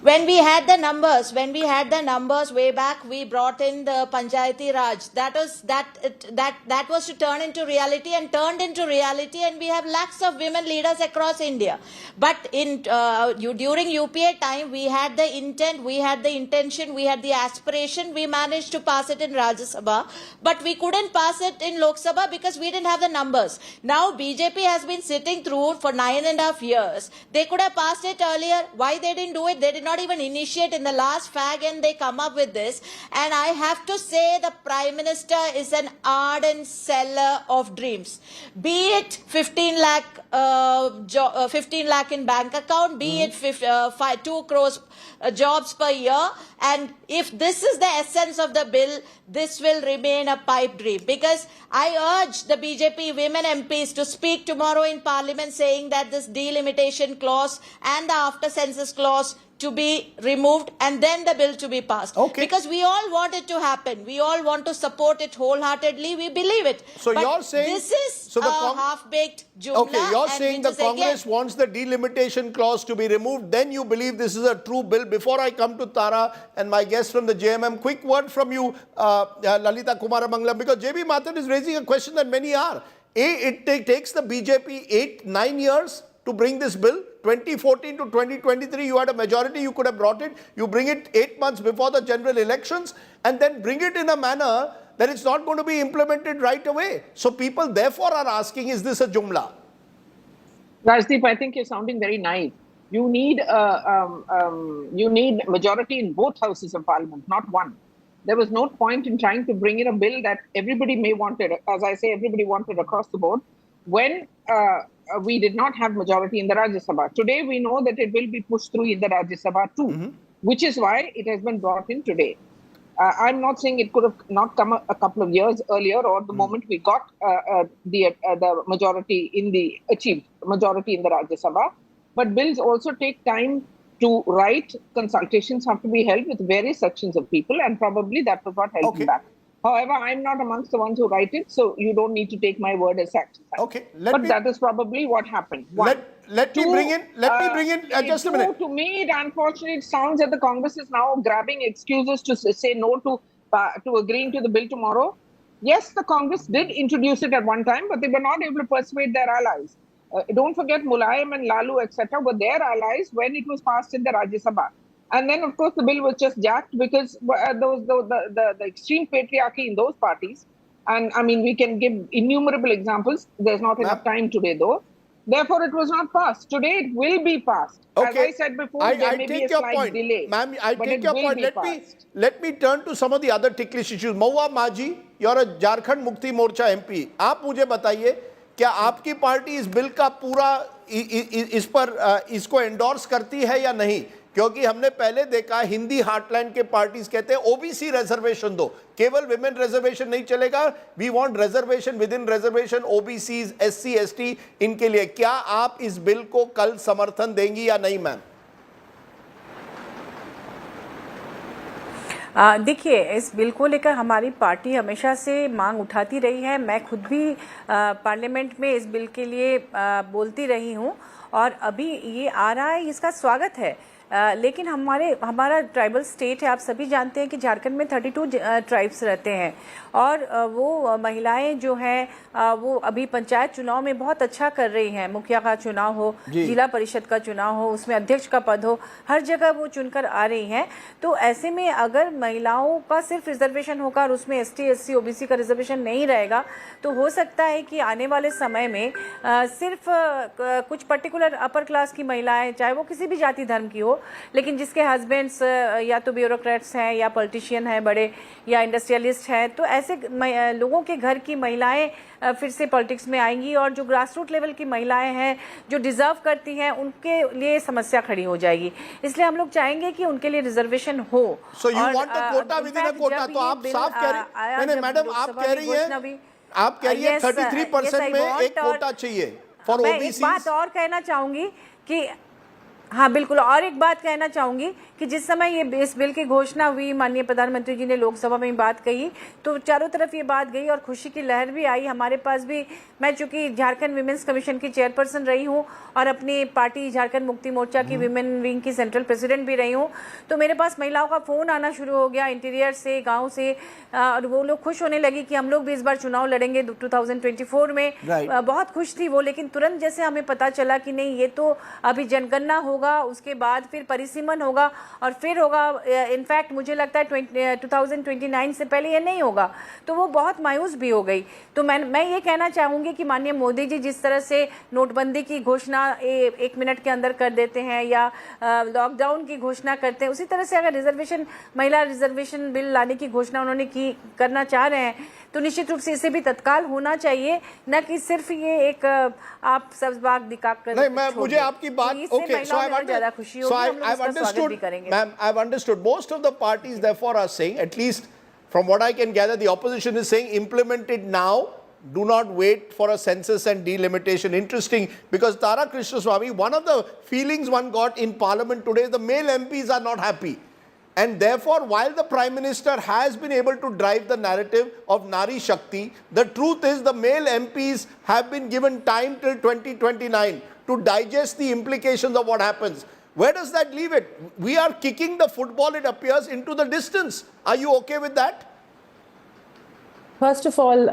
S10: When we had the numbers way back, we brought in the Panchayati Raj. That was to turn into reality, and turned into reality, and we have lakhs of women leaders across India. But during UPA time, we had the intent, we had the intention, we had the aspiration. We managed to pass it in Rajya Sabha, but we couldn't pass it in Lok Sabha because we didn't have the numbers. Now BJP has been sitting through for 9.5 years. They could have passed it earlier. Why they didn't do it? They did not not even initiate in the last fag end they come up with this. And I have to say the Prime Minister is an ardent seller of dreams. Be it 15 lakh in bank account, be it 2 crores jobs per year. And if this is the essence of the bill, this will remain a pipe dream. Because I urge the BJP women MPs to speak tomorrow in Parliament saying that this delimitation clause and the after census clause to be removed and then the bill to be passed. Because we all want it to happen. We all want to support it wholeheartedly. We believe it.
S3: So
S10: but
S3: you're saying
S10: this is a half-baked jumla.
S3: Okay, you're saying the Congress wants the delimitation clause to be removed. Then you believe this is a true bill. Before I come to Tara and my guest from the JMM, quick word from you, Lalita Kumaramangalam, because JB Mathur is raising a question that many are. It takes the BJP 8-9 years to bring this bill. 2014 to 2023, you had a majority, you could have brought it. You bring it 8 months before the general elections and then bring it in a manner that it's not going to be implemented right away. So people therefore are asking, is this a jumla?
S8: Rajdeep, I think you're sounding very naive. You need majority in both houses of parliament, not one. There was no point in trying to bring in a bill that everybody may wanted, as I say, everybody wanted across the board, when we did not have majority in the Rajya Sabha. Today, we know that it will be pushed through in the Rajya Sabha too, which is why it has been brought in today. I'm not saying it could have not come a couple of years earlier or the moment we got the majority in the achieved majority in the Rajya Sabha, but bills also take time to write. Consultations have to be held with various sections of people, and probably that was what held me back. However, I'm not amongst the ones who write it, so you don't need to take my word as fact.
S3: Okay,
S8: but that is probably what happened.
S3: Let me bring in just a minute.
S8: To me, unfortunately, it sounds that the Congress is now grabbing excuses to say no to agreeing to the bill tomorrow. Yes, the Congress did introduce it at one time, but they were not able to persuade their allies. Don't forget Mulayam and Lalu, etc., were their allies when it was passed in the Rajya Sabha. And then, of course, the bill was just jacked because the extreme patriarchy in those parties, and I mean, we can give innumerable examples. There's not enough time today, though. Therefore, it was not passed. Today, it will be passed. As I said before, there may be a slight delay.
S3: Ma'am, I take your point. Let me turn to some of the other ticklish issues. Mahua Maji, you're a Jharkhand Mukti Morcha MP. आप मुझे बताइए, क्या आपकी party इस bill का पूरा इसको endorse करती है या नहीं? क्योंकि हमने पहले देखा हिंदी हार्टलैंड के पार्टीज कहते हैं ओबीसी रिजर्वेशन दो, केवल विमेन रिजर्वेशन नहीं चलेगा, we want reservation within reservation, OBCs, SC, ST, इनके लिए। क्या आप इस बिल को कल समर्थन देंगी या नहीं मैम?
S9: देखिए, इस बिल को लेकर हमारी पार्टी हमेशा से मांग उठाती रही है। मैं खुद भी पार्लियामेंट में इस बिल के लिए बोलती रही हूं और अभी ये आ रहा है, इसका स्वागत है। लेकिन हमारा ट्राइबल स्टेट है, आप सभी जानते हैं कि झारखंड में 32 ट्राइब्स रहते हैं और वो महिलाएं जो हैं वो अभी पंचायत चुनाव में बहुत अच्छा कर रही हैं। मुखिया का चुनाव हो, जिला परिषद का चुनाव हो, उसमें अध्यक्ष का पद हो, हर जगह वो चुनकर आ रही हैं। तो ऐसे में अगर महिलाओं का सिर्फ रिजर्वेशन होगा और उसमें एसटी, एससी, ओबीसी का रिजर्वेशन नहीं रहेगा तो हो सकता है कि आने वाले समय में सिर्फ कुछ पर्टिकुलर अपर क्लास की महिलाएं, चाहे वो किसी भी जाति धर्म की हो, लेकिन जिसके हस्बैंड्स या तो ब्यूरोक्रेट्स हैं या पॉलिटिशियन हैं बड़े या इंडस्ट्रियलिस्ट हैं, तो ऐसे लोगों के घर की महिलाएं फिर से पॉलिटिक्स में आएंगी और जो ग्रास रूट लेवल की महिलाएं हैं जो डिजर्व करती हैं उनके लिए समस्या खड़ी हो जाएगी। इसलिए हम लोग चाहेंगे कि उनके लिए रिजर्वेशन हो।
S3: So you want a quota within a quota? तो आप साफ कह रही हैं, मैडम आप कह रही हैं 33% में एक कोटा चाहिए फॉर ओबीसी।
S9: मैं एक बात और कहना चाहूंगी कि हाँ बिल्कुल, और एक बात कहना चाहूँगी कि जिस समय ये इस बिल की घोषणा हुई, माननीय प्रधानमंत्री जी ने लोकसभा में बात कही तो चारों तरफ ये बात गई और खुशी की लहर भी आई। हमारे पास भी, मैं चूँकि झारखंड विमेंस कमीशन की चेयरपर्सन रही हूँ और अपनी पार्टी झारखंड मुक्ति मोर्चा की विमेन विंग की सेंट्रल प्रेसिडेंट भी रही हूँ, तो मेरे पास महिलाओं का फ़ोन आना शुरू हो गया इंटीरियर से, गाँव से, और वो लोग खुश होने लगी कि हम लोग भी इस बार चुनाव लड़ेंगे 2024 में। बहुत खुश थी वो, लेकिन तुरंत जैसे हमें पता चला कि नहीं, ये तो अभी जनगणना होगा होगा, उसके बाद फिर परिसीमन होगा और फिर होगा, इनफैक्ट मुझे लगता है 2029 से पहले ये नहीं होगा, तो वो बहुत मायूस भी हो गई। तो मैं ये कहना चाहूँगी कि माननीय मोदी जी जिस तरह से नोटबंदी की घोषणा 1 मिनट के अंदर कर देते हैं या लॉकडाउन की घोषणा करते हैं, उसी तरह से अगर महिला रिजर्वेशन बिल लाने की घोषणा उन्होंने करना चाह रहे हैं तो निश्चित रूप से इसे भी तत्काल होना चाहिए, न कि सिर्फ ये एक आप सब बाग दिखाकर।
S3: नहीं, मुझे आपकी बात okay, so I've understood, ma'am, I've understood. Most of the parties therefore are saying, at least from what I can gather, the opposition is saying implement it now. Do not wait for a census and delimitation. Interesting, because Tara Krishnaswamy, one of the feelings one got in Parliament today is the male MPs are not happy. And therefore, while the Prime Minister has been able to drive the narrative of Nari Shakti, the truth is the male MPs have been given time till 2029 to digest the implications of what happens. Where does that leave it? We are kicking the football, it appears, into the distance. Are you okay with that?
S11: First of all,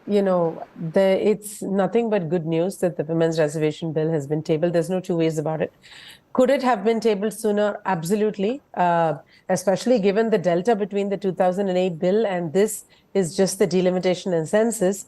S11: it's nothing but good news that the Women's Reservation Bill has been tabled. There's no two ways about it. Could it have been tabled sooner? Absolutely, especially given the delta between the 2008 bill and this is just the delimitation and census.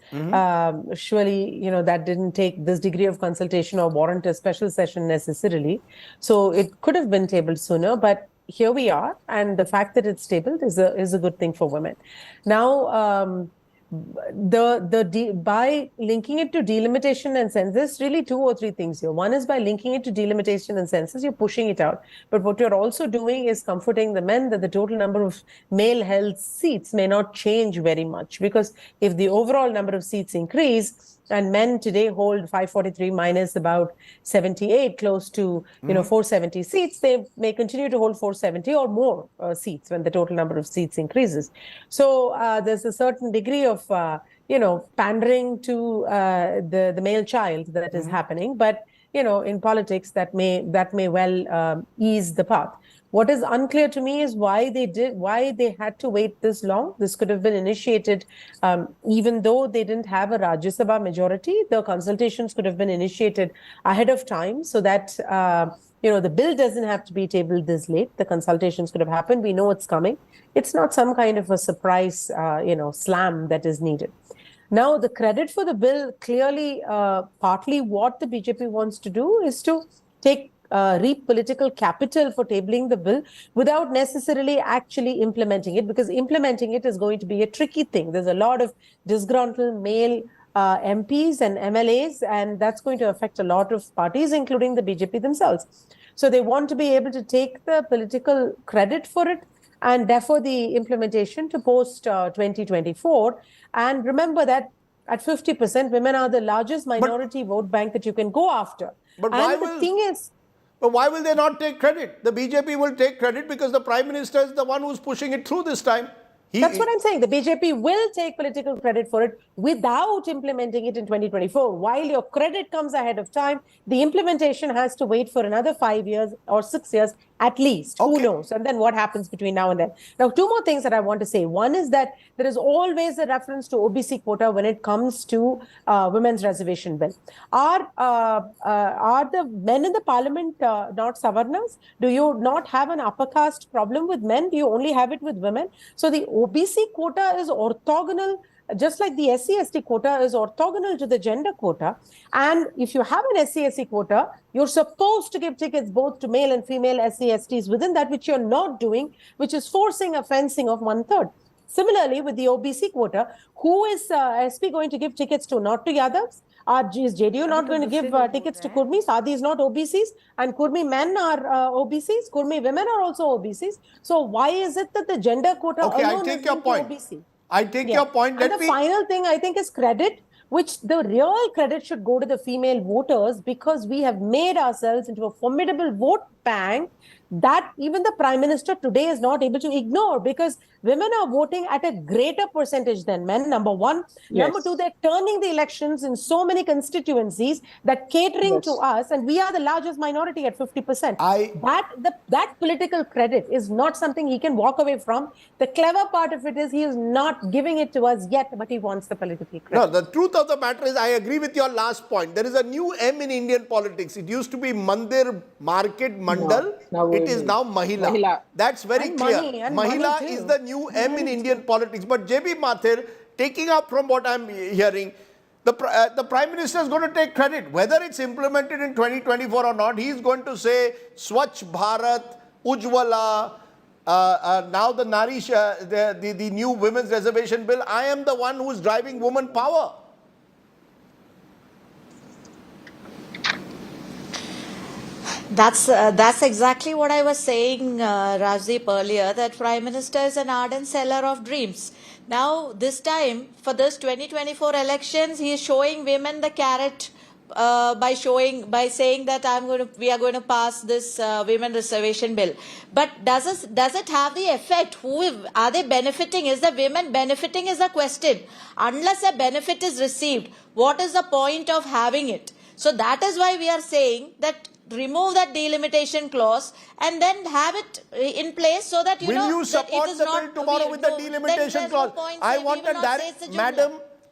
S11: Surely, that didn't take this degree of consultation or warrant a special session necessarily. So it could have been tabled sooner, but here we are, and the fact that it's tabled is a good thing for women. Now, by linking it to delimitation and census, really 2 or 3 things here. One is by linking it to delimitation and census, you're pushing it out. But what you're also doing is comforting the men that the total number of male held seats may not change very much, because if the overall number of seats increase, and men today hold 543 minus about 78, close to 470 seats, they may continue to hold 470 or more seats when the total number of seats increases. So there's a certain degree of pandering to the male child that is happening, but in politics that may well ease the path. What is unclear to me is why they had to wait this long. This could have been initiated, even though they didn't have a Rajya Sabha majority. The consultations could have been initiated ahead of time so that the bill doesn't have to be tabled this late. The consultations could have happened. We know it's coming. It's not some kind of a surprise, slam that is needed. Now, the credit for the bill, clearly, partly what the BJP wants to do is to reap political capital for tabling the bill without necessarily actually implementing it, because implementing it is going to be a tricky thing. There's a lot of disgruntled male MPs and MLAs, and that's going to affect a lot of parties, including the BJP themselves. So they want to be able to take the political credit for it, and therefore the implementation to post 2024. And remember that at 50%, women are the largest minority vote bank that you can go after.
S3: But
S11: But
S3: why will they not take credit? The BJP will take credit because the Prime Minister is the one who's pushing it through this time.
S11: That's what I'm saying. The BJP will take political credit for it without implementing it in 2024. While your credit comes ahead of time, the implementation has to wait for another 5 years or 6 years at least. Who knows? And then what happens between now and then? Now, 2 more things that I want to say. One is that there is always a reference to OBC quota when it comes to Women's Reservation Bill. Are the men in the Parliament not Savarnas? Do you not have an upper caste problem with men? Do you only have it with women? So the OBC quota is orthogonal, just like the SC/ST quota is orthogonal to the gender quota. And if you have an SC/ST quota, you're supposed to give tickets both to male and female SC/STs within that, which you're not doing, which is forcing a fencing of 1/3. Similarly, with the OBC quota, who is SP going to give tickets to? Not to Yadavs? Is JDU not going to give tickets to Kurmis? Are these not OBCs? And Kurmi men are OBCs? Kurmi women are also OBCs? So why is it that the gender quota alone is linked to OBC?
S3: I take your point.
S11: And the final thing I think is credit, which the real credit should go to the female voters, because we have made ourselves into a formidable vote pang that even the Prime Minister today is not able to ignore, because women are voting at a greater percentage than men, number one.
S8: Yes.
S11: Number two, they're turning the elections in so many constituencies that catering to us, and we are the largest minority at 50%. That political credit is not something he can walk away from. The clever part of it is he is not giving it to us yet, but he wants the political credit.
S3: No, the truth of the matter is, I agree with your last point. There is a new M in Indian politics. It used to be Mandir, Market, Mandal.
S8: No,
S3: it is now Mahila. That's very clear. Mahila is the new M in Indian politics. But JB Mathur, taking up from what I'm hearing, the Prime Minister is going to take credit. Whether it's implemented in 2024 or not, he is going to say Swachh Bharat, Ujjwala, now the Nari, the new Women's Reservation Bill. I am the one who is driving woman power.
S10: That's exactly what I was saying, Rajdeep, earlier, that Prime Minister is an ardent seller of dreams. Now, this time, for this 2024 elections, he is showing women the carrot by saying that we are going to pass this Women Reservation Bill. But does it have the effect? Who are they benefiting? Is the women benefiting is the question. Unless a benefit is received, what is the point of having it? So that is why we are saying that remove that delimitation clause and then have it in place so that
S3: Will you support the bill tomorrow with the delimitation clause? I want a direct,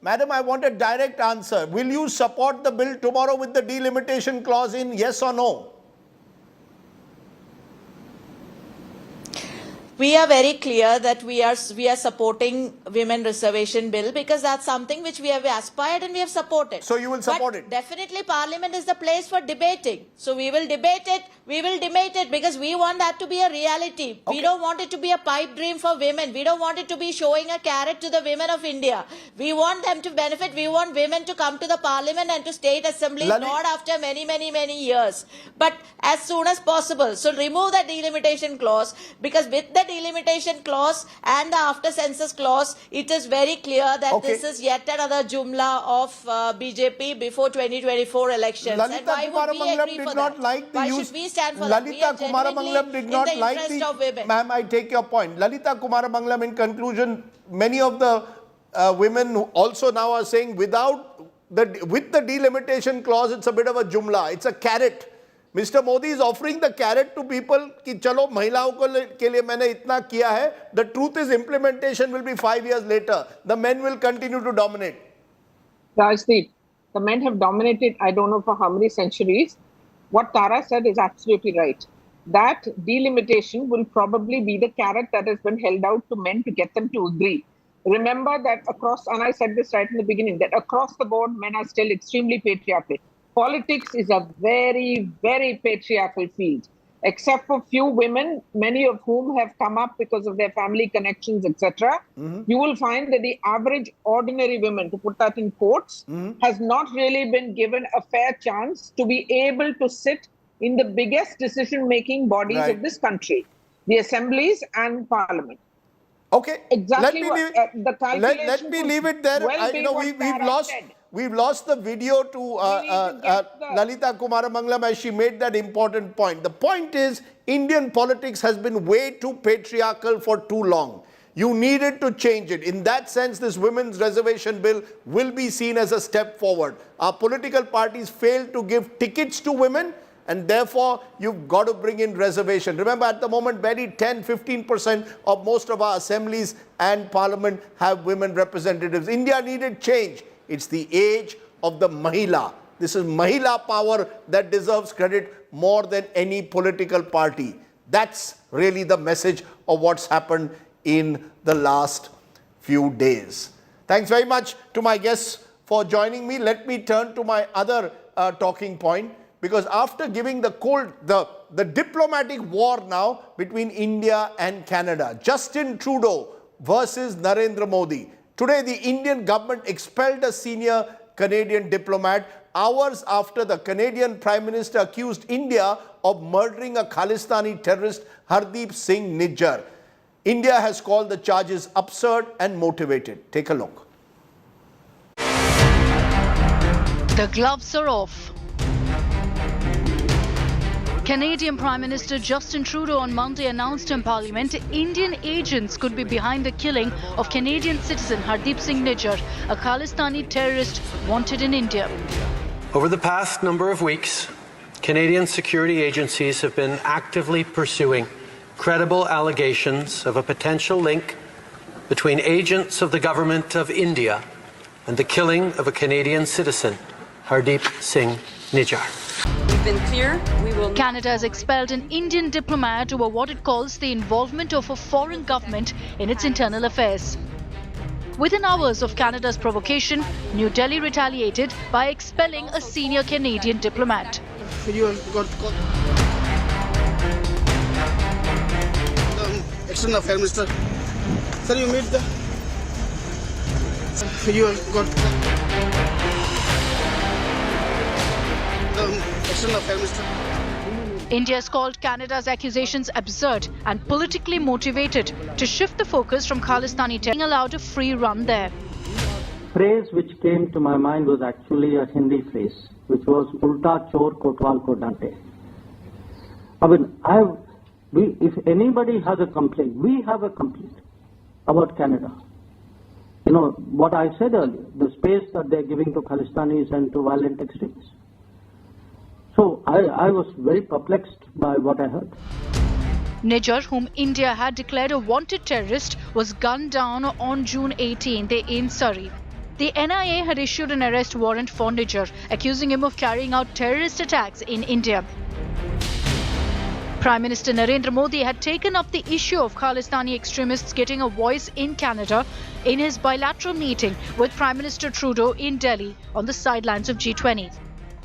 S3: Madam, I want a direct answer. Will you support the bill tomorrow with the delimitation clause in, yes or no?
S10: We are very clear that we are supporting Women Reservation Bill because that's something which we have aspired and we have supported.
S3: So you will support it?
S10: Definitely Parliament is the place for debating. So we will debate it, we will debate it because we want that to be a reality. Okay. We don't want it to be a pipe dream for women. We don't want it to be showing a carrot to the women of India. We want them to benefit. We want women to come to the Parliament and to state assemblies not after many, many, many years, but as soon as possible. So remove the delimitation clause, because with the delimitation clause and the after census clause, it is very clear that this is yet another jumla of BJP before 2024 elections.
S3: Lalita
S10: and why would we agree for that? Why should we stand for that?
S3: Lalita Kumaramangalam did not like the... Ma'am, I take your point. Lalita Kumaramangalam, in conclusion, many of the women who also now are saying with the delimitation clause, it's a bit of a jumla. It's a carrot. Mr. Modi is offering the carrot to people कि चलो महिलाओं के लिए मैंने इतना किया है. The truth is implementation will be 5 years later. The men will continue to dominate.
S8: Rajdeep, the men have dominated, I don't know for how many centuries. What Tara said is absolutely right. That delimitation will probably be the carrot that has been held out to men to get them to agree. Remember that across, and I said this right in the beginning, that across the board, men are still extremely patriarchal. Politics is a very, very patriarchal field, except for few women, many of whom have come up because of their family connections, etc. You will find that the average ordinary woman, to put that in quotes, has not really been given a fair chance to be able to sit in the biggest decision-making bodies of this country, the assemblies and parliament.
S3: Okay,
S8: exactly.
S3: Let me leave it there. We've lost the video to Lalita Kumaramangalam as she made that important point. The point is, Indian politics has been way too patriarchal for too long. You needed to change it. In that sense, this Women's Reservation Bill will be seen as a step forward. Our political parties failed to give tickets to women, and therefore, you've got to bring in reservation. Remember, at the moment, barely 10-15% of most of our assemblies and parliament have women representatives. India needed change. It's the age of the Mahila. This is Mahila power that deserves credit more than any political party. That's really the message of what's happened in the last few days. Thanks very much to my guests for joining me. Let me turn to my other talking point, because after giving the diplomatic war now between India and Canada, Justin Trudeau versus Narendra Modi. Today, the Indian government expelled a senior Canadian diplomat hours after the Canadian Prime Minister accused India of murdering a Khalistani terrorist, Hardeep Singh Nijjar. India has called the charges absurd and motivated. Take a look.
S15: The gloves are off. Canadian Prime Minister Justin Trudeau on Monday announced in Parliament Indian agents could be behind the killing of Canadian citizen Hardeep Singh Nijjar, a Khalistani terrorist wanted in India.
S12: Over the past number of weeks, Canadian security agencies have been actively pursuing credible allegations of a potential link between agents of the government of India and the killing of a Canadian citizen, Hardeep Singh Nijjar.
S25: We've been clear, we will...
S15: Canada has expelled an Indian diplomat over what it calls the involvement of a foreign government in its internal affairs. Within hours of Canada's provocation, New Delhi retaliated by expelling a senior Canadian diplomat.
S13: External Affairs Minister. Sir, you meet the... You got... External Affairs Minister.
S15: India has called Canada's accusations absurd and politically motivated to shift the focus from Khalistani terror, being allowed a free run there.
S16: Phrase which came to my mind was actually a Hindi phrase, which was "Ulta chor kotwal ko dante." I mean, if anybody has a complaint, we have a complaint about Canada. You know, what I said earlier, the space that they're giving to Khalistanis and to violent extremists. So I was very perplexed by what I heard.
S15: Nijjar, whom India had declared a wanted terrorist, was gunned down on June 18th in Surrey. The NIA had issued an arrest warrant for Nijjar, accusing him of carrying out terrorist attacks in India. Prime Minister Narendra Modi had taken up the issue of Khalistani extremists getting a voice in Canada in his bilateral meeting with Prime Minister Trudeau in Delhi on the sidelines of G20.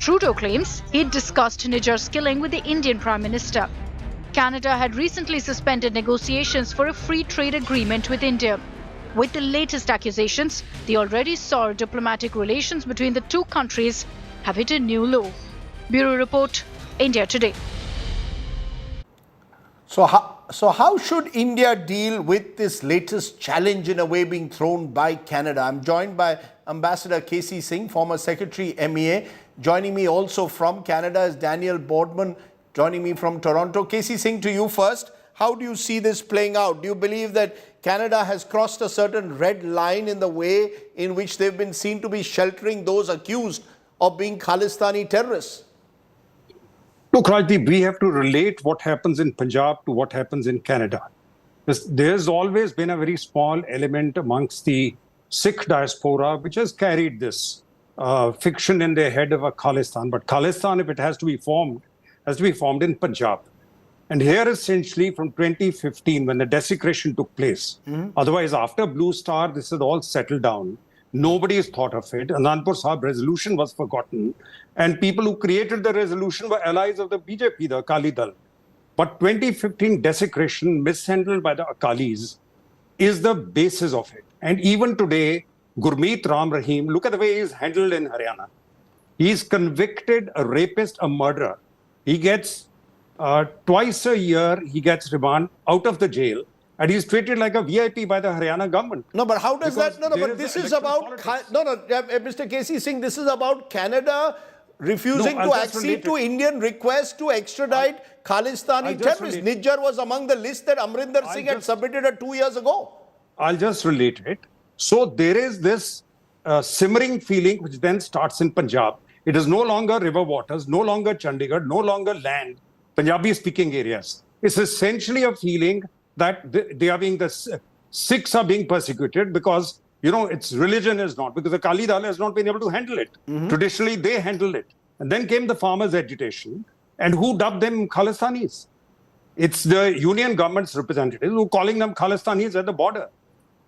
S15: Trudeau claims he'd discussed Nijjar's killing with the Indian Prime Minister. Canada had recently suspended negotiations for a free trade agreement with India. With the latest accusations, the already sour diplomatic relations between the two countries have hit a new low. Bureau Report, India Today.
S3: So how should India deal with this latest challenge in a way being thrown by Canada? I'm joined by Ambassador K.C. Singh, former Secretary MEA. Joining me also from Canada is Daniel Boardman, joining me from Toronto. K.C. Singh, to you first. How do you see this playing out? Do you believe that Canada has crossed a certain red line in the way in which they've been seen to be sheltering those accused of being Khalistani terrorists?
S17: Look, Rajdeep, we have to relate what happens in Punjab to what happens in Canada. There's always been a very small element amongst the Sikh diaspora which has carried this fiction in their head of a Khalistan. But Khalistan, if it has to be formed in Punjab. And here essentially from 2015 when the desecration took place. Otherwise, after Blue Star, this had all settled down. Nobody has thought of it. Anandpur Sahib resolution was forgotten. And people who created the resolution were allies of the BJP, the Akali Dal. But 2015 desecration mishandled by the Akalis is the basis of it. And even today, Gurmeet Ram Rahim, look at the way he's handled in Haryana. He's convicted a rapist, a murderer. He gets twice a year, he gets remand out of the jail. And he's treated like a VIP by the Haryana government.
S3: No, but how does that... No, but this is about... Mr. K.C. Singh, this is about Canada refusing to accede to Indian requests to extradite Khalistani terrorists. Nijjar was among the list that Amrinder Singh had submitted 2 years ago.
S17: I'll just relate it. So there is this simmering feeling which then starts in Punjab. It is no longer river waters, no longer Chandigarh, no longer land, Punjabi-speaking areas. It's essentially a feeling that the Sikhs are being persecuted because, you know, its religion is not, because the Akali Dal has not been able to handle it. Traditionally, they handled it. And then came the farmers' agitation. And who dubbed them Khalistanis? It's the union government's representatives who are calling them Khalistanis at the border.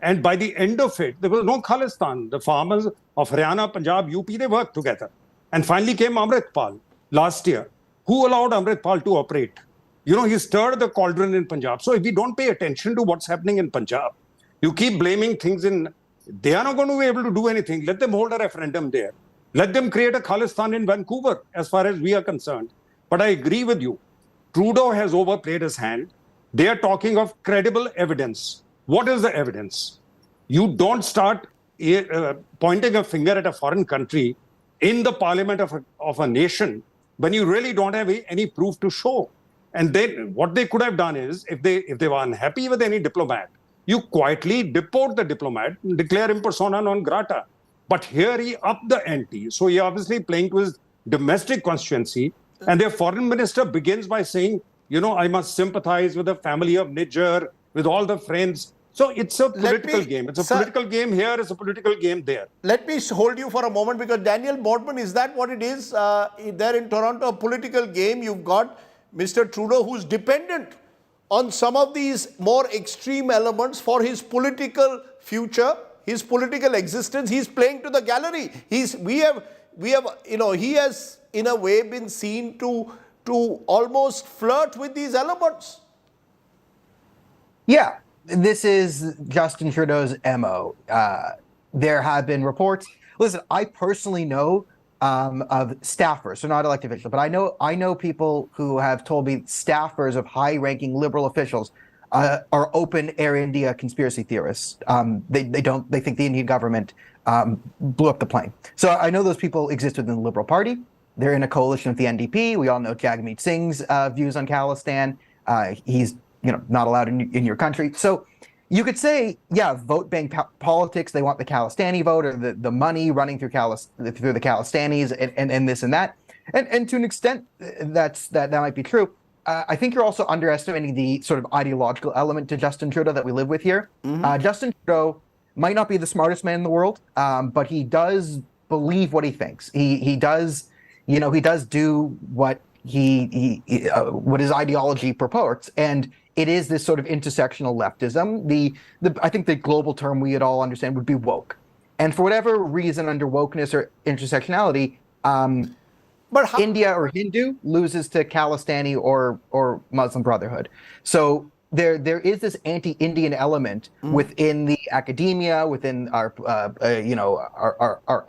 S17: And by the end of it, there was no Khalistan. The farmers of Haryana, Punjab, UP, they worked together. And finally came Amritpal last year. Who allowed Amritpal to operate? You know, he stirred the cauldron in Punjab. So if we don't pay attention to what's happening in Punjab, you keep blaming things in... They are not going to be able to do anything. Let them hold a referendum there. Let them create a Khalistan in Vancouver, as far as we are concerned. But I agree with you. Trudeau has overplayed his hand. They are talking of credible evidence. What is the evidence? You don't start pointing a finger at a foreign country in the parliament of a nation when you really don't have any proof to show. And then what they could have done is, if they were unhappy with any diplomat, you quietly deport the diplomat, declare him persona non grata. But here he upped the ante. So he obviously playing to his domestic constituency. And their foreign minister begins by saying, you know, I must sympathize with the family of Niger, with all the friends. So it's a political game. It's a political game here, it's a political game there.
S3: Let me hold you for a moment, because Daniel Boardman, is that what it is there in Toronto, a political game? You've got Mr. Trudeau, who's dependent on some of these more extreme elements for his political future, his political existence. He's playing to the gallery. We have, you know, he has in a way been seen to almost flirt with these elements.
S14: Yeah, this is Justin Trudeau's MO. There have been reports. Listen, I personally know of staffers, so not elected officials, but I know people who have told me staffers of high-ranking Liberal officials are open Air India conspiracy theorists. They think the Indian government blew up the plane. So I know those people exist within the Liberal Party. They're in a coalition with the NDP. We all know Jagmeet Singh's views on Khalistan. He's not allowed in your country. So you could say, yeah, vote bank politics. They want the Khalistani vote, or the money running through the Khalistanis and this and that. And to an extent, that might be true. I think you're also underestimating the sort of ideological element to Justin Trudeau that we live with here. Justin Trudeau might not be the smartest man in the world, but he does believe what he thinks. He does, he does do what what his ideology purports, and it is this sort of intersectional leftism. I think the global term we'd all understand would be woke, and for whatever reason, under wokeness or intersectionality, India or Hindu loses to Khalistani or Muslim Brotherhood. So there is this anti-Indian element within the academia, within our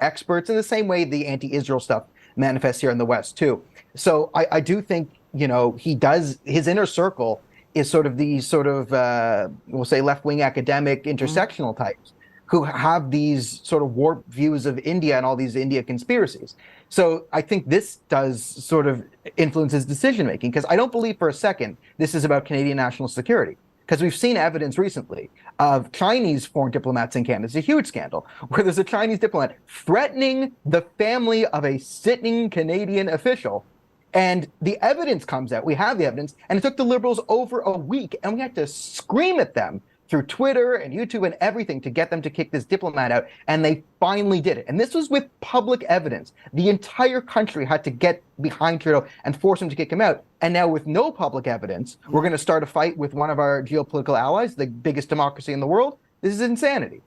S14: experts, in the same way the anti-Israel stuff manifests here in the West too. So I do think his inner circle is sort of these we'll say left-wing academic intersectional types who have these sort of warped views of India and all these India conspiracies. So I think this does sort of influence his decision-making, because I don't believe for a second this is about Canadian national security, because we've seen evidence recently of Chinese foreign diplomats in Canada. It's a huge scandal where there's a Chinese diplomat threatening the family of a sitting Canadian official. And the evidence comes out. We have the evidence. And it took the Liberals over a week, and we had to scream at them through Twitter and YouTube and everything to get them to kick this diplomat out, and they finally did it. And this was with public evidence. The entire country had to get behind Trudeau and force him to kick him out. And now with no public evidence, we're going to start a fight with one of our geopolitical allies, the biggest democracy in the world. This is insanity.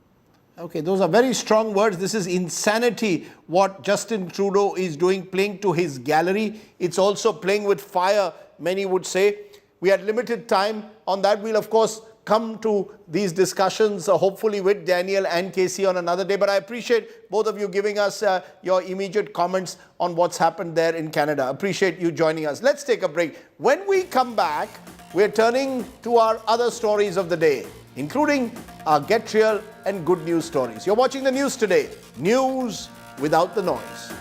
S3: Okay, those are very strong words. This is insanity, what Justin Trudeau is doing, playing to his gallery. It's also playing with fire, many would say. We had limited time on that. We'll, of course, come to these discussions, hopefully with Daniel and Casey on another day. But I appreciate both of you giving us your immediate comments on what's happened there in Canada. Appreciate you joining us. Let's take a break. When we come back, we're turning to our other stories of the day, including our Get Real and Good News stories. You're watching the news today. News without the noise.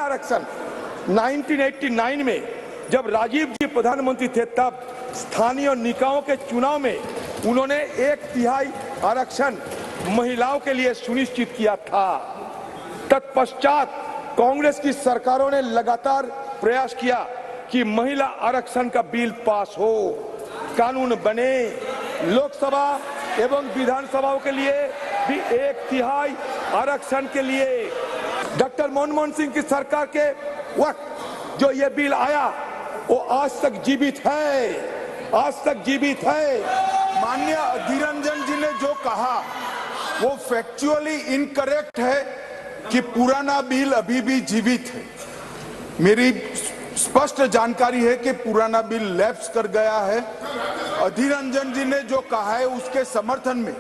S6: आरक्षण 1989 में जब राजीव जी प्रधानमंत्री थे, तब स्थानीय निकायों के चुनाव में उन्होंने 1/3 आरक्षण महिलाओं के लिए सुनिश्चित किया था। तत्पश्चात कांग्रेस की सरकारों ने लगातार प्रयास किया कि महिला आरक्षण का बिल पास हो, कानून बने। लोकसभा एवं विधानसभाओं के लिए भी 1/3 आरक्षण के लिए डॉक्टर मनमोहन सिंह की सरकार के वक्त जो ये बिल आया, वो आज तक जीवित है, आज तक जीवित है।
S18: माननीय अधीर रंजन जी ने जो कहा वो फैक्चुअली इनकरेक्ट है कि पुराना बिल अभी भी जीवित है। मेरी स्पष्ट जानकारी है कि पुराना बिल लैप्स कर गया है। अधीर रंजन जी ने जो कहा है उसके समर्थन में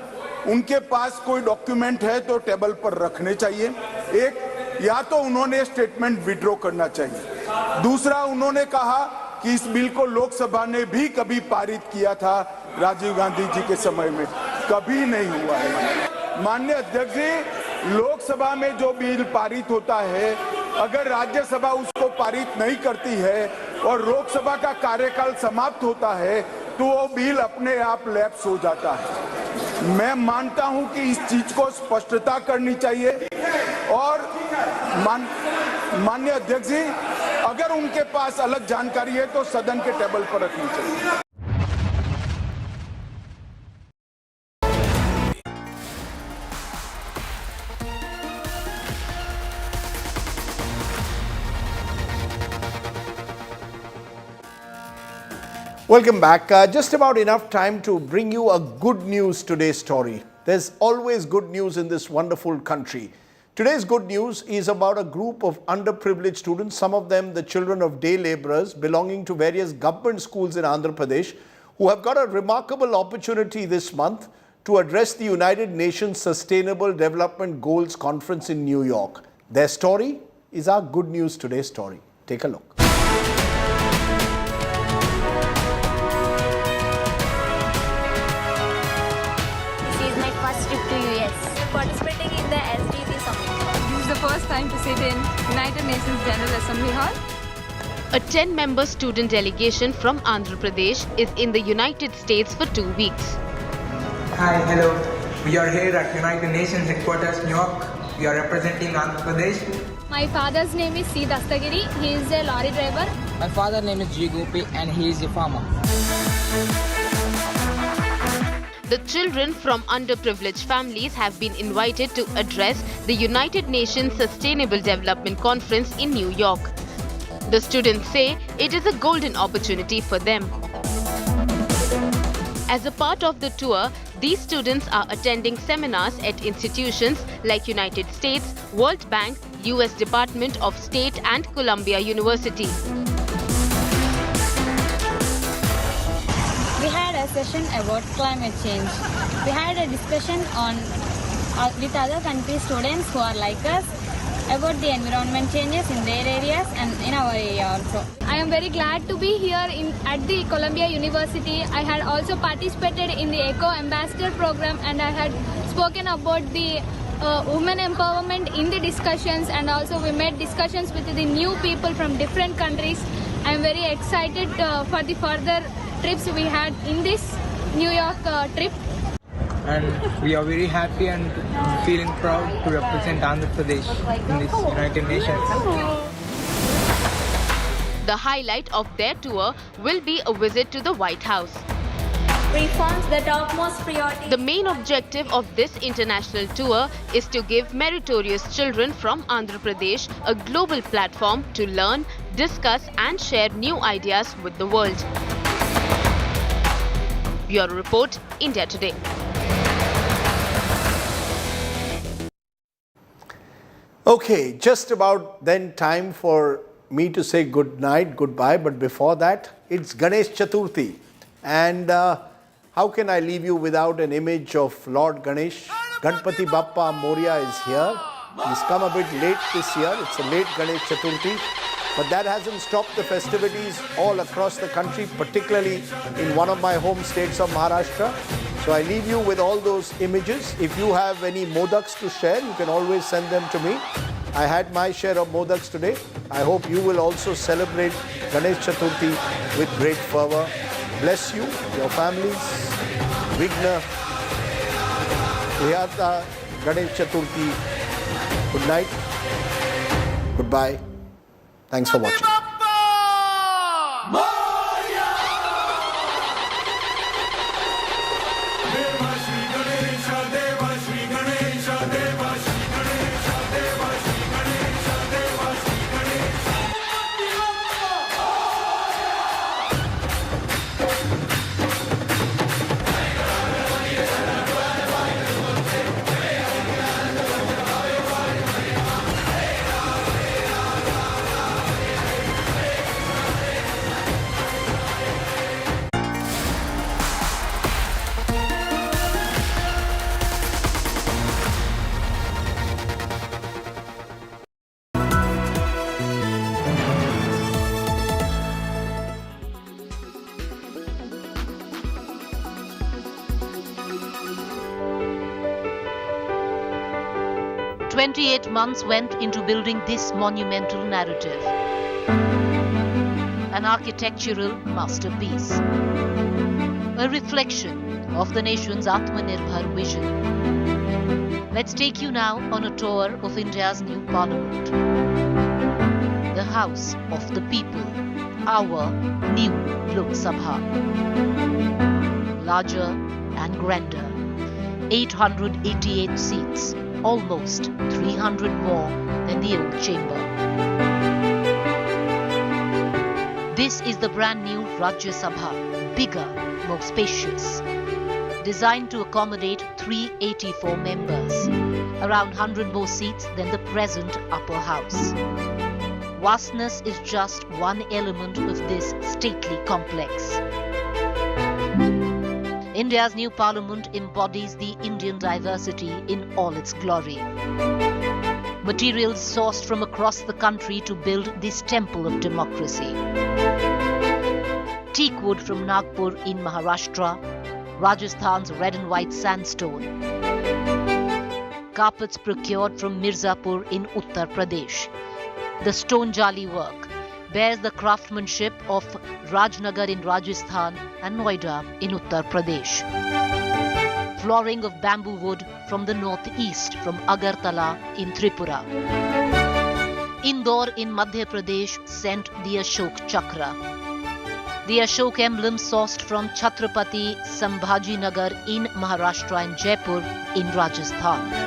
S18: उनके पास कोई डॉक्यूमेंट है तो टेबल पर रखने चाहिए। एक, या तो उन्होंने स्टेटमेंट विड्रॉ करना चाहिए। दूसरा, उन्होंने कहा कि इस बिल को लोकसभा ने भी कभी पारित किया था राजीव गांधी जी के समय में, कभी नहीं हुआ है। माननीय अध्यक्ष जी, लोकसभा में जो बिल पारित होता है, अगर राज्यसभा उसको पारित नहीं करती है और लोकसभा का कार्यकाल समाप्त होता है तो वो बिल अपने आप लैप्स हो जाता है। मैं मानता हूं कि इस चीज को स्पष्टता करनी चाहिए और माननीय अध्यक्ष जी, अगर उनके पास अलग जानकारी है तो सदन के टेबल पर रखनी चाहिए।
S3: Welcome back. Just about enough time to bring you a good news today's story. There's always good news in this wonderful country. Today's good news is about a group of underprivileged students, some of them the children of day laborers belonging to various government schools in Andhra Pradesh, who have got a remarkable opportunity this month to address the United Nations Sustainable Development Goals Conference in New York. Their story is our good news today's story. Take a look.
S2: Participating in the SDG summit. This is the first time to sit in United Nations General Assembly Hall.
S4: A 10-member student delegation from Andhra Pradesh is in the United States for 2 weeks.
S20: Hi, hello. We are here at United Nations headquarters, New York. We are representing Andhra Pradesh.
S2: My father's name is C. Dastagiri. He is a lorry driver.
S21: My father's name is G. Gopi and he is a farmer.
S4: The children from underprivileged families have been invited to address the United Nations Sustainable Development Conference in New York. The students say it is a golden opportunity for them. As a part of the tour, these students are attending seminars at institutions like United States, World Bank, US Department of State and Columbia University.
S2: We had a session about climate change. We had a discussion on with other countries' students who are like us about the environment changes in their areas and in our area also. I am very glad to be here at the Columbia University. I had also participated in the Eco Ambassador program and I had spoken about the women empowerment in the discussions, and also we made discussions with the new people from different countries. I am very excited for the further trips we had in this New York trip.
S20: And we are very happy and feeling proud to represent Andhra Pradesh in this United Nations.
S4: The highlight of their tour will be a visit to the White House.
S2: Reforms the topmost priority.
S4: The main objective of this international tour is to give meritorious children from Andhra Pradesh a global platform to learn, discuss and share new ideas with the world. Bureau Report, India Today.
S3: Okay, just about then time for me to say good night, goodbye. But before that, it's Ganesh Chaturthi. And how can I leave you without an image of Lord Ganesh? Ganpati Bappa Moria is here. He's come a bit late this year. It's a late Ganesh Chaturthi. But that hasn't stopped the festivities all across the country, particularly in one of my home states of Maharashtra. So I leave you with all those images. If you have any modaks to share, you can always send them to me. I had my share of modaks today. I hope you will also celebrate Ganesh Chaturthi with great fervor. Bless you, your families. Vigna, Vihata, Ganesh Chaturthi. Good night. Goodbye. Thanks for watching.
S1: 28 months went into building this monumental narrative. An architectural masterpiece. A reflection of the nation's Atmanirbhar vision. Let's take you now on a tour of India's new parliament. The House of the People, our new Lok Sabha. Larger and grander. 888 seats, almost 300 more than the old chamber. This is the brand new Rajya Sabha, bigger, more spacious. Designed to accommodate 384 members, around 100 more seats than the present upper house. Vastness is just one element of this stately complex. India's new parliament embodies the Indian diversity in all its glory. Materials sourced from across the country to build this temple of democracy. Teak wood from Nagpur in Maharashtra, Rajasthan's red and white sandstone. Carpets procured from Mirzapur in Uttar Pradesh. The stone jali work bears the craftsmanship of Rajnagar in Rajasthan and Noida in Uttar Pradesh. Flooring of bamboo wood from the northeast from Agartala in Tripura. Indore in Madhya Pradesh sent the Ashok Chakra. The Ashok emblem sourced from Chhatrapati Sambhaji Nagar in Maharashtra and Jaipur in Rajasthan.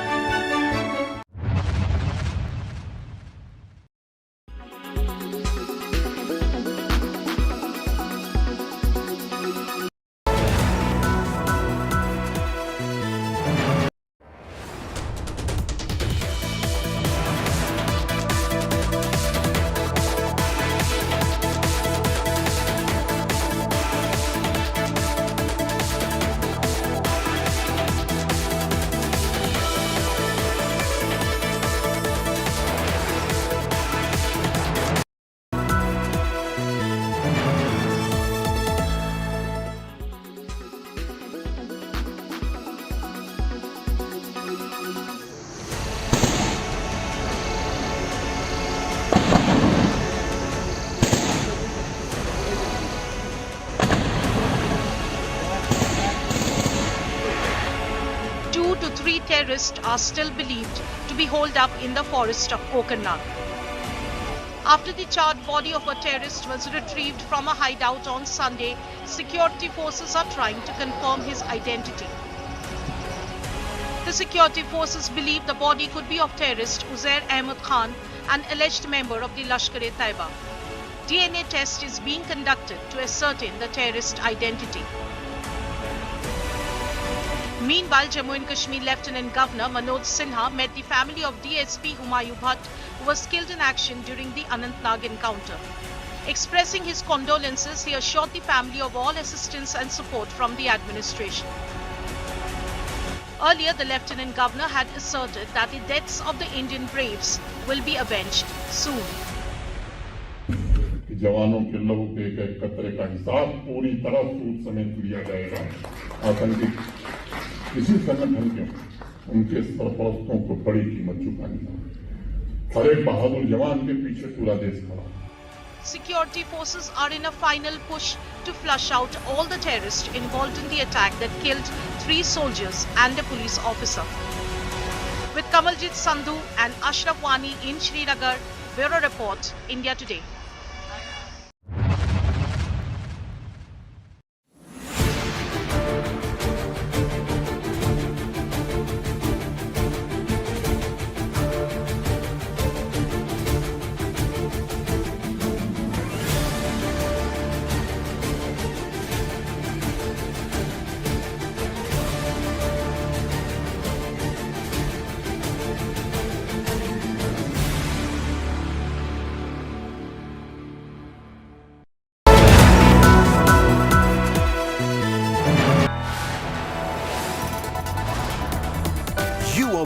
S5: Terrorists are still believed to be holed up in the forest of Kokarnag. After the charred body of a terrorist was retrieved from a hideout on Sunday, security forces are trying to confirm his identity. The security forces believe the body could be of terrorist Uzair Ahmed Khan, an alleged member of the Lashkar-e-Taiba. DNA test is being conducted to ascertain the terrorist identity. Meanwhile, Jammu and Kashmir Lieutenant Governor Manoj Sinha met the family of DSP Humayun Bhatt, who was killed in action during the Anantnag encounter. Expressing his condolences, he assured the family of all assistance and support from the administration. Earlier, the Lieutenant Governor had asserted that the deaths of the Indian braves will be avenged soon.
S19: जवानों के लहू के एक कतरे का हिसाब पूरी तरह सूद समेत लिया जाएगा। आतंकी किसी संगठन के उनके सरपरस्तों को बड़ी कीमत चुकानी है। हर एक बहादुर जवान के पीछे पूरा देश खड़ा है।
S5: Security forces are in a final push to flush out all the terrorists involved in the attack that killed 3 soldiers and a police officer. With Kamaljit Sandhu and Ashraf Wani in Srinagar, Bureau Report, India Today.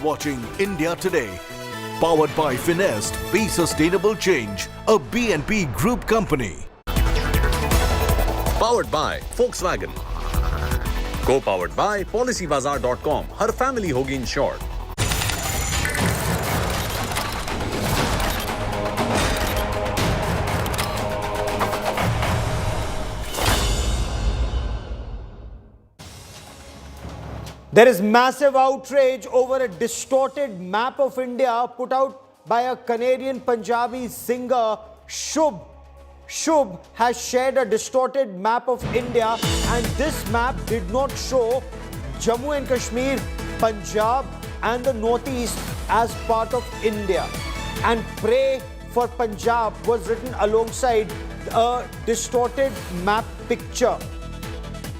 S22: Watching India Today, powered by Finest, Be Sustainable Change, a BNP Group company.
S23: Powered by Volkswagen. Co-powered by PolicyBazaar.com. Her family होगी insured.
S7: There is massive outrage over a distorted map of India put out by a Canadian Punjabi singer, Shubh. Shubh has shared a distorted map of India, and this map did not show Jammu and Kashmir, Punjab and the Northeast as part of India. And Pray for Punjab was written alongside a distorted map picture.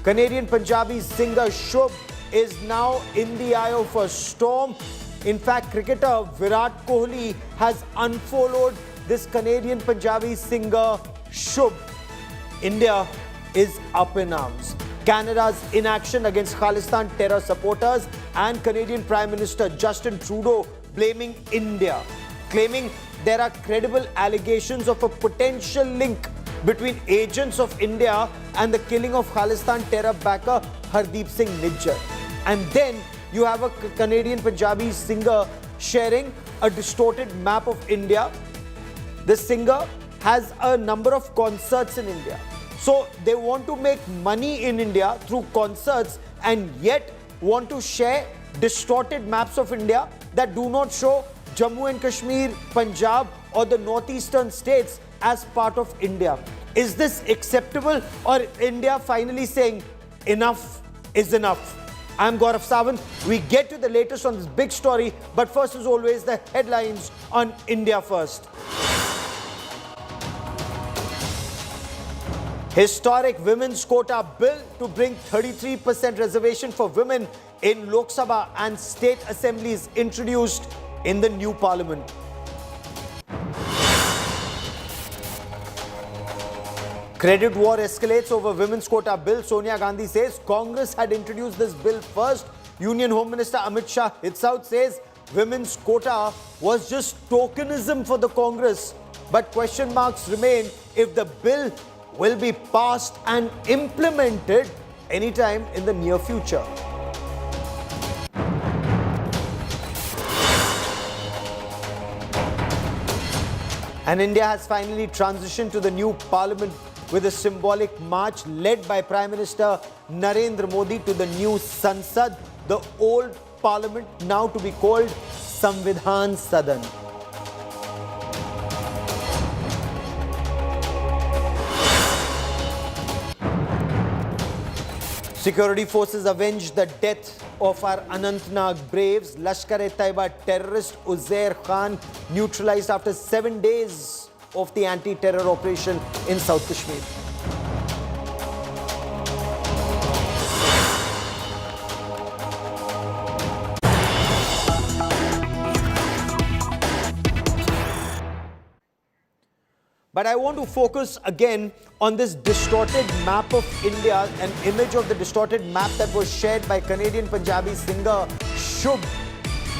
S7: Canadian Punjabi singer Shubh is now in the eye of a storm. In fact, cricketer Virat Kohli has unfollowed this Canadian Punjabi singer Shubh. India is up in arms. Canada's inaction against Khalistan terror supporters and Canadian Prime Minister Justin Trudeau blaming India, claiming there are credible allegations of a potential link between agents of India and the killing of Khalistan terror backer Hardeep Singh Nijjar. And then you have a Canadian Punjabi singer sharing a distorted map of India. This singer has a number of concerts in India. So they want to make money in India through concerts and yet want to share distorted maps of India that do not show Jammu and Kashmir, Punjab or the northeastern states as part of India. Is this acceptable, or India finally saying enough is enough? I'm Gaurav Sawant. We get to the latest on this big story, but first as always the headlines on India First. Historic women's quota bill to bring 33% reservation for women in Lok Sabha and state assemblies introduced in the new parliament. Credit war escalates over women's quota bill. Sonia Gandhi says Congress had introduced this bill first. Union Home Minister Amit Shah hits out, says women's quota was just tokenism for the Congress. But question marks remain if the bill will be passed and implemented anytime in the near future. And India has finally transitioned to the new parliament with a symbolic march led by Prime Minister Narendra Modi to the new Sansad, the old parliament now to be called Samvidhan Sadan. Security forces avenged the death of our Anantnag braves. Lashkar-e-Taiba terrorist Uzair Khan neutralized after 7 days of the anti-terror operation in South Kashmir. But I want to focus again on this distorted map of India, an image of the distorted map that was shared by Canadian Punjabi singer Shubh.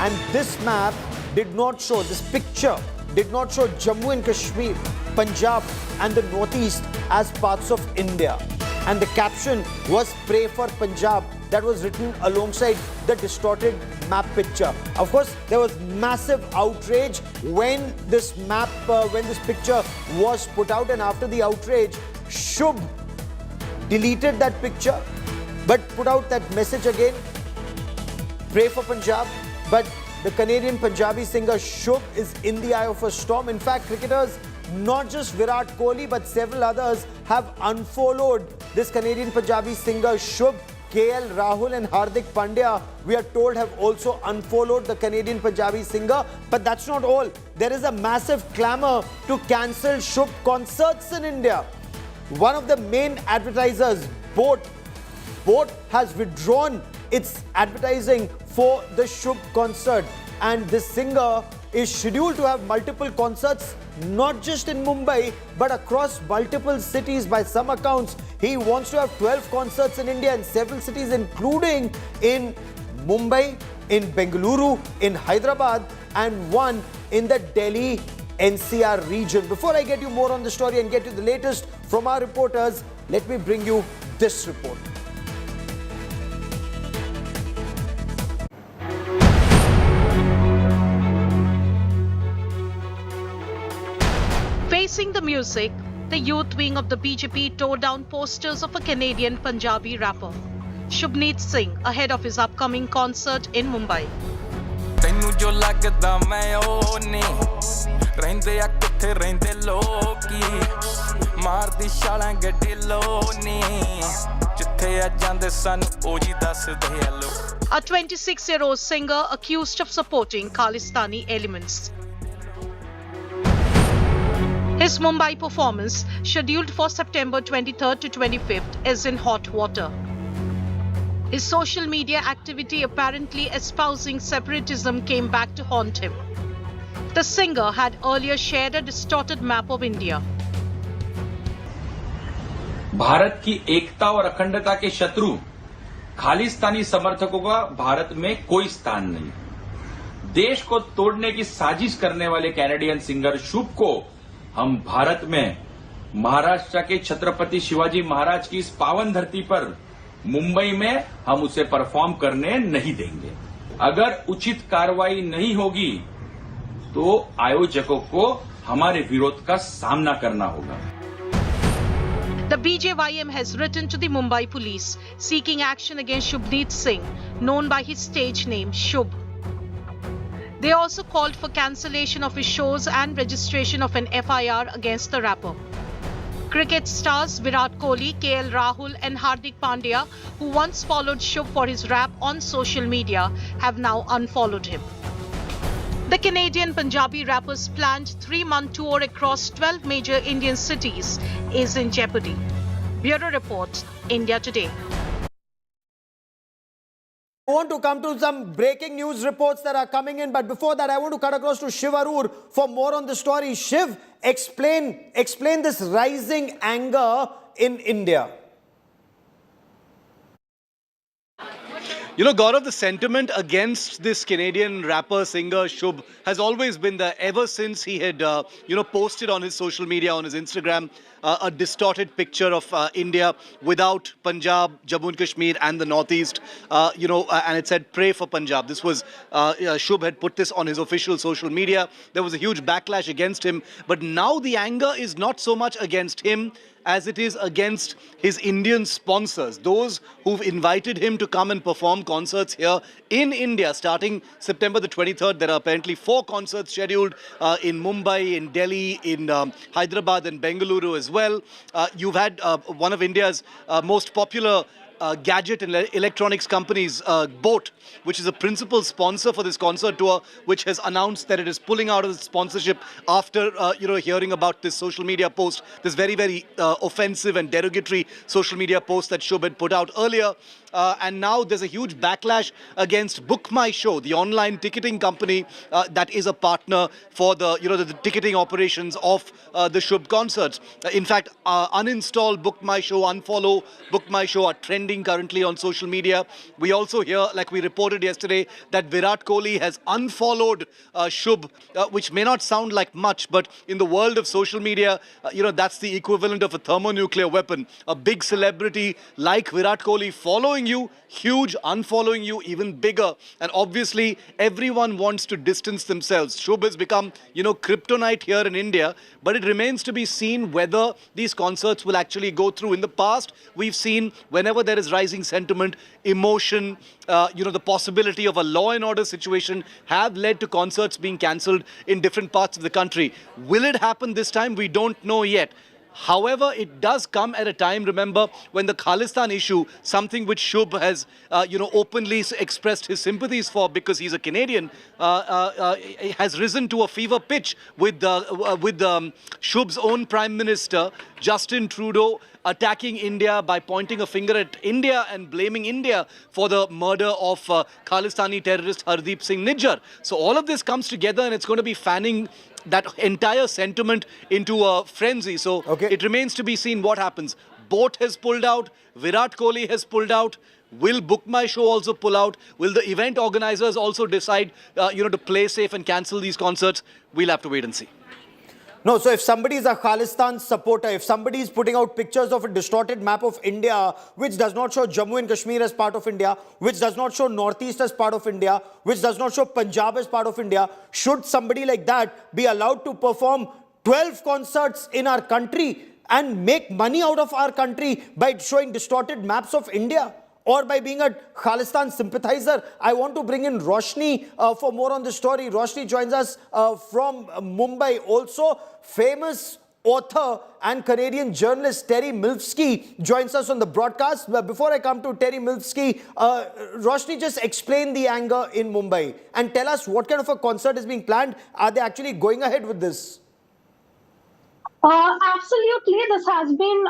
S7: And this map did not show, this picture did not show Jammu and Kashmir, Punjab and the Northeast as parts of India. And the caption was Pray for Punjab, that was written alongside the distorted map picture. Of course, there was massive outrage when this map, when this picture was put out, and after the outrage, Shubh deleted that picture but put out that message again, Pray for Punjab. But the Canadian Punjabi singer Shubh is in the eye of a storm. In fact, cricketers, not just Virat Kohli but several others have unfollowed this Canadian Punjabi singer Shubh. KL Rahul and Hardik Pandya, we are told, have also unfollowed the Canadian Punjabi singer. But that's not all. There is a massive clamour to cancel Shubh concerts in India. One of the main advertisers, Boat has withdrawn its advertising for the Shubh concert. And this singer is scheduled to have multiple concerts, not just in Mumbai, but across multiple cities. By some accounts, he wants to have 12 concerts in India in several cities, including in Mumbai, in Bengaluru, in Hyderabad, and one in the Delhi NCR region. Before I get you more on the story and get you the latest from our reporters, let me bring you this report.
S5: Facing the music, the youth wing of the BJP tore down posters of a Canadian Punjabi rapper. Shubh Singh ahead of his upcoming concert in Mumbai.
S9: ਤੈਨੂੰ ਜੋ ਲੱਗਦਾ ਮੈਂ ਉਹ ਨਹੀਂ ਰਹਿੰਦੇ ਆ ਕਿੱਥੇ ਰਹਿੰਦੇ ਲੋਕੀ ਮਾਰਦੀ ਛਾਲਾਂ ਗੱਡੀ ਲੋਨੀ ਜਿੱਥੇ ਆ ਜਾਂਦੇ ਸਨ ਉਹ ਜੀ ਦੱਸਦੇ ਆ ਲੋਕ
S5: A 26-year-old singer accused of supporting Khalistani elements. His Mumbai performance, scheduled for September 23rd to 25th, is in hot water. His social media activity apparently espousing separatism came back to haunt him. The singer had earlier shared a distorted map of India.
S10: Bharat की एकता और अखंडता के शत्रु खालिस्तानी समर्थकों का भारत में कोई स्थान नहीं। देश को तोड़ने की साजिश करने वाले कैनेडियन सिंगर शुभ को हम भारत में महाराष्ट्र के छत्रपति शिवाजी महाराज की इस पावन धरती पर मुंबई में हम उसे परफॉर्म करने नहीं देंगे। अगर उचित कार्रवाई नहीं होगी तो आयोजकों को हमारे विरोध का सामना करना होगा।
S5: The BJYM has written to the Mumbai police seeking action against Shubh Singh, known by his stage name Shubh. They also called for cancellation of his shows and registration of an FIR against the rapper. Cricket stars Virat Kohli, KL Rahul and Hardik Pandya, who once followed Shubh for his rap on social media, have now unfollowed him. The Canadian Punjabi rapper's planned 3-month tour across 12 major Indian cities is in jeopardy. Bureau Report, India Today.
S7: I want to come to some breaking news reports that are coming in, but before that I want to cut across to Shiv Arur for more on the story. Shiv, explain this rising anger in India.
S11: You know, Gaurav, the sentiment against this Canadian rapper, singer, Shubh, has always been there ever since he had, posted on his social media, on his Instagram, a distorted picture of India without Punjab, Jammu and Kashmir and the Northeast, and it said, pray for Punjab. This was, Shubh had put this on his official social media. There was a huge backlash against him. But now the anger is not so much against him as it is against his Indian sponsors, those who've invited him to come and perform concerts here in India. Starting September the 23rd, there are apparently 4 concerts scheduled in Mumbai, in Delhi, in Hyderabad and Bengaluru as well. You've had one of India's most popular gadget and electronics companies, Boat, which is a principal sponsor for this concert tour, which has announced that it is pulling out of the sponsorship after, hearing about this social media post, this very, very offensive and derogatory social media post that Shubh had put out earlier. And now there's a huge backlash against Book My Show, the online ticketing company that is a partner for the ticketing operations of the Shubh concerts. In fact, uninstall Book My Show, unfollow Book My Show are trending currently on social media. We also hear, like we reported yesterday, that Virat Kohli has unfollowed Shubh, which may not sound like much, but in the world of social media, that's the equivalent of a thermonuclear weapon. A big celebrity like Virat Kohli following you, huge, unfollowing you, even bigger. And obviously, everyone wants to distance themselves. Shubh has become, kryptonite here in India, but it remains to be seen whether these concerts will actually go through. In the past, we've seen whenever there is rising sentiment, emotion, the possibility of a law and order situation have led to concerts being cancelled in different parts of the country. Will it happen this time? We don't know yet. However, it does come at a time, remember, when the Khalistan issue, something which Shubh has, openly expressed his sympathies for because he's a Canadian, has risen to a fever pitch with Shubh's own Prime Minister, Justin Trudeau, attacking India by pointing a finger at India and blaming India for the murder of Khalistani terrorist Hardeep Singh Nijjar. So all of this comes together and it's going to be fanning that entire sentiment into a frenzy. So it remains to be seen what happens. Boat has pulled out. Virat Kohli has pulled out. Will Book My Show also pull out? Will the event organizers also decide, to play safe and cancel these concerts? We'll have to wait and see.
S7: No, so if somebody is a Khalistan supporter, if somebody is putting out pictures of a distorted map of India, which does not show Jammu and Kashmir as part of India, which does not show Northeast as part of India, which does not show Punjab as part of India, should somebody like that be allowed to perform 12 concerts in our country and make money out of our country by showing distorted maps of India? or by being a Khalistan sympathizer? I want to bring in Roshni for more on this story. Roshni joins us from Mumbai. Also, famous author and Canadian journalist Terry Milvsky joins us on the broadcast. But before I come to Terry Milvsky, Roshni, just explain the anger in Mumbai and tell us what kind of a concert is being planned. Are they actually going ahead with this?
S8: Absolutely. This has been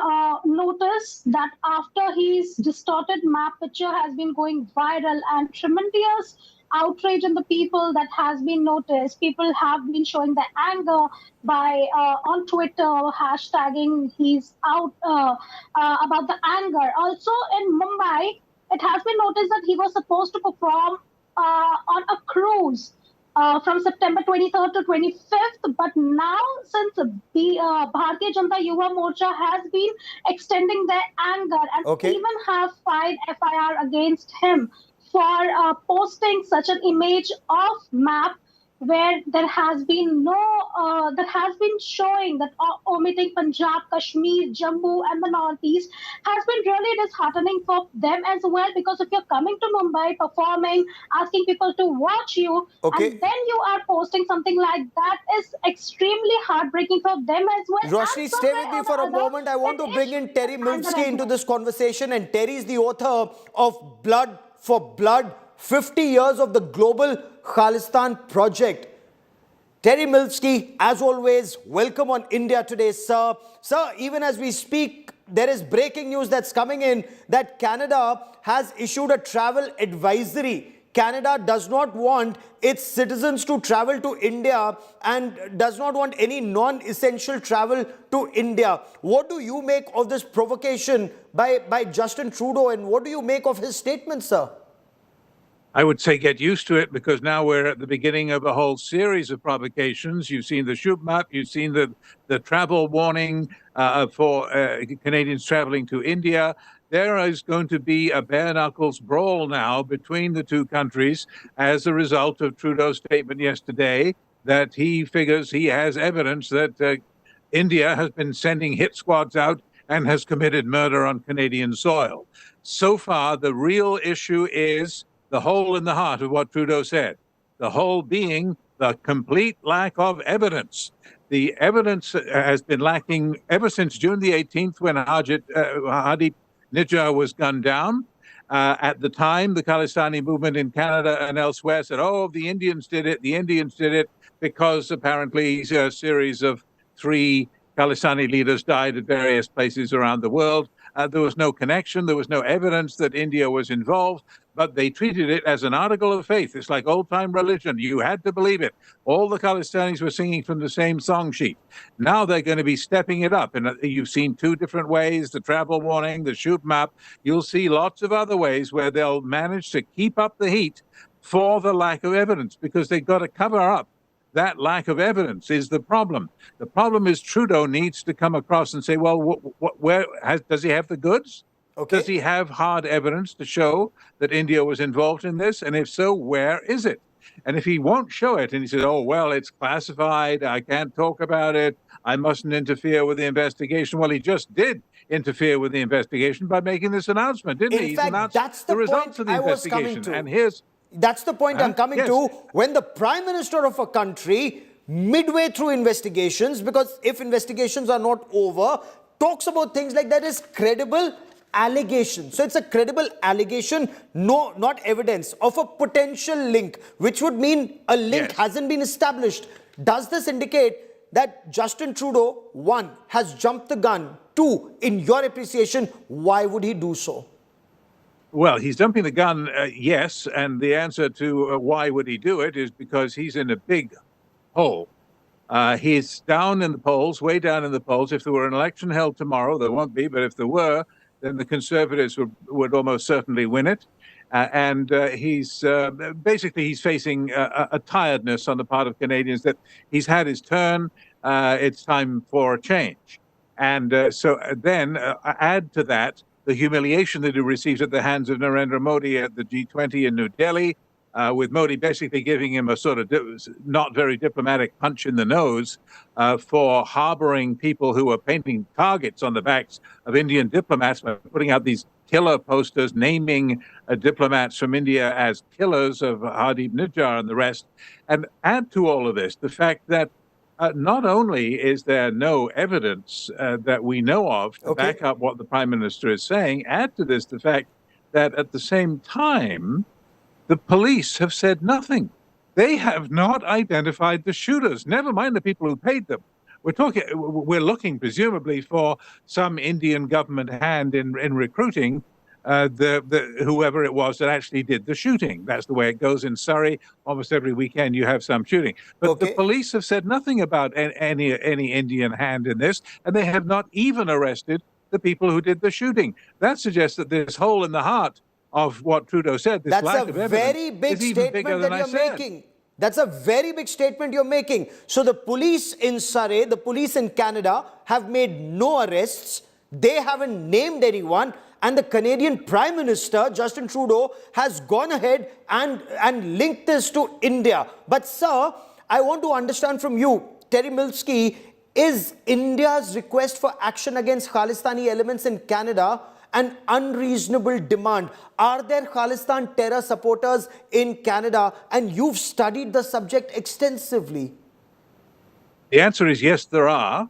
S8: noticed that after his distorted map picture has been going viral, and tremendous outrage in the people that has been noticed. People have been showing their anger by on Twitter hashtagging he's out about the anger. Also in Mumbai, it has been noticed that he was supposed to perform on a cruise from September 23rd to 25th, but now since the Bharatiya Janata Yuva Morcha has been extending their anger and even have filed FIR against him for posting such an image of map where there has been that has been showing that omitting Punjab, Kashmir, Jammu and the Northeast has been really disheartening for them as well, because if you're coming to Mumbai, performing, asking people to watch you, and then you are posting something like that is extremely heartbreaking for them as well.
S7: Roshni, stay with me for a moment. I want to bring in Terry Milvsky into this conversation, and Terry is the author of Blood for Blood, 50 years of the global Khalistan project. Terry Milvsky, as always, welcome on India Today, sir. Sir, even as we speak, there is breaking news that's coming in that Canada has issued a travel advisory. Canada does not want its citizens to travel to India and does not want any non-essential travel to India. What do you make of this provocation by Justin Trudeau, and what do you make of his statement, sir?
S12: I would say get used to it, because now we're at the beginning of a whole series of provocations. You've seen the Shubh map, you've seen the travel warning for Canadians traveling to India. There is going to be a bare knuckles brawl now between the two countries as a result of Trudeau's statement yesterday that he figures he has evidence that India has been sending hit squads out and has committed murder on Canadian soil. So far, the real issue is the hole in the heart of what Trudeau said, the whole being the complete lack of evidence. The evidence has been lacking ever since June the 18th, when Hardeep Nijjar was gunned down. At the time, the Khalistani movement in Canada and elsewhere said, oh, the Indians did it, because apparently a series of 3 Khalistani leaders died at various places around the world. There was no connection. There was no evidence that India was involved, but they treated it as an article of faith. It's like old-time religion. You had to believe it. All the Khalistanis were singing from the same song sheet. Now they're going to be stepping it up. And you've seen 2 different ways, the travel warning, the Shubh map. You'll see lots of other ways where they'll manage to keep up the heat for the lack of evidence, because they've got to cover up that lack of evidence is the problem. The problem is Trudeau needs to come across and say, well, does he have the goods? Does he have hard evidence to show that India was involved in this? And if so, where is it? And if he won't show it, and he says, oh, well, it's classified, I can't talk about it, I mustn't interfere with the investigation. Well, he just did interfere with the investigation by making this announcement, didn't he?
S7: In fact, that's the
S12: results of the investigation. And here's
S7: That's the point I'm coming to. When the Prime Minister of a country, midway through investigations, because if investigations are not over, talks about things like that is credible allegation. So it's a credible allegation, no, not evidence of a potential link, which would mean a link hasn't been established. Does this indicate that Justin Trudeau, 1, has jumped the gun? 2, in your appreciation, why would he do so?
S12: Well, he's jumping the gun, yes, and the answer to why would he do it is because he's in a big hole. He's down in the polls, way down in the polls. If there were an election held tomorrow, there won't be, but if there were, then the Conservatives would almost certainly win it. And he's facing a tiredness on the part of Canadians that he's had his turn. It's time for a change. And so then add to that the humiliation that he received at the hands of Narendra Modi at the G20 in New Delhi, with Modi basically giving him a sort of not very diplomatic punch in the nose for harboring people who were painting targets on the backs of Indian diplomats by putting out these killer posters naming diplomats from India as killers of Hardeep Nijjar and the rest. And add to all of this the fact that not only is there no evidence that we know of to back up what the Prime Minister is saying, add to this the fact that at the same time, the police have said nothing. They have not identified the shooters, never mind the people who paid them. We're looking presumably for some Indian government hand in recruiting whoever it was that actually did the shooting. That's the way it goes in Surrey. Almost every weekend you have some shooting. But the police have said nothing about any Indian hand in this, and they have not even arrested the people who did the shooting. That suggests that this hole in the heart of what Trudeau said, this lack of evidence, is even bigger than I said.
S7: That's a very big statement you're making. So the police in Surrey, the police in Canada have made no arrests. They haven't named anyone. And the Canadian Prime Minister, Justin Trudeau, has gone ahead and linked this to India. But sir, I want to understand from you, Terry Milski, is India's request for action against Khalistani elements in Canada an unreasonable demand? Are there Khalistan terror supporters in Canada? And you've studied the subject extensively.
S12: The answer is yes, there are.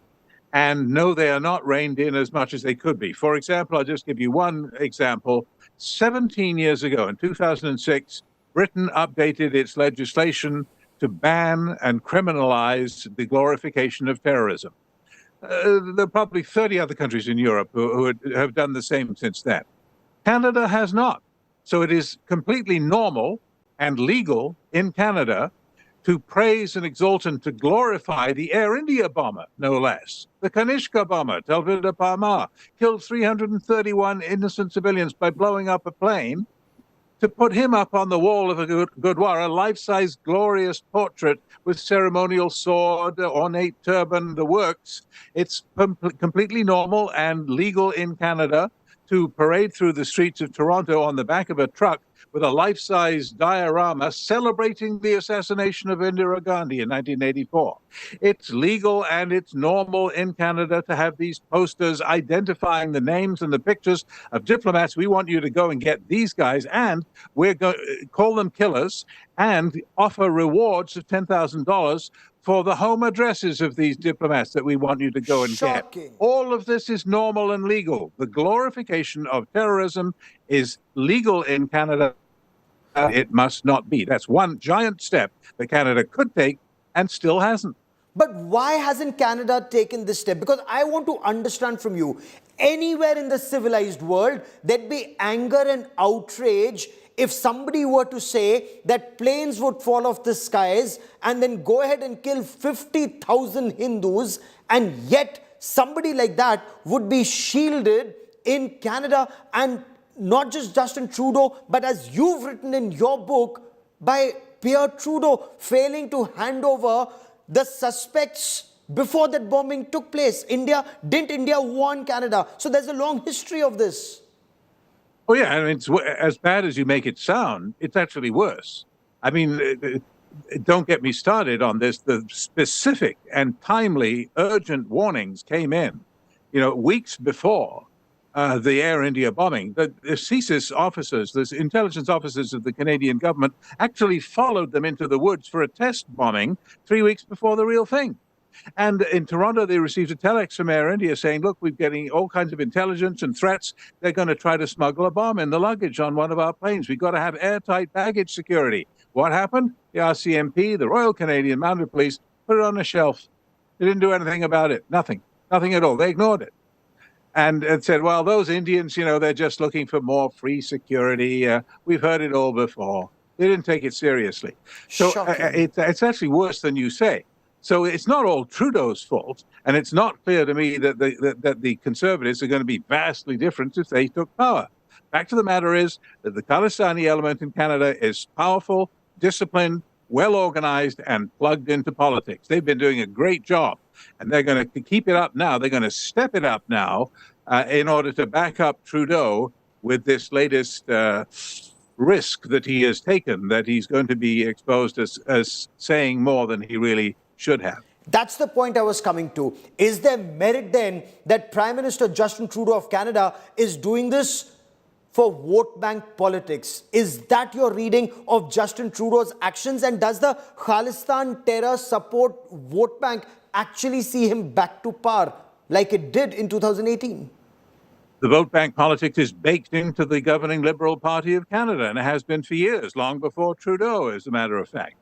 S12: And no, they are not reined in as much as they could be. For example, I'll just give you one example. 17 years ago, in 2006, Britain updated its legislation to ban and criminalize the glorification of terrorism. There are probably 30 other countries in Europe who have done the same since then. Canada has not. So it is completely normal and legal in Canada to praise and exalt and to glorify the Air India bomber, no less. The Kanishka bomber, Telvida Parmar, killed 331 innocent civilians by blowing up a plane. To put him up on the wall of a Gurdwara, a life-size glorious portrait with ceremonial sword, ornate turban, the works. It's completely normal and legal in Canada to parade through the streets of Toronto on the back of a truck with a life-size diorama celebrating the assassination of Indira Gandhi in 1984. It's legal and it's normal in Canada to have these posters identifying the names and the pictures of diplomats. We want you to go and get these guys, and we're going to call them killers and offer rewards of $10,000 for the home addresses of these diplomats that we want you to go and get. All of this is normal and legal. The glorification of terrorism is legal in Canada. It must not be. That's one giant step that Canada could take and still hasn't.
S7: But why hasn't Canada taken this step? Because I want to understand from you, anywhere in the civilized world, there'd be anger and outrage if somebody were to say that planes would fall off the skies and then go ahead and kill 50,000 Hindus, and yet somebody like that would be shielded in Canada, and not just Justin Trudeau, but as you've written in your book, by Pierre Trudeau failing to hand over the suspects before that bombing took place. Didn't India warn Canada? So there's a long history of this.
S12: Oh, yeah, and it's as bad as you make it sound. It's actually worse. I mean, don't get me started on this. The specific and timely, urgent warnings came in, weeks before the Air India bombing. The CSIS officers, the intelligence officers of the Canadian government, actually followed them into the woods for a test bombing 3 weeks before the real thing. And in Toronto, they received a telex from Air India saying, look, we're getting all kinds of intelligence and threats. They're going to try to smuggle a bomb in the luggage on one of our planes. We've got to have airtight baggage security. What happened? The RCMP, the Royal Canadian Mounted Police, put it on a shelf. They didn't do anything about it. Nothing at all. They ignored it. And said, well, those Indians, they're just looking for more free security. We've heard it all before. They didn't take it seriously. So it's actually worse than you say. So it's not all Trudeau's fault, and it's not clear to me that the Conservatives are going to be vastly different if they took power. Fact of the matter is that the Khalistani element in Canada is powerful, disciplined, well-organized, and plugged into politics. They've been doing a great job, and they're going to keep it up now. They're going to step it up now in order to back up Trudeau with this latest risk that he has taken, that he's going to be exposed as saying more than he really should have.
S7: That's the point I was coming to. Is there merit then that Prime Minister Justin Trudeau of Canada is doing this for vote bank politics. Is that your reading of Justin Trudeau's actions? And does the Khalistan terror support vote bank actually see him back to power like it did in 2018?
S12: The vote bank politics is baked into the governing Liberal Party of Canada, and it has been for years, long before Trudeau, as a matter of fact.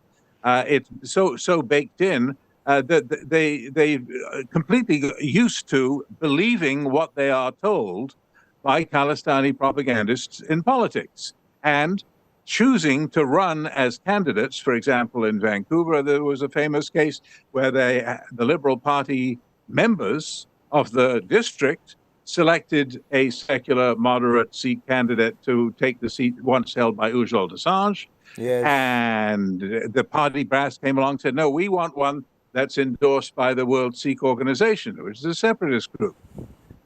S12: It's so baked in that they completely used to believing what they are told by Khalistani propagandists in politics and choosing to run as candidates. For example, in Vancouver, there was a famous case where the Liberal Party members of the district selected a secular moderate Sikh candidate to take the seat once held by Ujjwal Dosanjh.
S7: Yes.
S12: And the party brass came along and said, no, we want one that's endorsed by the World Sikh Organization, which is a separatist group.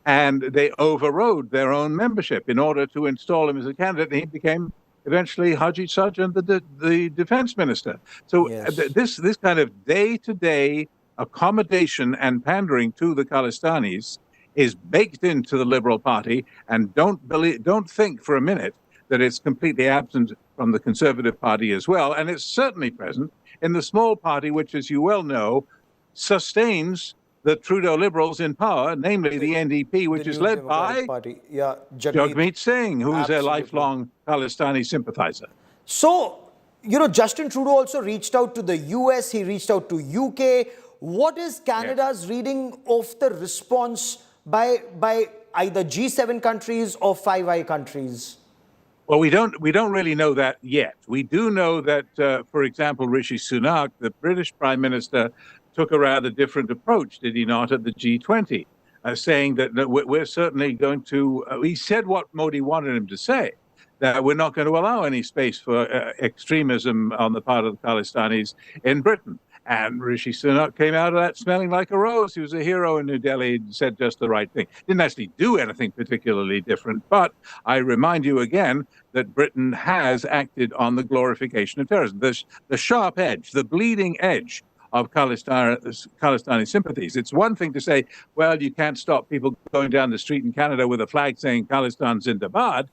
S12: And they overrode their own membership in order to install him as a candidate. And he became eventually Haji Sajjan, the defense minister. So
S7: Yes.
S12: This kind of day-to-day accommodation and pandering to the Khalistanis is baked into the Liberal Party, and don't think for a minute that it's completely absent from the Conservative Party as well. And it's certainly present in the small party, which, as you well know, sustains the Trudeau Liberals in power, namely the NDP, which is led by Jagmeet Singh, who's a lifelong Khalistani sympathizer.
S7: So, Justin Trudeau also reached out to the US, he reached out to UK. What is Canada's reading of the response by either G7 countries or Five Eye countries?
S12: Well, we don't really know that yet. We do know that, for example, Rishi Sunak, the British Prime Minister, took a rather different approach, did he not, at the G20, saying that we're certainly going to, he said what Modi wanted him to say, that we're not going to allow any space for extremism on the part of the Khalistanis in Britain. And Rishi Sunak came out of that smelling like a rose. He was a hero in New Delhi and said just the right thing. Didn't actually do anything particularly different. But I remind you again that Britain has acted on the glorification of terrorism. The sharp edge, the bleeding edge of Khalistani sympathies. It's one thing to say, well, you can't stop people going down the street in Canada with a flag saying Khalistan Zindabad,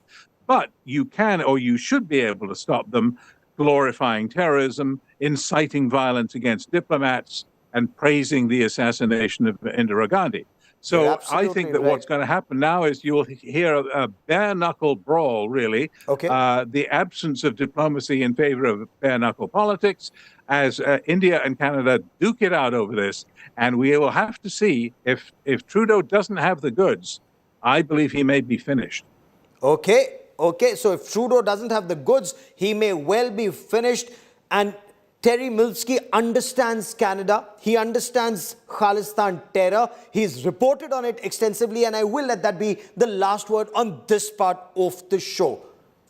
S12: but you can, or you should be able to stop them glorifying terrorism, inciting violence against diplomats, and praising the assassination of Indira Gandhi. So I think that what's going to happen now is you'll hear a bare-knuckle brawl, really.
S7: Okay.
S12: The absence of diplomacy in favor of bare-knuckle politics as India and Canada duke it out over this. And we will have to see if Trudeau doesn't have the goods, I believe he may be finished.
S7: Okay. So if Trudeau doesn't have the goods, he may well be finished. And Terry Milsky understands Canada. He understands Khalistan terror. He's reported on it extensively, and I will let that be the last word on this part of the show.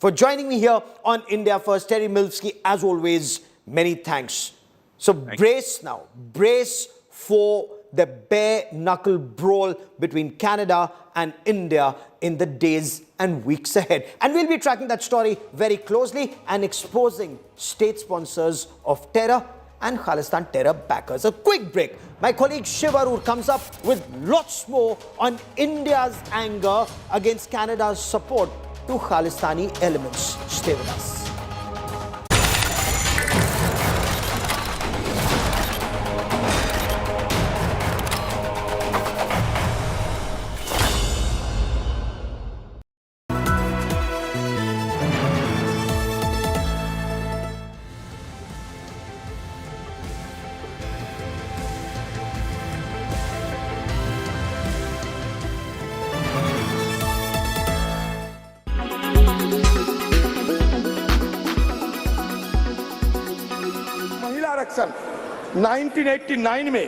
S7: For joining me here on India First, Terry Milsky, as always, many thanks. So brace now. Brace for the bare-knuckle brawl between Canada and India in the days and weeks ahead. And we'll be tracking that story very closely and exposing state sponsors of terror and Khalistan terror backers. A quick break. My colleague Shubh comes up with lots more on India's anger against Canada's support to Khalistani elements. Stay with us.
S6: आरक्षण 1989 में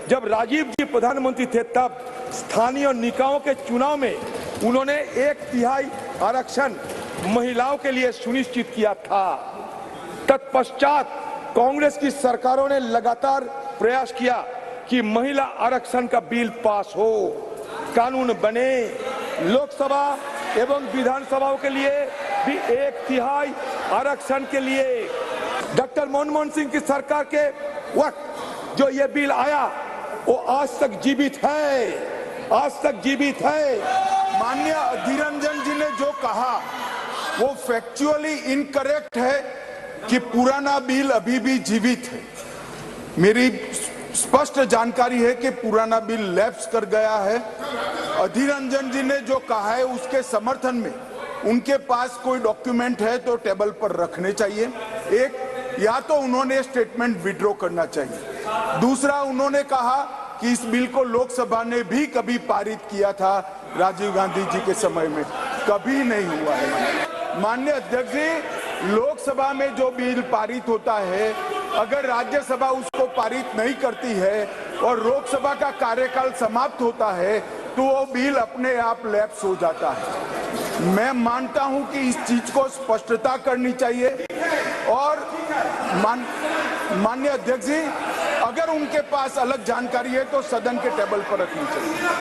S6: जब राजीव जी प्रधानमंत्री थे तब स्थानीय निकायों के चुनाव में उन्होंने 1/3 आरक्षण महिलाओं के लिए सुनिश्चित किया था। तत्पश्चात कांग्रेस की सरकारों ने लगातार प्रयास किया कि महिला आरक्षण का बिल पास हो, कानून बने, लोकसभा एवं विधानसभाओं के लिए भी 1/3 आरक्षण के लिए डॉक्टर मनमोहन सिंह की सरकार के वक्त जो ये बिल आया वो आज तक जीवित है, आज तक जीवित है।
S18: माननीय अधीर रंजन जी ने जो कहा वो फैक्चुअली इनकरेक्ट है कि पुराना बिल अभी भी जीवित है। मेरी स्पष्ट जानकारी है कि पुराना बिल लैप्स कर गया है। अधीर रंजन जी ने जो कहा है उसके समर्थन में उनके पास कोई डॉक्यूमेंट है तो टेबल पर रखने चाहिए। एक, या तो उन्होंने स्टेटमेंट विड्रॉ करना चाहिए। दूसरा, उन्होंने कहा कि इस बिल को लोकसभा ने भी कभी पारित किया था राजीव गांधी जी के समय में, कभी नहीं हुआ है। माननीय अध्यक्ष जी, लोकसभा में जो बिल पारित होता है, अगर राज्यसभा उसको पारित नहीं करती है और लोकसभा का कार्यकाल समाप्त होता है तो वो बिल अपने आप लैप्स हो जाता है। मैं मानता हूं कि इस चीज को स्पष्टता करनी चाहिए और माननीय अध्यक्ष जी, अगर उनके पास अलग जानकारी है तो सदन के टेबल पर रखनी चाहिए।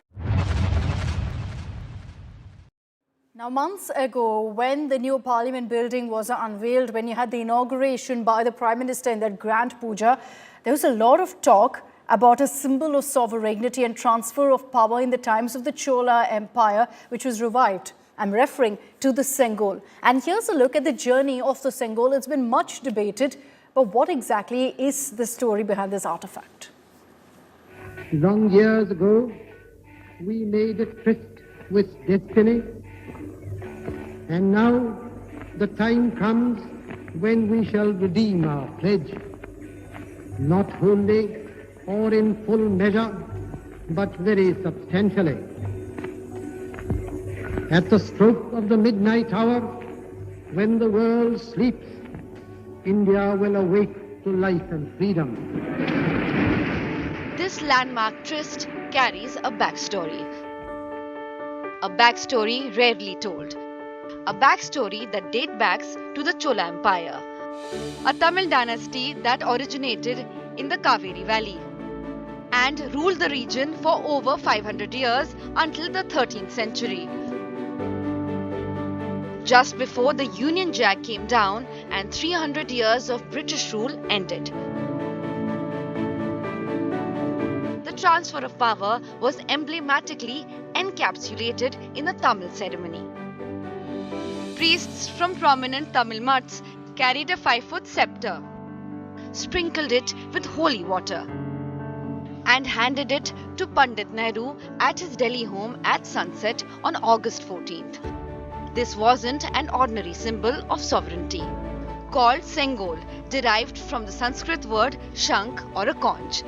S15: Now, months ago, when the new Parliament building was unveiled, when you had the inauguration by the Prime Minister in that grand puja, there was a lot of talk about a symbol of sovereignty and transfer of power in the times of the Chola Empire, which was revived. I'm referring to the Sengol. And here's a look at the journey of the Sengol. It's been much debated, but what exactly is the story behind this artifact?
S13: Long years ago, we made a tryst with destiny. And now the time comes when we shall redeem our pledge, not wholly or in full measure, but very substantially. At the stroke of the midnight hour, when the world sleeps, India will awake to life and freedom.
S16: This landmark tryst carries a backstory. A backstory rarely told. A backstory that dates back to the Chola Empire, a Tamil dynasty that originated in the Kaveri Valley and ruled the region for over 500 years until the 13th century. Just before the Union Jack came down and 300 years of British rule ended. The transfer of power was emblematically encapsulated in the Tamil ceremony. Priests from prominent Tamil mutts carried a 5-foot scepter, sprinkled it with holy water, and handed it to Pandit Nehru at his Delhi home at sunset on August 14th. This wasn't an ordinary symbol of sovereignty. Called Sengol, derived from the Sanskrit word shankh or a conch,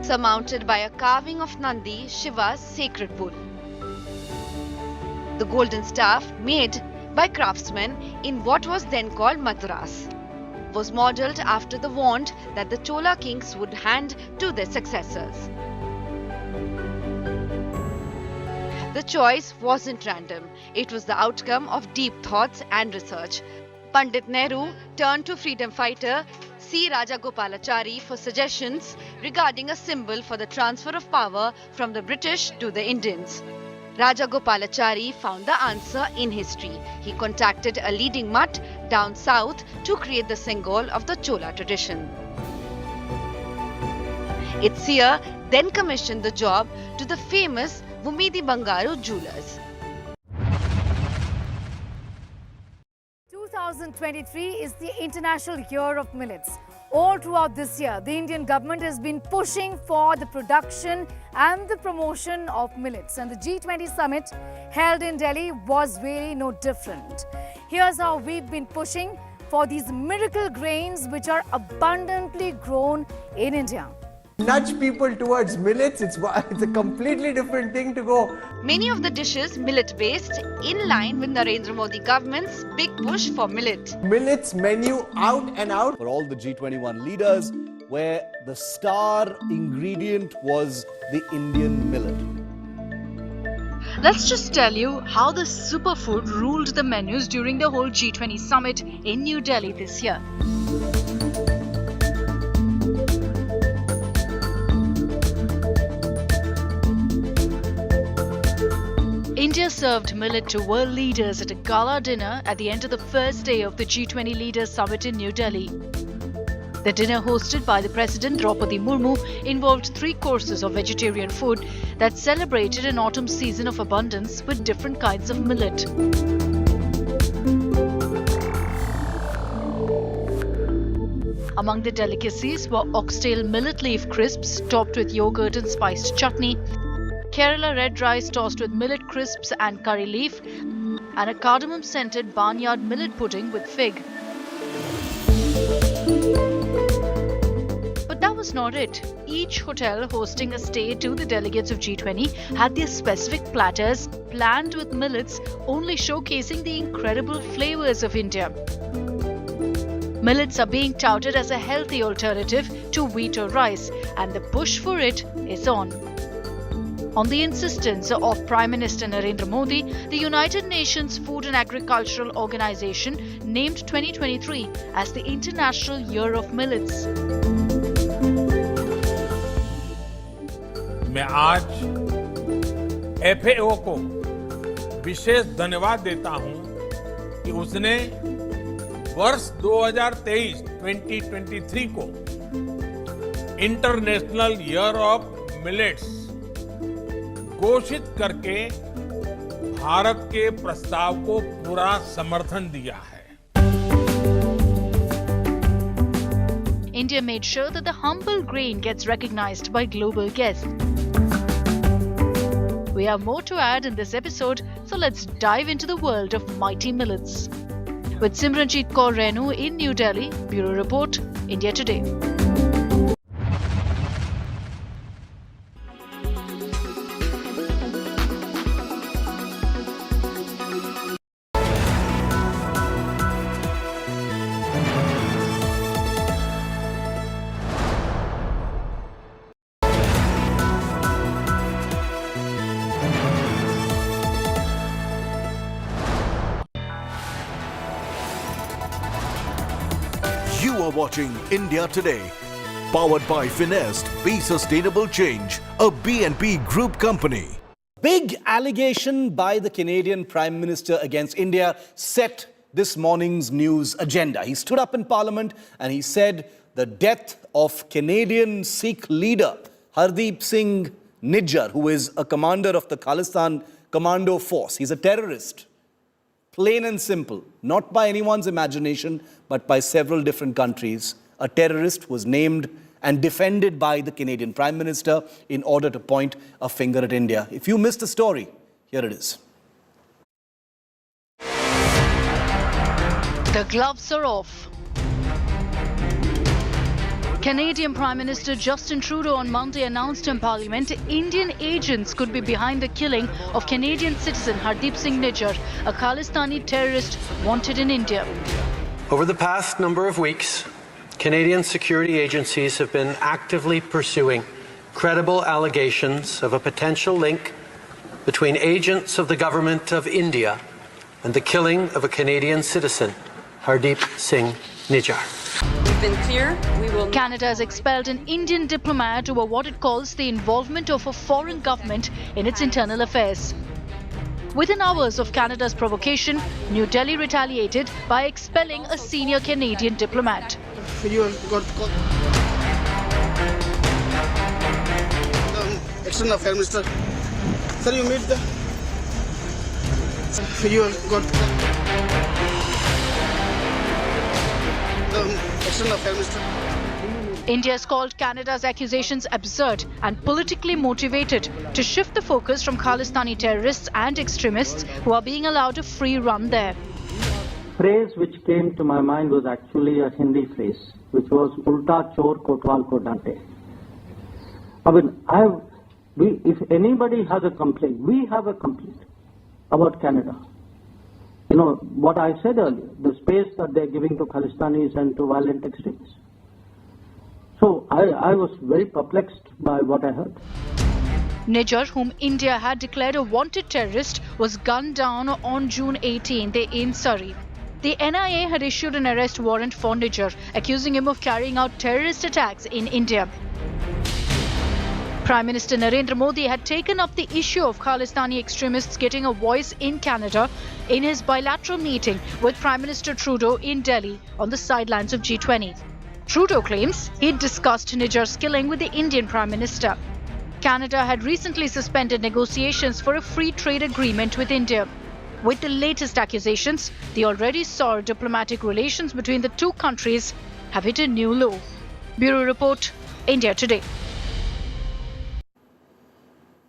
S16: surmounted by a carving of Nandi, Shiva's sacred bull. The golden staff, made by craftsmen in what was then called Madras, was modelled after the wand that the Chola kings would hand to their successors. The choice wasn't random. It was the outcome of deep thoughts and research. Pandit Nehru turned to freedom fighter C. Rajagopalachari for suggestions regarding a symbol for the transfer of power from the British to the Indians. Rajagopalachari found the answer in history. He contacted a leading mutt down south to create the Sengol of the Chola tradition. Its seer then commissioned the job to the famous Vumidi Bangaru jewelers.
S15: 2023 is the International Year of Millets. All throughout this year, the Indian government has been pushing for the production and the promotion of millets. And the G20 summit held in Delhi was really no different. Here's how we've been pushing for these miracle grains which are abundantly grown in India.
S23: Nudge people towards millets, it's a completely different thing to go.
S16: Many of the dishes millet-based, in line with Narendra Modi government's big push for millet.
S23: Millets menu out and out.
S24: For all the G21 leaders, where the star ingredient was the Indian millet.
S15: Let's just tell you how the superfood ruled the menus during the whole G20 summit in New Delhi this year. India served millet to world leaders at a gala dinner at the end of the first day of the G20 Leaders Summit in New Delhi. The dinner, hosted by the President Draupadi Murmu, involved 3 courses of vegetarian food that celebrated an autumn season of abundance with different kinds of millet. Among the delicacies were oxtail millet leaf crisps topped with yogurt and spiced chutney, Kerala red rice tossed with millet crisps and curry leaf, and a cardamom-scented barnyard millet pudding with fig. But that was not it. Each hotel hosting a stay to the delegates of G20 had their specific platters planned with millets, only showcasing the incredible flavors of India. Millets are being touted as a healthy alternative to wheat or rice, and the push for it is on. On the insistence of Prime Minister Narendra Modi, the United Nations Food and Agricultural Organization named 2023 as the International Year of Millets.
S14: मैं आज FAO को विशेष धन्यवाद देता हूं कि उसने वर्ष 2023 को इंटरनेशनल ईयर ऑफ मिलेट्स घोषित करके भारत के प्रस्ताव को पूरा समर्थन दिया है.
S15: India made sure that the humble grain gets recognized by global guests. We have more to add in this episode, so let's dive into the world of mighty millets. With Simranjeet Kaur Renu in New Delhi, Bureau Report, India Today.
S22: You are watching India Today, powered by Finest, Be Sustainable Change, a BNP Group company.
S24: Big allegation by the Canadian Prime Minister against India set this morning's news agenda. He stood up in Parliament and he said the death of Canadian Sikh leader Hardeep Singh Nijjar, who is a commander of the Khalistan Commando Force. He's a terrorist. Plain and simple, not by anyone's imagination, but by several different countries. A terrorist was named and defended by the Canadian Prime Minister in order to point a finger at India. If you missed the story, here it is.
S15: The gloves are off. Canadian Prime Minister Justin Trudeau on Monday announced in Parliament Indian agents could be behind the killing of Canadian citizen Hardeep Singh Nijjar, a Khalistani terrorist wanted in India.
S17: Over the past number of weeks, Canadian security agencies have been actively pursuing credible allegations of a potential link between agents of the government of India and the killing of a Canadian citizen, Hardeep Singh Nijjar.
S15: We've been clear, Canada has expelled an Indian diplomat over what it calls the involvement of a foreign government in its internal affairs. Within hours of Canada's provocation, New Delhi retaliated by expelling a senior Canadian diplomat.
S20: External Affairs Minister. Sir, you meet the... You got... External Affairs Minister.
S15: India has called Canada's accusations absurd and politically motivated to shift the focus from Khalistani terrorists and extremists who are being allowed a free run there.
S21: Phrase which came to my mind was actually a Hindi phrase, which was "Ulta chor kotwal ko dante." I mean, if anybody has a complaint, we have a complaint about Canada. You know, what I said earlier, the space that they're giving to Khalistanis and to violent extremists. So I was very perplexed by what I heard.
S15: Nijjar, whom India had declared a wanted terrorist, was gunned down on June 18th in Surrey. The NIA had issued an arrest warrant for Nijjar, accusing him of carrying out terrorist attacks in India. Prime Minister Narendra Modi had taken up the issue of Khalistani extremists getting a voice in Canada in his bilateral meeting with Prime Minister Trudeau in Delhi on the sidelines of G20. Trudeau claims he discussed Niger's killing with the Indian Prime Minister. Canada had recently suspended negotiations for a free trade agreement with India. With the latest accusations, the already sour diplomatic relations between the two countries have hit a new low. Bureau Report, India Today.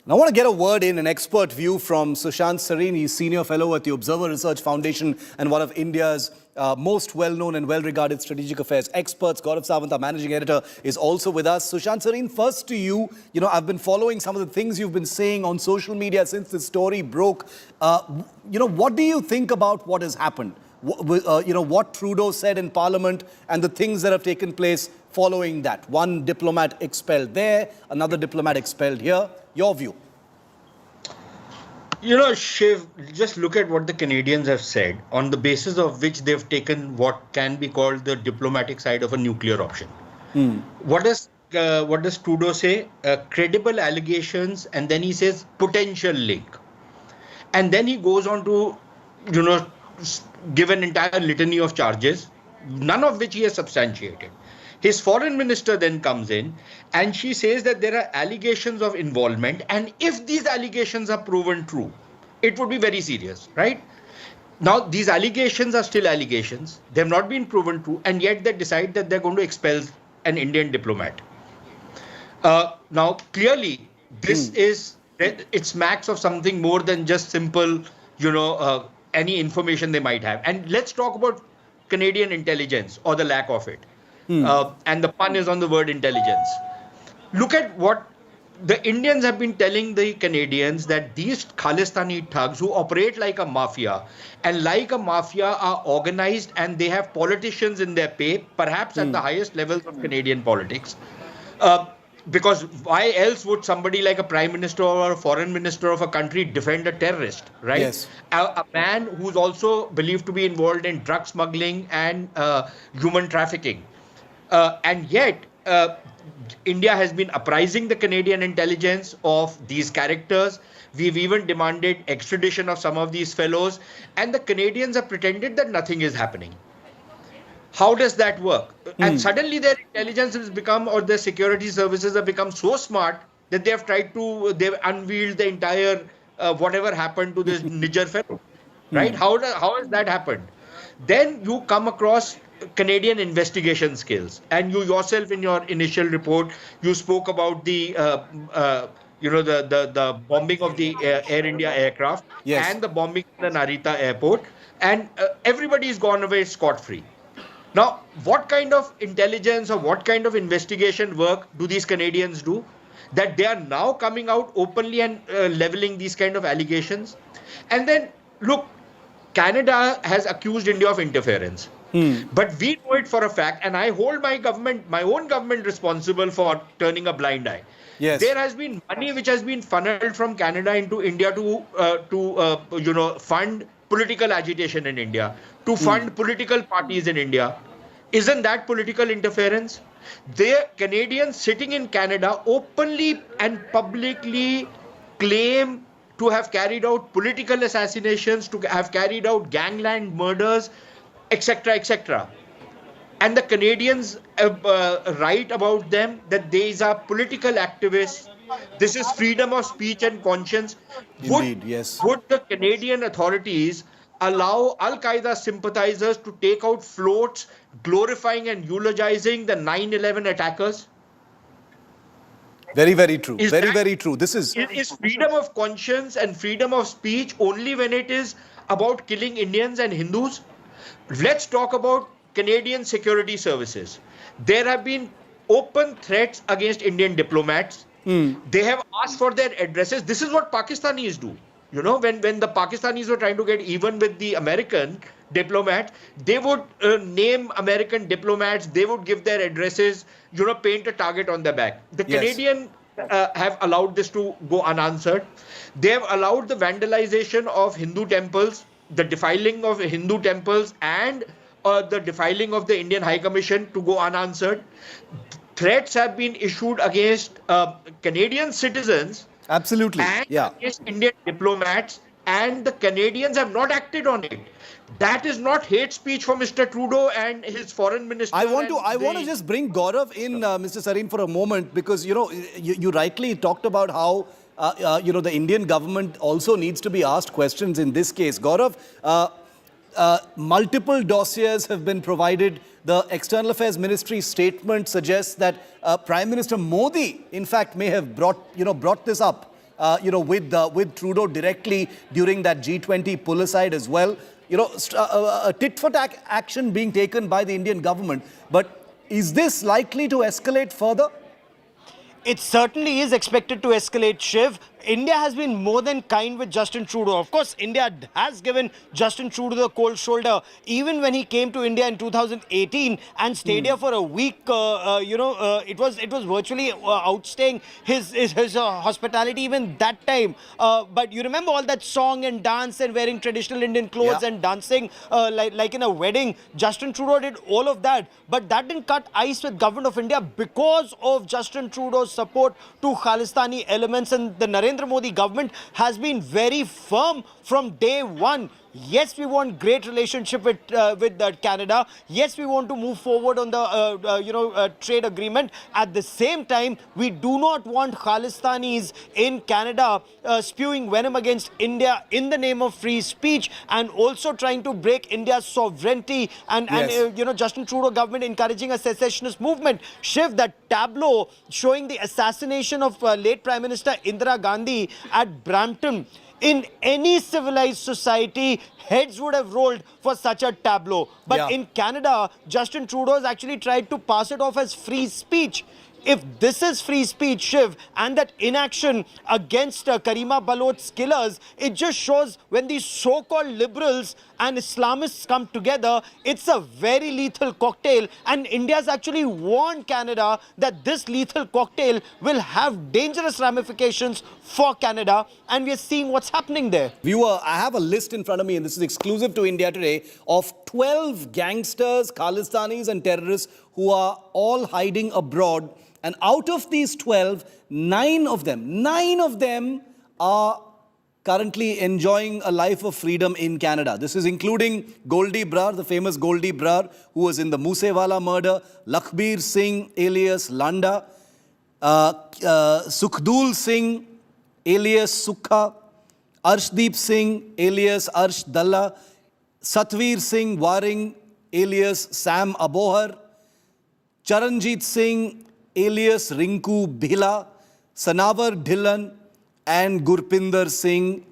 S24: Now I want to get a word in, an expert view from Sushant Sareen. He's Senior Fellow at the Observer Research Foundation and one of India's most well-known and well-regarded strategic affairs experts. Lok Sabha, Managing Editor, is also with us. Sushant Sareen, first to you. I've been following some of the things you've been saying on social media since the story broke. What do you think about what has happened? What Trudeau said in Parliament and the things that have taken place following that. One diplomat expelled there, another diplomat expelled here. Your view?
S1: Shiv, just look at what the Canadians have said, on the basis of which they've taken what can be called the diplomatic side of a nuclear option. What does Trudeau say? Credible allegations, and then he says potential link. And then he goes on to, give an entire litany of charges, none of which he has substantiated. His foreign minister then comes in and she says that there are allegations of involvement, and if these allegations are proven true, it would be very serious, right? Now, these allegations are still allegations. They have not been proven true, and yet they decide that they're going to expel an Indian diplomat. Now, clearly, this it smacks of something more than just simple, any information they might have. And let's talk about Canadian intelligence or the lack of it. And the pun is on the word intelligence. Look at what the Indians have been telling the Canadians, that these Khalistani thugs who operate like a mafia, and like a mafia are organized and they have politicians in their pay, perhaps at the highest levels of Canadian politics. Because why else would somebody like a prime minister or a foreign minister of a country defend a terrorist, right?
S24: Yes.
S1: A man who's also believed to be involved in drug smuggling and human trafficking. And yet, India has been apprising the Canadian intelligence of these characters. We've even demanded extradition of some of these fellows, and the Canadians have pretended that nothing is happening. How does that work? And suddenly their intelligence has become, or their security services have become so smart that they've unveiled the entire whatever happened to this Niger fellow, right? How has that happened? Then you come across Canadian investigation skills, and you yourself in your initial report, you spoke about the the bombing of the Air India aircraft and the bombing of the Narita airport, and everybody's gone away scot-free. Now, what kind of intelligence or what kind of investigation work do these Canadians do, that they are now coming out openly and leveling these kind of allegations? And then, look, Canada has accused India of interference. But we know it for a fact, and I hold my own government responsible for turning a blind eye.
S24: Yes.
S1: There has been money which has been funneled from Canada into India to fund political agitation in India, to fund political parties in India. Isn't that political interference? The Canadians sitting in Canada openly and publicly claim to have carried out political assassinations, to have carried out gangland murders, etc., etc. And the Canadians write about them that these are political activists. This is freedom of speech and conscience.
S24: Indeed, yes.
S1: Would the Canadian authorities allow Al-Qaeda sympathizers to take out floats glorifying and eulogizing the 9/11 attackers?
S24: Very, very true. Very true. This is
S1: freedom of conscience and freedom of speech only when it is about killing Indians and Hindus? Let's talk about Canadian security services. There have been open threats against Indian diplomats. They have asked for their addresses. This is what Pakistanis do. When the Pakistanis were trying to get even with the American diplomats, they would name American diplomats, they would give their addresses, paint a target on their back. The Canadian have allowed this to go unanswered. They have allowed the vandalization of Hindu temples, the defiling of Hindu temples, and the defiling of the Indian High Commission to go unanswered. Threats have been issued against Canadian citizens.
S24: Absolutely.
S1: And against Indian diplomats and the Canadians have not acted on it. That is not hate speech for Mr. Trudeau and his foreign minister.
S24: I want to just bring Gaurav in, Mr. Sareen, for a moment, because you rightly talked about how the Indian government also needs to be asked questions in this case. Gaurav, multiple dossiers have been provided. The External Affairs Ministry statement suggests that Prime Minister Modi, in fact, may have brought this up, with Trudeau directly during that G20 pull aside as well. A tit-for-tat action being taken by the Indian government. But is this likely to escalate further?
S2: It certainly is expected to escalate, Shiv. India has been more than kind with Justin Trudeau. Of course, India has given Justin Trudeau the cold shoulder. Even when he came to India in 2018 and stayed here for a week, it was virtually outstaying his hospitality even that time. But you remember all that song and dance and wearing traditional Indian clothes and dancing like in a wedding. Justin Trudeau did all of that. But that didn't cut ice with government of India because of Justin Trudeau's support to Khalistani elements, and the Narendra Modi government has been very firm from day one. Yes, we want great relationship with Canada. Yes, we want to move forward on the trade agreement. At the same time, we do not want Khalistanis in Canada spewing venom against India in the name of free speech and also trying to break India's sovereignty and Justin Trudeau government encouraging a secessionist movement. Shiv, that tableau showing the assassination of late Prime Minister Indira Gandhi at Brampton. In any civilized society, heads would have rolled for such a tableau. But in Canada, Justin Trudeau has actually tried to pass it off as free speech. If this is free speech, Shiv, and that inaction against Karima Baloch's killers, it just shows when these so-called liberals and Islamists come together, it's a very lethal cocktail. And India's actually warned Canada that this lethal cocktail will have dangerous ramifications for Canada. And we are seeing what's happening there.
S24: Viewer, I have a list in front of me, and this is exclusive to India Today, of 12 gangsters, Khalistanis and terrorists who are all hiding abroad. And out of these 12, 9 of them are currently enjoying a life of freedom in Canada. This is including Goldie Brar, the famous Goldie Brar, who was in the Moosewala murder, Lakhbir Singh alias Landa, Sukhdul Singh alias Sukha, Arshdeep Singh alias Arsh Dalla, Satvir Singh Waring alias Sam Abohar, Charanjit Singh alias Rinku Bhila, Sanavar Dhillon, and Gurpinder Singh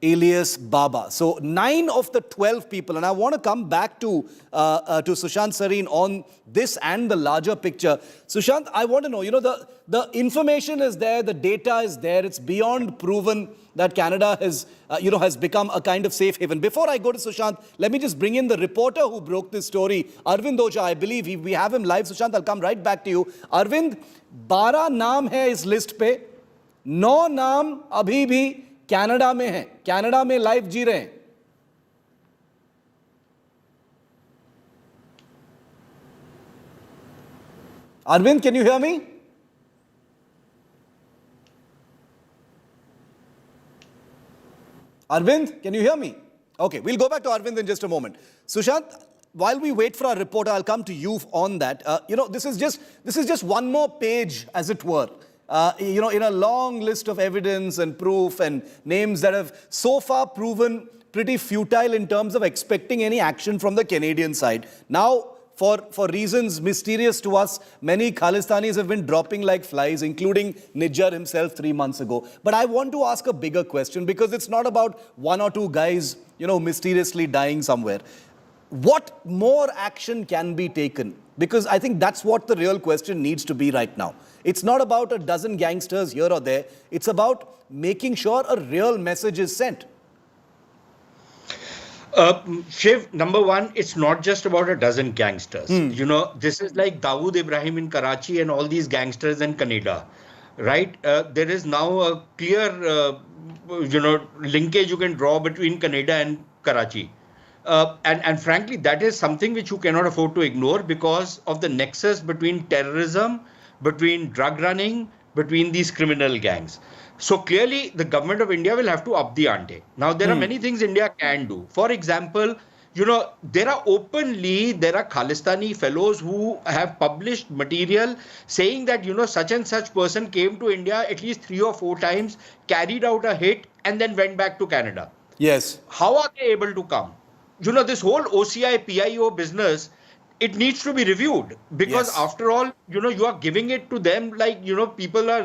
S24: alias Baba. So 9 of the 12 people, and I want to come back to Sushant Sareen on this and the larger picture. Sushant, I want to know, the information is there, the data is there, it's beyond proven that Canada has become a kind of safe haven. Before I go to Sushant, let me just bring in the reporter who broke this story, Arvind Oja. I believe we have him live. Sushant, I'll come right back to you. Arvind, 12 नाम है इस list पे, 9 नाम अभी भी Canada में हैं, Canada में लाइफ जी रहे हैं. Arvind, can you hear me? Arvind, can you hear me? Okay, we'll go back to Arvind in just a moment. Sushant, while we wait for our reporter, I'll come to you on that. This is just one more page, as it were. In a long list of evidence and proof and names that have so far proven pretty futile in terms of expecting any action from the Canadian side. Now, for reasons mysterious to us, many Khalistanis have been dropping like flies, including Nijjar himself 3 months ago. But I want to ask a bigger question, because it's not about 1 or 2 guys, mysteriously dying somewhere. What more action can be taken? Because I think that's what the real question needs to be right now. It's not about a dozen gangsters here or there. It's about making sure a real message is sent.
S1: Shiv, number one, it's not just about a dozen gangsters. This is like Dawood Ibrahim in Karachi and all these gangsters in Canada, right? There is now a clear, linkage you can draw between Canada and Karachi. And frankly, that is something which you cannot afford to ignore because of the nexus between terrorism, between drug running, between these criminal gangs. So clearly, the government of India will have to up the ante. Now, there are many things India can do. For example, there are Khalistani fellows who have published material saying that, such and such person came to India at least 3 or 4 times, carried out a hit, and then went back to Canada.
S24: Yes.
S1: How are they able to come? This whole OCI, PIO business, it needs to be reviewed because after all, you are giving it to them like, people are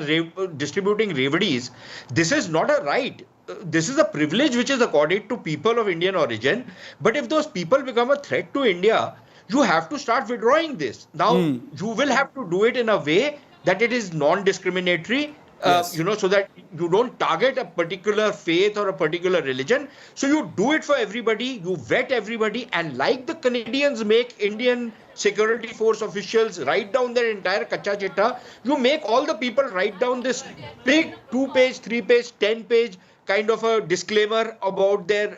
S1: distributing reveries. This is not a right. This is a privilege which is accorded to people of Indian origin. But if those people become a threat to India, you have to start withdrawing this. Now, you will have to do it in a way that it is non-discriminatory. So that you don't target a particular faith or a particular religion. So you do it for everybody, you vet everybody, and like the Canadians make Indian security force officials write down their entire kacha chitta, you make all the people write down this big 2-page, 3-page, 10-page kind of a disclaimer about their,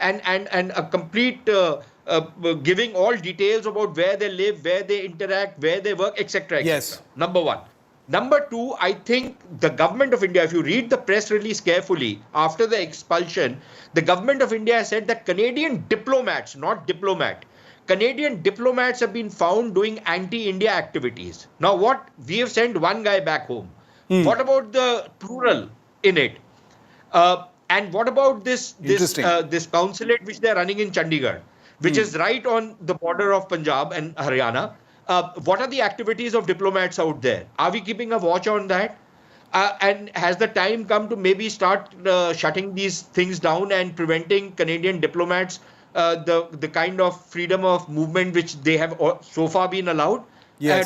S1: and a complete giving all details about where they live, where they interact, where they work, etc.
S24: Yes.
S1: Number one. Number two, I think the government of India, if you read the press release carefully, after the expulsion, the government of India has said that Canadian diplomats, not diplomat, Canadian diplomats have been found doing anti-India activities. Now what? We have sent one guy back home. What about the plural in it? And what about this consulate which they are running in Chandigarh, which is right on the border of Punjab and Haryana? What are the activities of diplomats out there? Are we keeping a watch on that? And has the time come to maybe start shutting these things down and preventing Canadian diplomats the kind of freedom of movement which they have so far been allowed?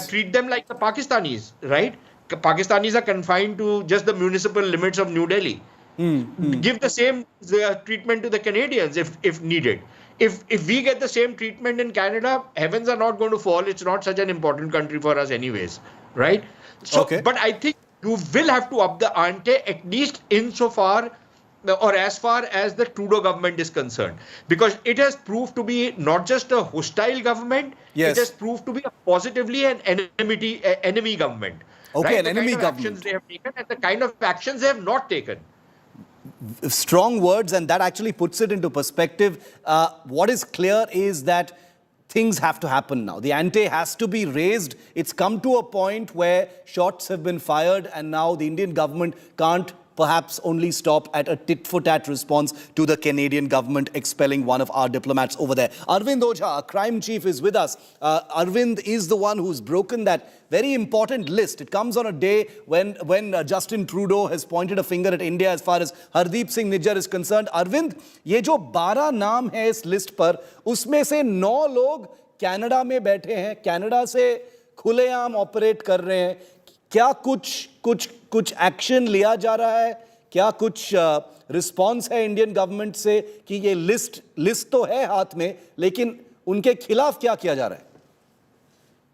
S1: Treat them like the Pakistanis, right? Pakistanis are confined to just the municipal limits of New Delhi. Give the same treatment to the Canadians if needed. If we get the same treatment in Canada, heavens are not going to fall. It's not such an important country for us anyways, right? So, but I think you will have to up the ante at least insofar or as far as the Trudeau government is concerned, because it has proved to be not just a hostile government, it has proved to be a positively an enemy government.
S24: Okay,
S1: right?
S24: An enemy government.
S1: Actions they have taken and the kind of actions they have not taken.
S24: Strong words, and that actually puts it into perspective. What is clear is that things have to happen now. The ante has to be raised. It's come to a point where shots have been fired and now the Indian government can't perhaps only stop at a tit-for-tat response to the Canadian government expelling one of our diplomats over there. Arvind Ojha, our crime chief, is with us. Arvind is the one who's broken that very important list. It comes on a day when Justin Trudeau has pointed a finger at India as far as Hardeep Singh Nijjar is concerned. Arvind, ये जो 12 नाम है इस list पर, उसमें से 9 लोग Canada में बैठे हैं, कनाडा से खुलेआम ऑपरेट कर रहे हैं. क्या कुछ एक्शन लिया जा रहा है? क्या कुछ रिस्पांस है इंडियन गवर्नमेंट से कि ये लिस्ट तो है हाथ में, लेकिन उनके खिलाफ क्या किया जा रहा है?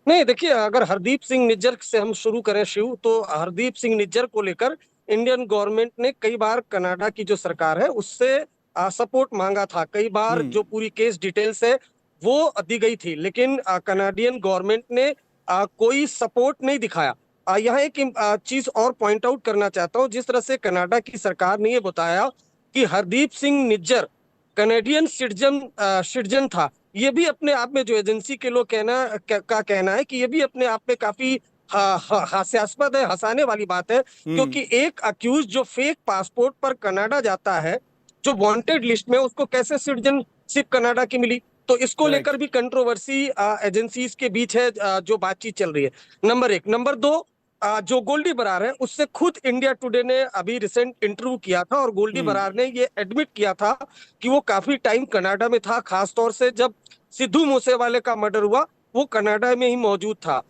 S3: नहीं, देखिए, अगर हरदीप सिंह निज्जर से हम शुरू करें शिव, तो हरदीप सिंह निज्जर को लेकर इंडियन गवर्नमेंट ने कई बार कनाडा की जो सरकार है उससे सपोर्ट मांगा था. कई बार जो पूरी केस डिटेल्स है वो दी गई थी, लेकिन कनाडियन गवर्नमेंट ने कोई सपोर्ट नहीं दिखाया. यहाँ एक चीज और पॉइंट आउट करना चाहता हूँ. जिस तरह से कनाडा की सरकार ने ये बताया कि हरदीप सिंह निज्जर कनेडियन सिटीजन था, ये भी अपने आप में, जो एजेंसी के लोग कहना है कि ये भी अपने आप में काफी हास्यास्पद है, हंसाने वाली बात है. क्योंकि एक अक्यूज जो फेक पासपोर्ट पर कनाडा जाता है, जो वांटेड लिस्ट में, उसको कैसे सिटीजनशिप कनाडा की मिली? तो इसको लेकर भी कंट्रोवर्सी एजेंसीज के बीच है, जो बातचीत चल रही है. नंबर 1. नंबर 2, जो गोल्डी बरार है, उससे खुद इंडिया टुडे ने अभी रिसेंट इंटरव्यू किया था और गोल्डी बरार ने ये एडमिट किया था कि वो काफी टाइम कनाडा में था. खासतौर से जब सिद्धू मूसेवाले का मर्डर हुआ, वो कनाडा में ही मौजूद था.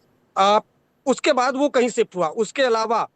S3: उसके बाद वो कहीं शिफ्ट हुआ. उसके अलावा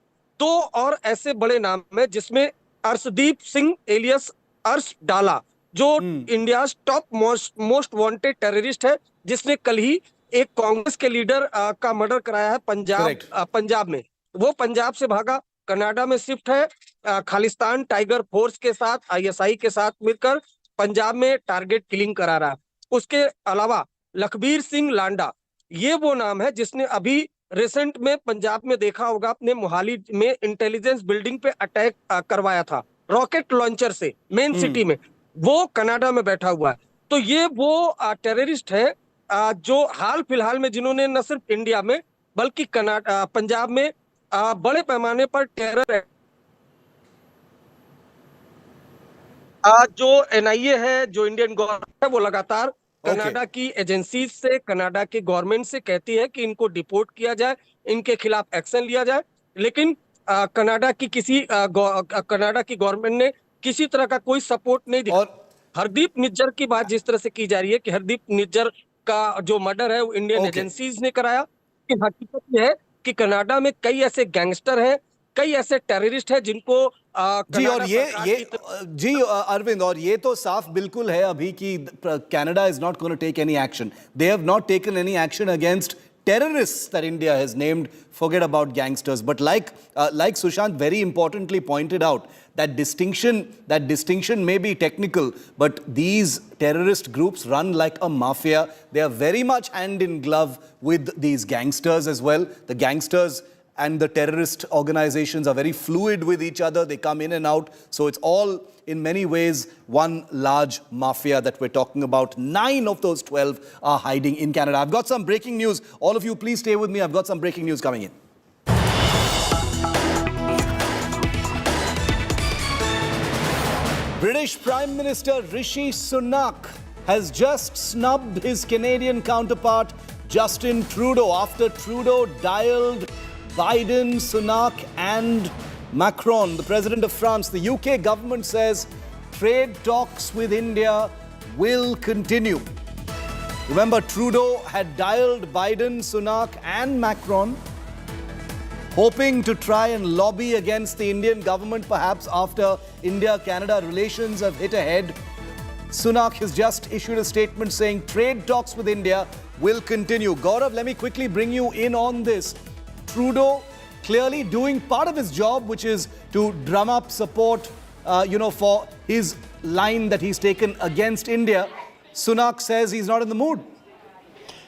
S3: 2 और ऐसे बड़े नाम है जिसमें अर्शदीप सिंह एलियस अर्श डाला, जो India top most wanted terrorist है, जिसने कल ही एक कांग्रेस के लीडर का मर्डर कराया है पंजाब में. वो पंजाब से भागा, कनाडा में शिफ्ट है, खालिस्तान टाइगर फोर्स के साथ, ISI के साथ मिलकर पंजाब में टारगेट किलिंग करा रहा है. उसके अलावा लखबीर सिंह लांडा, ये वो नाम है जिसने अभी रिसेंट में पंजाब में देखा होगा आपने, मोहाली में इंटेलिजेंस बिल्डिंग पे अटैक करवाया था रॉकेट लॉन्चर से मेन सिटी में, वो कनाडा में बैठा हुआ है। तो ये वो टेररिस्ट है जो हाल फिलहाल में जिन्होंने न सिर्फ इंडिया में बल्कि पंजाब में बड़े पैमाने पर टेरर जो एनआईए है, जो इंडियन गवर्नमेंट है, वो लगातार कनाडा की एजेंसीज से, कनाडा के गवर्नमेंट से कहती है कि इनको डिपोर्ट किया जाए, इनके खिलाफ एक्शन लिया जाए, लेकिन कनाडा की गवर्नमेंट ने किसी तरह का कोई सपोर्ट नहीं दिया। और हरदीप निज्जर की बात जिस तरह से की जा रही है कि हरदीप निज्जर का जो मर्डर है वो इंडियन एजेंसीज ने कराया, लेकिन हकीकत यह है कि कनाडा में कई ऐसे गैंगस्टर हैं, कई ऐसे टेररिस्ट हैं जिनको
S24: जी, और ये अरविंद, और ये तो साफ बिल्कुल है अभी कि Canada is not going to take any action. They have not taken any action against terrorists that India has named. Forget about gangsters. But like Sushant very importantly pointed out, that distinction may be technical, but these terrorist groups run like a mafia. They are very much hand in glove with these gangsters as well. The gangsters and the terrorist organizations are very fluid with each other. They come in and out. So it's all, in many ways, one large mafia that we're talking about. 9 of those 12 are hiding in Canada. I've got some breaking news. All of you, please stay with me. I've got some breaking news coming in. British Prime Minister Rishi Sunak has just snubbed his Canadian counterpart Justin Trudeau after Trudeau dialed Biden, Sunak and Macron, the president of France. The UK government says trade talks with India will continue. Remember, Trudeau had dialed Biden, Sunak and Macron, hoping to try and lobby against the Indian government, perhaps after India-Canada relations have hit ahead. Sunak has just issued a statement saying trade talks with India will continue. Gaurav, let me quickly bring you in on this. Trudeau clearly doing part of his job, which is to drum up support, for his line that he's taken against India. Sunak says he's not in the mood.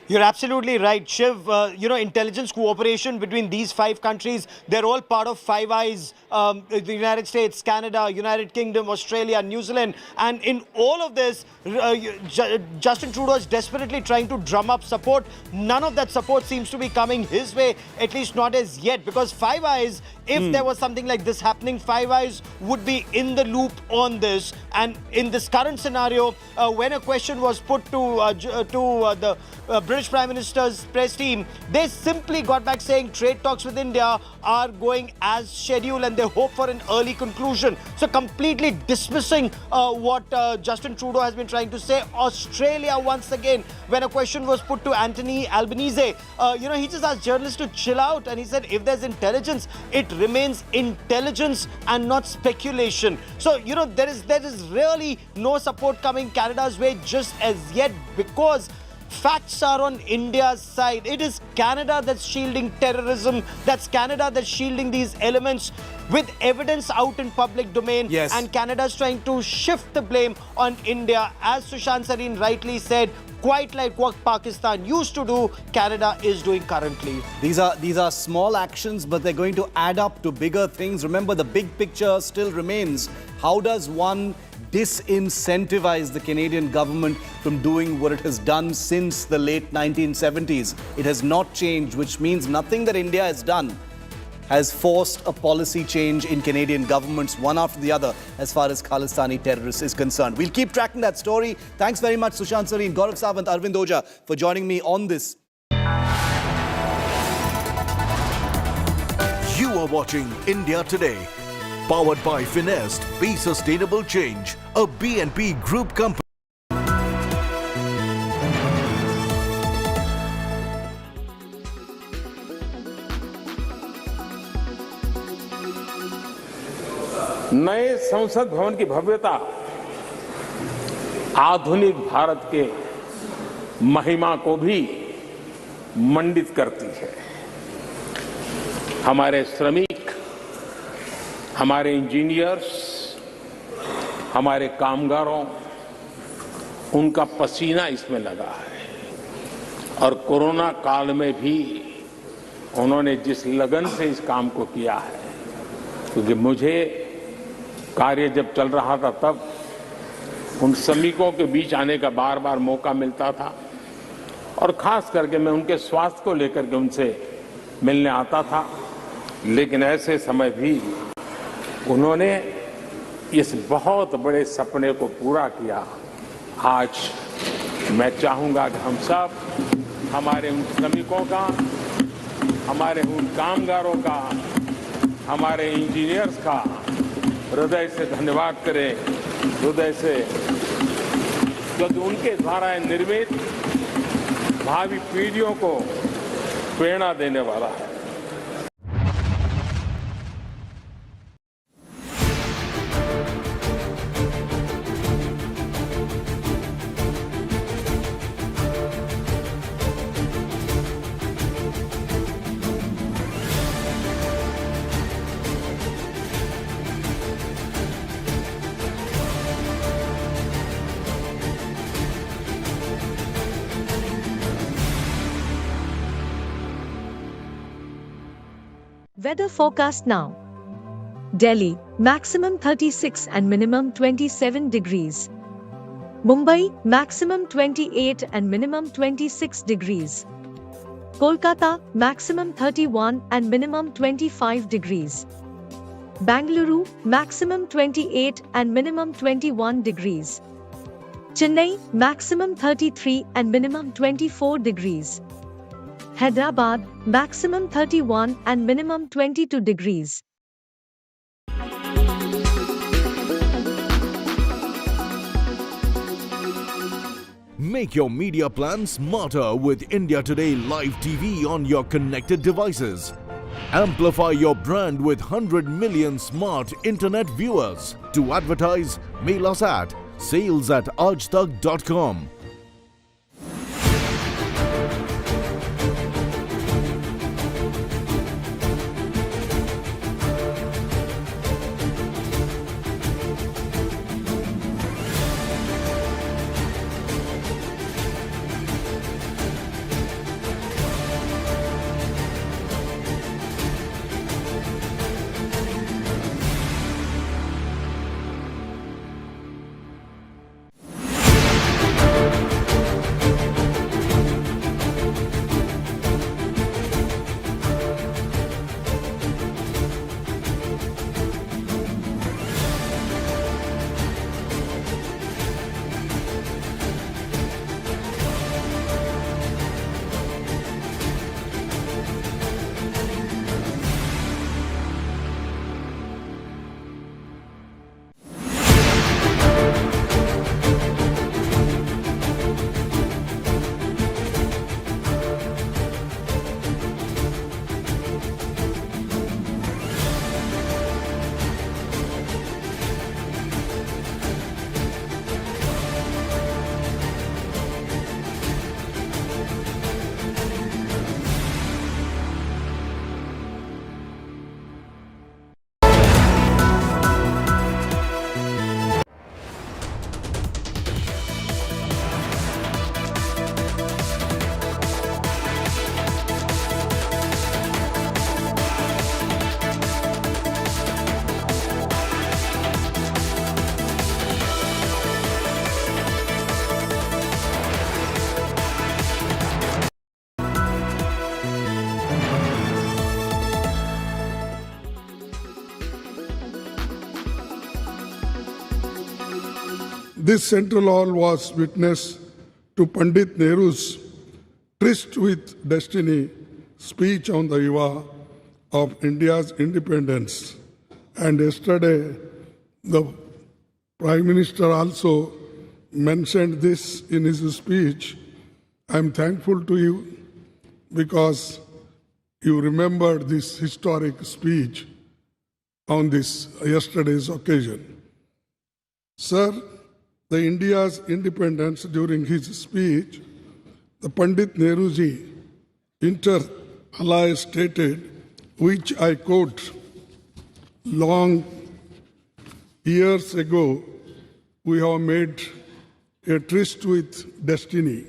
S2: You're absolutely right, Shiv. Intelligence cooperation between these 5 countries, they're all part of Five Eyes, the United States, Canada, United Kingdom, Australia, New Zealand. And in all of this, Justin Trudeau is desperately trying to drum up support. None of that support seems to be coming his way, at least not as yet, because Five Eyes, if there was something like this happening, Five Eyes would be in the loop on this. And in this current scenario, when a question was put to the British Prime Minister's press team, they simply got back saying trade talks with India are going as scheduled and they hope for an early conclusion. So completely dismissing what Justin Trudeau has been trying to say. Australia, once again, when a question was put to Anthony Albanese, he just asked journalists to chill out, and he said if there's intelligence, it remains intelligence and not speculation. So, there is really no support coming Canada's way just as yet, because facts are on India's side. It is Canada that's shielding terrorism. That's Canada that's shielding these elements with evidence out in public domain.
S24: Yes.
S2: And Canada's trying to shift the blame on India. As Sushant Sareen rightly said, quite like what Pakistan used to do, Canada is doing currently.
S24: These are small actions, but they're going to add up to bigger things. Remember, the big picture still remains. How does one disincentivize the Canadian government from doing what it has done since the late 1970s? It has not changed, which means nothing that India has done has forced a policy change in Canadian governments, one after the other, as far as Khalistani terrorists is concerned. We'll keep tracking that story. Thanks very much, Sushant Sareen, Gaurav Sawant, Arvind Oja, for joining me on this.
S22: You are watching India Today. Powered by Finest, Be Sustainable Change, a BNP Group company.
S14: नए संसद भवन की भव्यता आधुनिक भारत के महिमा को भी मंडित करती है। हमारे श्रमिक, हमारे इंजीनियर्स, हमारे कामगारों, उनका पसीना इसमें लगा है और कोरोना काल में भी उन्होंने जिस लगन से इस काम को किया है, क्योंकि मुझे कार्य जब चल रहा था तब उन श्रमिकों के बीच आने का बार बार मौका मिलता था और खास करके मैं उनके स्वास्थ्य को लेकर के उनसे मिलने आता था। लेकिन ऐसे समय भी उन्होंने इस बहुत बड़े सपने को पूरा किया। आज मैं चाहूंगा कि हम सब हमारे उन श्रमिकों का, हमारे उन कामगारों का, हमारे इंजीनियर्स का हृदय से धन्यवाद करें, हृदय से, क्योंकि उनके द्वारा निर्मित भावी पीढ़ियों को प्रेरणा देने वाला है।
S4: Weather forecast now. Delhi, maximum 36 and minimum 27 degrees. Mumbai, maximum 28 and minimum 26 degrees. Kolkata, maximum 31 and minimum 25 degrees. Bangalore, maximum 28 and minimum 21 degrees. Chennai, maximum 33 and minimum 24 degrees. Hyderabad, maximum 31 and minimum 22 degrees.
S22: Make your media plan smarter with India Today Live TV on your connected devices. Amplify your brand with 100 million smart internet viewers. To advertise, mail us at sales@aajtak.com.
S9: This central hall was witness to Pandit Nehru's tryst with destiny speech on the eve of India's independence. And yesterday, the Prime Minister also mentioned this in his speech. I'm thankful to you because you remembered this historic speech on this yesterday's occasion. Sir, the India's independence during his speech, the Pandit Nehruji inter alia stated, which I quote, long years ago, we have made a tryst with destiny,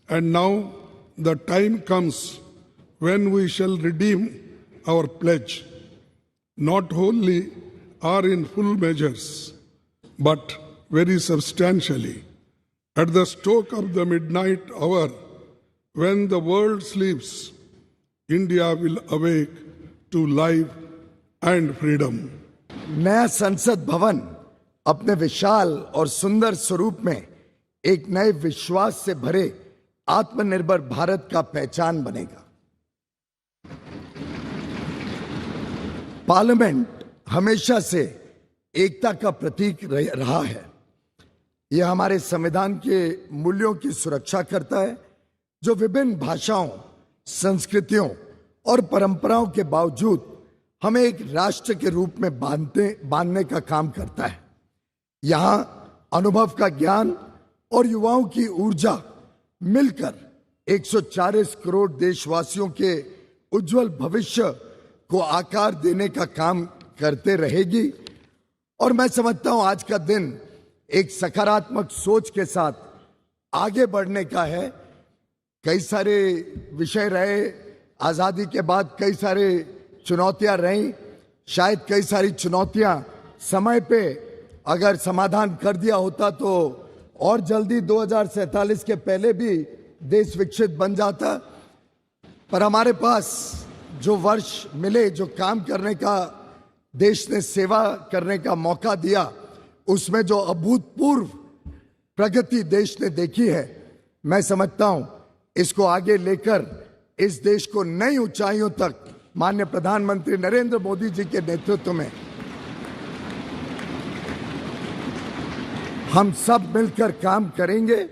S9: and now the time comes when we shall redeem our pledge, not wholly or in full measures, but very substantially. At the stroke of the midnight hour, when the world sleeps, India will awake to life and freedom.
S5: नया संसद भवन अपने विशाल और सुंदर स्वरूप में एक नए विश्वास से भरे आत्मनिर्भर भारत का पहचान बनेगा। पार्लियामेंट हमेशा से एकता का प्रतीक रहा है। यह हमारे संविधान के मूल्यों की सुरक्षा करता है, जो विभिन्न भाषाओं, संस्कृतियों और परंपराओं के बावजूद हमें एक राष्ट्र के रूप में बांधने का काम करता है। यहाँ अनुभव का ज्ञान और युवाओं की ऊर्जा मिलकर 140 करोड़ देशवासियों के उज्जवल भविष्य को आकार देने का काम करते रहेगी। और मैं समझता हूं आज का दिन एक सकारात्मक सोच के साथ आगे बढ़ने का है। कई सारे विषय रहे, आजादी के बाद कई सारे चुनौतियां रहीं। शायद कई सारी चुनौतियां समय पे अगर समाधान कर दिया होता तो और जल्दी 2047 के पहले भी देश विकसित बन जाता। पर हमारे पास जो वर्ष मिले, जो काम करने का, देश ने सेवा करने का मौका दिया, उसमें जो अभूतपूर्व प्रगति देश ने देखी है, मैं समझता हूं इसको आगे लेकर इस देश को नई ऊंचाइयों तक माननीय प्रधानमंत्री नरेंद्र मोदी जी के नेतृत्व में हम सब मिलकर काम करेंगे।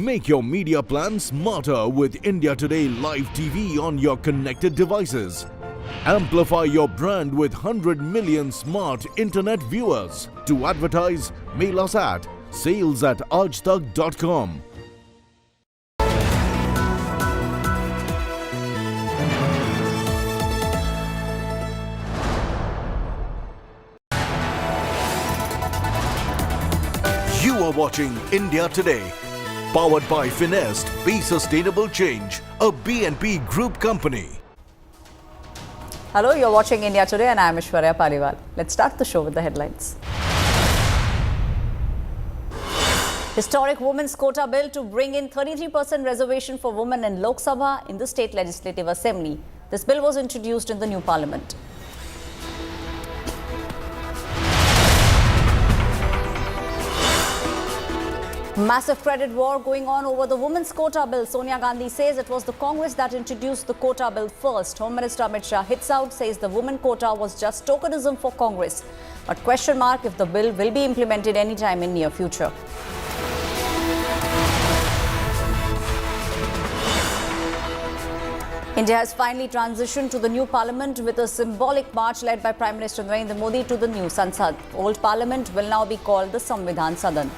S22: Make your media plan smarter with India Today Live TV on your connected devices. Amplify your brand with 100 million smart internet viewers. To advertise, mail us at sales@aajtak.com. You are watching India Today. Powered by Finest, Be Sustainable Change, a BNP Group company.
S10: Hello, you're watching India Today and I'm Aishwarya Paliwal. Let's start the show with the headlines. Historic Women's Quota Bill to bring in 33% reservation for women in Lok Sabha in the State Legislative Assembly. This bill was introduced in the new Parliament. Massive credit war going on over the Women's Quota Bill. Sonia Gandhi says it was the Congress that introduced the Quota Bill first. Home Minister Amit Shah hits out, says the women quota was just tokenism for Congress. But question mark if the bill will be implemented anytime in near future. India has finally transitioned to the new parliament with a symbolic march led by Prime Minister Narendra Modi to the new Sansad. Old parliament will now be called the Samvidhan Sadan.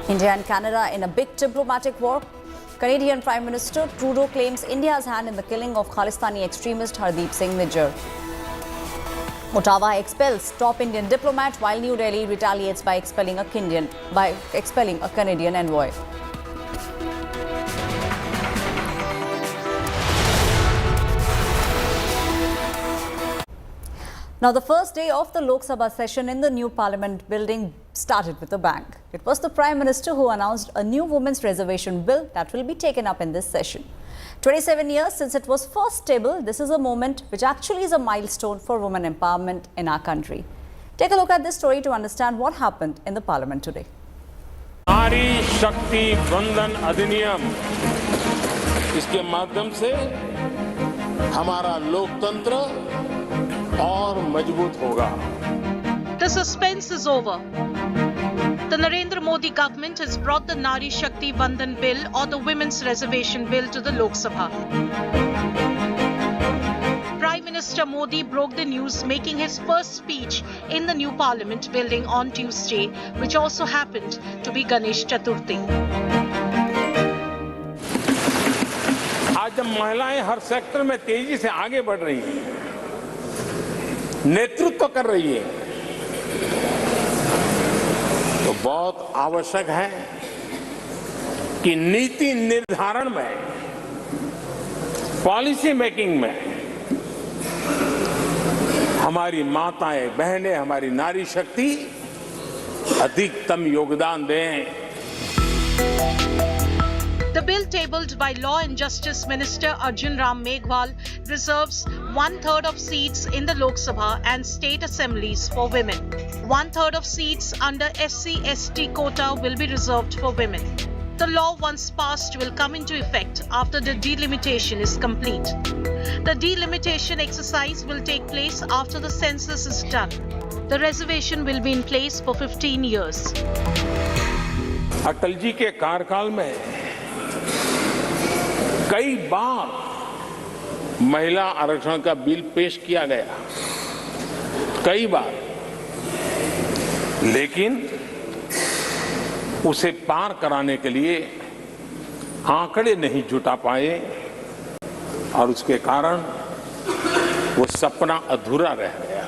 S10: India and Canada in a big diplomatic war. Canadian Prime Minister Trudeau claims India's hand in the killing of Khalistani extremist Hardeep Singh Nijjar. Ottawa expels top Indian diplomat while New Delhi retaliates by expelling a Canadian envoy. Now, the first day of the Lok Sabha session in the new Parliament building started with a bang. It was the Prime Minister who announced a new Women's Reservation Bill that will be taken up in this session. 27 years since it was first tabled, this is a moment which actually is a milestone for women empowerment in our country. Take a look at this story to understand what happened in the Parliament today.
S14: नारी शक्ति वंदन अधिनियम, इसके माध्यम से हमारा लोकतंत्र और मजबूत होगा।
S15: The suspense is over. The Narendra Modi government has brought the Nari Shakti Vandan Bill or the Women's Reservation Bill to the Lok Sabha. Prime Minister Modi broke the news making his first speech in the new Parliament building on Tuesday, which also happened to be Ganesh Chaturthi.
S14: आज जब महिलाएं हर sector में तेजी से आगे बढ़ रही हैं, नेतृत्व कर रही है, तो बहुत आवश्यक है कि नीति निर्धारण में, पॉलिसी मेकिंग में हमारी माताएं, बहनें, हमारी नारी शक्ति अधिकतम योगदान दें।
S15: The bill tabled by Law and Justice Minister Arjun Ram Meghwal reserves 1/3 of seats in the Lok Sabha and state assemblies for women. 1/3 of seats under SC/ST quota will be reserved for women. The law, once passed, will come into effect after the delimitation is complete. The delimitation exercise will take place after the census is done. The reservation will be in place for 15 years.
S14: Atal ji के कार्यकाल में कई बार महिला आरक्षण का bill पेश किया गया, कई बार, लेकिन उसे पार कराने के लिए आंकड़े नहीं जुटा पाए और उसके कारण वो सपना अधूरा रह गया।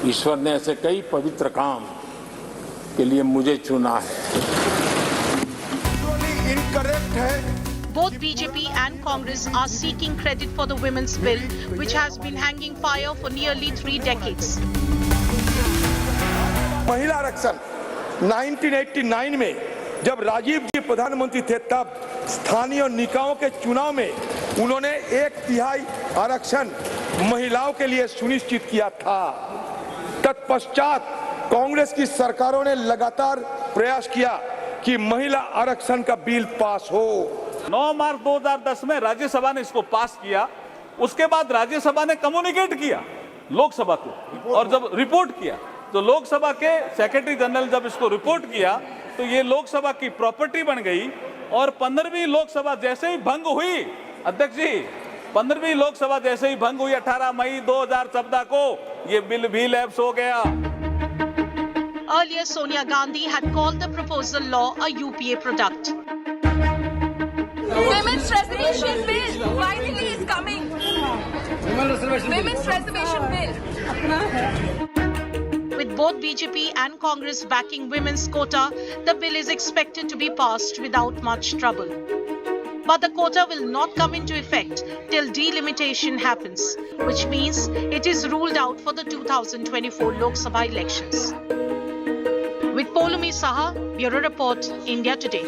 S14: ईश्वर ने ऐसे कई पवित्र काम के लिए मुझे चुना है।
S6: इनकरेक्ट है।
S15: Both BJP and Congress are seeking credit for the women's bill, which has been hanging fire for nearly 3 decades.
S6: महिला आरक्षण 1989 में जब राजीव जी प्रधानमंत्री थे, तब स्थानीय निकायों के चुनाव में उन्होंने 1/3 आरक्षण महिलाओं के लिए सुनिश्चित किया था। तत्पश्चात कांग्रेस की सरकारों ने लगातार प्रयास किया कि महिला आरक्षण का बिल पास हो।
S8: 9 मार्च 2010 में राज्यसभा ने इसको पास किया। उसके बाद राज्यसभा ने कम्युनिकेट किया लोकसभा को, और जब रिपोर्ट किया तो लोकसभा के सेक्रेटरी जनरल जब इसको रिपोर्ट किया तो ये लोकसभा की प्रॉपर्टी बन गई। और 15वीं लोकसभा जैसे ही भंग हुई, अध्यक्ष जी, 15वीं लोकसभा जैसे ही भंग हुई 18 मई 2014 को, ये बिल भी लैप्स हो गया।
S15: Earlier, Sonia Gandhi had called the proposal law a UPA product.
S11: Women's Reservation Bill finally is coming. Women's Reservation Bill.
S15: With both BJP and Congress backing women's quota, the bill is expected to be passed without much trouble. But the quota will not come into effect till delimitation happens, which means it is ruled out for the 2024 Lok Sabha elections. With Polumi Saha, Bureau Report, India Today.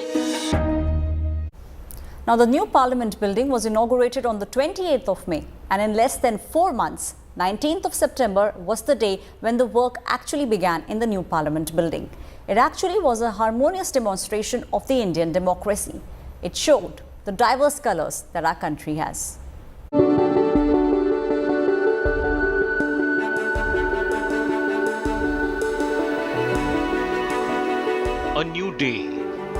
S10: Now, the new Parliament building was inaugurated on the 28th of May, and in less than 4 months, 19th of September was the day when the work actually began in the new Parliament building. It actually was a harmonious demonstration of the Indian democracy. It showed the diverse colors that our country has.
S12: A new day,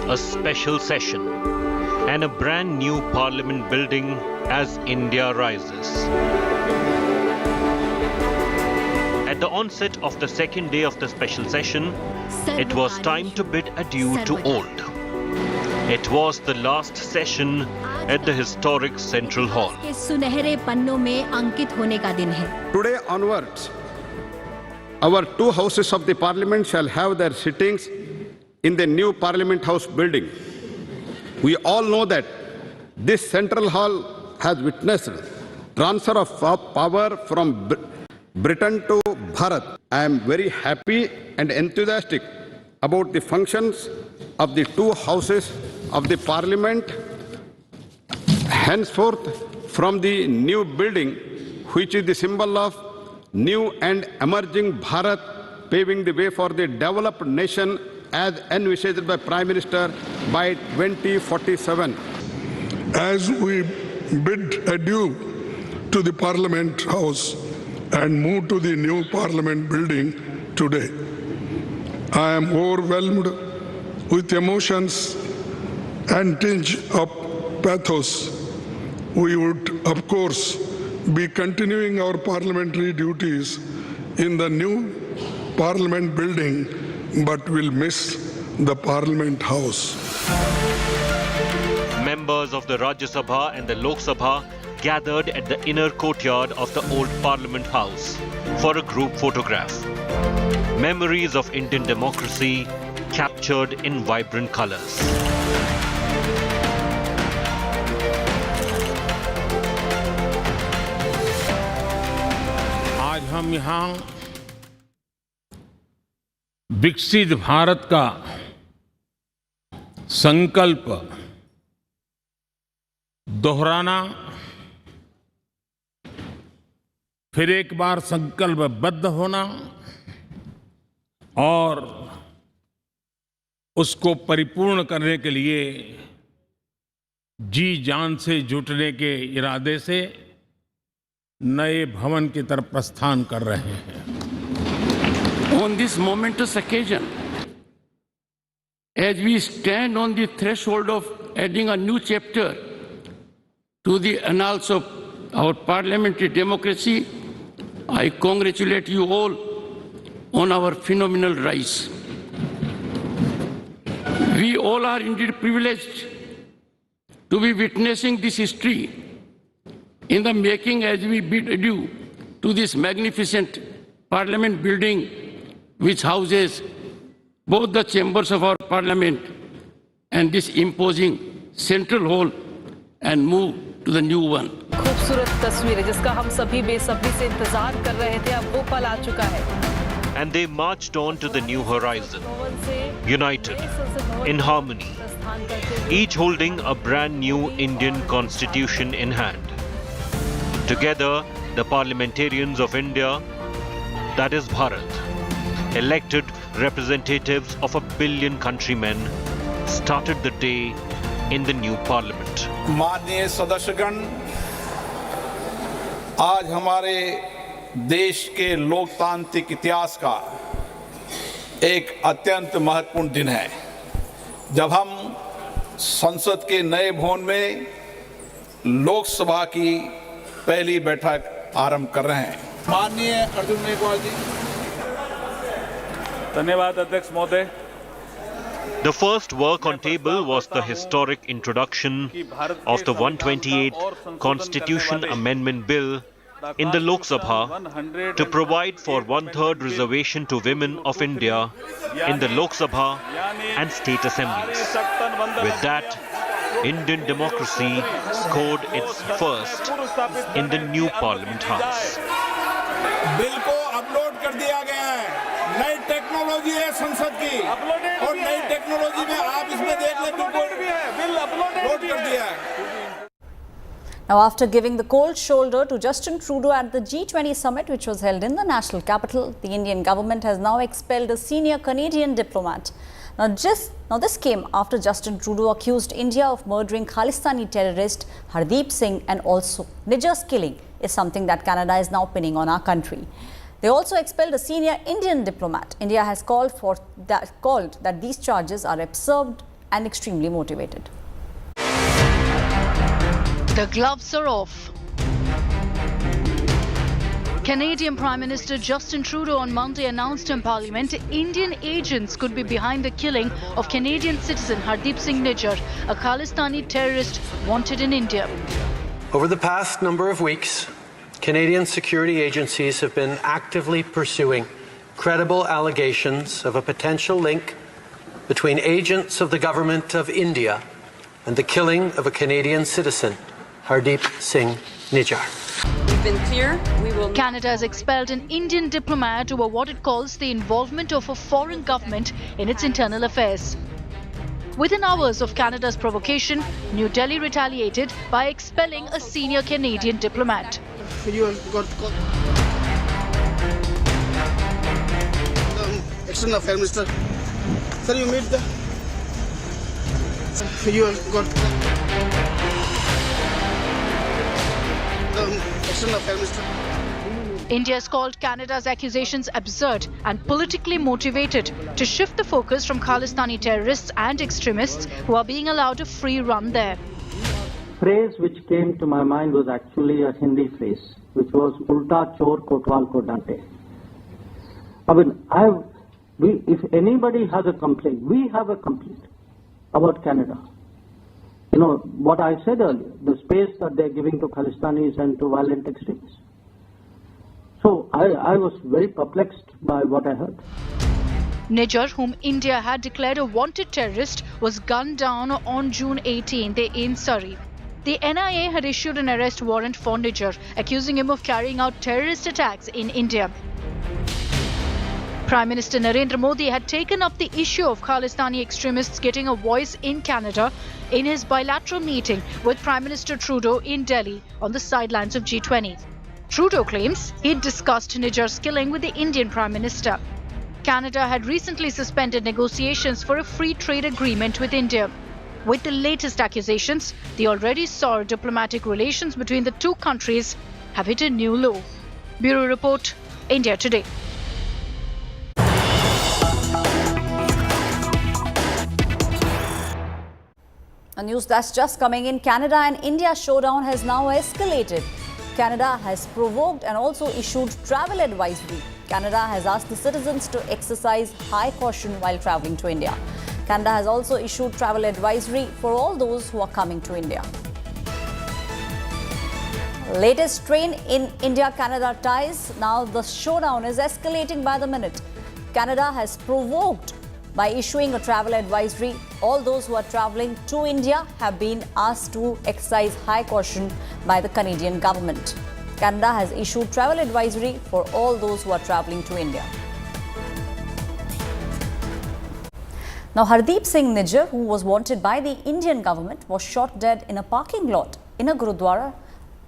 S12: a special session, and a brand new Parliament building as India rises. At the onset of the second day of the special session, it was time to bid adieu to old. It was the last session at the historic Central Hall.
S19: Today onwards, our 2 houses of the Parliament shall have their sittings in the new Parliament House building. We all know that this Central Hall has witnessed transfer of power from Britain to Bharat. I am very happy and enthusiastic about the functions of the 2 houses of the Parliament. Henceforth, from the new building, which is the symbol of new and emerging Bharat, paving the way for the developed nation as envisaged by Prime Minister by 2047.
S9: As we bid adieu to the Parliament House and move to the new Parliament building today. I am overwhelmed with emotions and tinge of pathos. We would, of course, be continuing our parliamentary duties in the new Parliament building, but will miss the Parliament House.
S12: Members of the Rajya Sabha and the Lok Sabha gathered at the inner courtyard of the old Parliament House for a group photograph. Memories of Indian democracy captured in vibrant colors.
S14: आज हम यहाँ विकसित भारत का संकल्प दोहराना, फिर एक बार संकल्पबद्ध होना और उसको परिपूर्ण करने के लिए जी जान से जुटने के इरादे से नए भवन की तरफ प्रस्थान कर रहे हैं.
S7: On this momentous occasion, as we stand on the threshold of adding a new chapter to the annals of our parliamentary democracy, I congratulate you all on our phenomenal rise. We all are indeed privileged to be witnessing this history in the making as we bid adieu to this magnificent Parliament building which houses both the chambers of our Parliament and this imposing central hall and move to the new one.
S13: खूबसूरत तस्वीर है जिसका हम सभी बेसब्री से इंतजार कर रहे थे, अब वो पल आ चुका है.
S12: And they marched on to the new horizon, united, in harmony, each holding a brand new Indian constitution in hand. Together, the parliamentarians of India, that is Bharat, elected representatives of 1 billion countrymen, started the day in the new parliament.
S16: माननीय सदस्यगण, आज हमारे देश के लोकतांत्रिक इतिहास का एक अत्यंत महत्वपूर्ण दिन है, जब हम संसद के नए भवन में लोकसभा की पहली बैठक आरंभ कर रहे हैं. माननीय अर्जुन मेघवाल जी.
S8: धन्यवाद अध्यक्ष महोदय.
S12: The first work on table was the historic introduction of the 128th Constitution Amendment Bill in the Lok Sabha to provide for 1/3 reservation to women of India in the Lok Sabha and state assemblies. With that, Indian democracy scored its first in the new Parliament House.
S16: Bill को upload कर दिया गया है. नई technology है संसद की और नई टेक्नोलॉजी में आप इसमें देख लें बिल अपलोड कर दिया है.
S10: Now, after giving the cold shoulder to Justin Trudeau at the G20 summit, which was held in the national capital, the Indian government has now expelled a senior Canadian diplomat. Now, this came after Justin Trudeau accused India of murdering Khalistani terrorist Hardeep Singh, and also Nijar's killing is something that Canada is now pinning on our country. They also expelled a senior Indian diplomat. India has called that these charges are absurd and extremely motivated.
S15: The gloves are off. Canadian Prime Minister Justin Trudeau on Monday announced in Parliament Indian agents could be behind the killing of Canadian citizen Hardeep Singh Nijar, a Khalistani terrorist wanted in India.
S17: Over the past number of weeks, Canadian security agencies have been actively pursuing credible allegations of a potential link between agents of the government of India and the killing of a Canadian citizen, Hardeep Singh Nijar.
S13: We've been clear.
S15: Canada has expelled an Indian diplomat over what it calls the involvement of a foreign government in its internal affairs. Within hours of Canada's provocation, New Delhi retaliated by expelling a senior Canadian diplomat.
S20: External Affairs Minister. Sir, you meet the... You got... External Affairs Minister.
S15: India has called Canada's accusations absurd and politically motivated to shift the focus from Khalistani terrorists and extremists who are being allowed a free run there.
S1: Phrase which came to my mind was actually a Hindi phrase, which was "Ulta chor kotwal ko dante." I mean, if anybody has a complaint, we have a complaint about Canada. You know, what I said earlier, the space that they're giving to Khalistanis and to violent extremists. So I was very perplexed by what I heard.
S15: Nijjar, whom India had declared a wanted terrorist, was gunned down on June 18th in Surrey. The NIA had issued an arrest warrant for Nijjar, accusing him of carrying out terrorist attacks in India. Prime Minister Narendra Modi had taken up the issue of Khalistani extremists getting a voice in Canada in his bilateral meeting with Prime Minister Trudeau in Delhi on the sidelines of G20. Trudeau claims he'd discussed Nijjar's killing with the Indian Prime Minister. Canada had recently suspended negotiations for a free trade agreement with India. With the latest accusations, the already sour diplomatic relations between the two countries have hit a new low. Bureau Report, India Today.
S10: A news that's just coming in. Canada and India showdown has now escalated. Canada has provoked and also issued travel advisory. Canada has asked the citizens to exercise high caution while travelling to India. Canada has also issued travel advisory for all those who are coming to India. Latest strain in India-Canada ties. Now the showdown is escalating by the minute. Canada has provoked by issuing a travel advisory. All those who are travelling to India have been asked to exercise high caution by the Canadian government. Canada has issued travel advisory for all those who are travelling to India. Now, Hardeep Singh Nijjar, who was wanted by the Indian government, was shot dead in a parking lot in a Gurudwara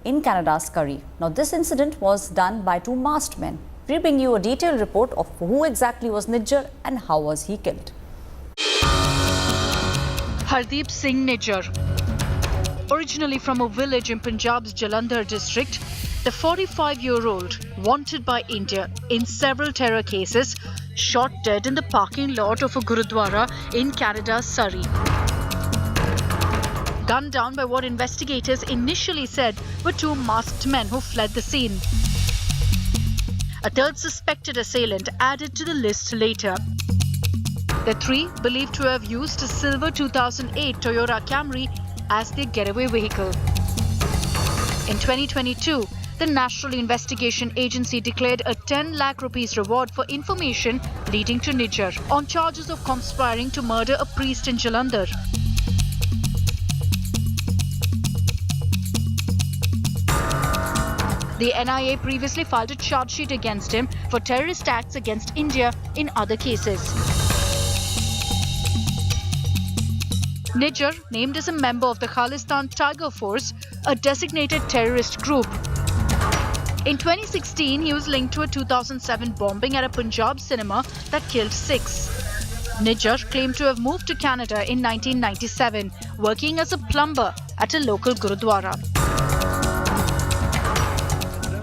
S10: in Canada's Surrey. Now, this incident was done by two masked men. We bring you a detailed report of who exactly was Nijjar and how was he killed.
S15: Hardeep Singh Nijjar. Originally from a village in Punjab's Jalandhar district, the 45-year-old, wanted by India in several terror cases, shot dead in the parking lot of a Gurudwara in Canada's Surrey. Gunned down by what investigators initially said were two masked men who fled the scene. A third suspected assailant added to the list later. The three believed to have used a silver 2008 Toyota Camry as their getaway vehicle. In 2022, the National Investigation Agency declared a 10 lakh rupees reward for information leading to Nijjar on charges of conspiring to murder a priest in Jalandhar. The NIA previously filed a charge sheet against him for terrorist acts against India in other cases. Nijjar, named as a member of the Khalistan Tiger Force, a designated terrorist group. In 2016, he was linked to a 2007 bombing at a Punjab cinema that killed 6. Nijjar claimed to have moved to Canada in 1997, working as a plumber at a local Gurudwara.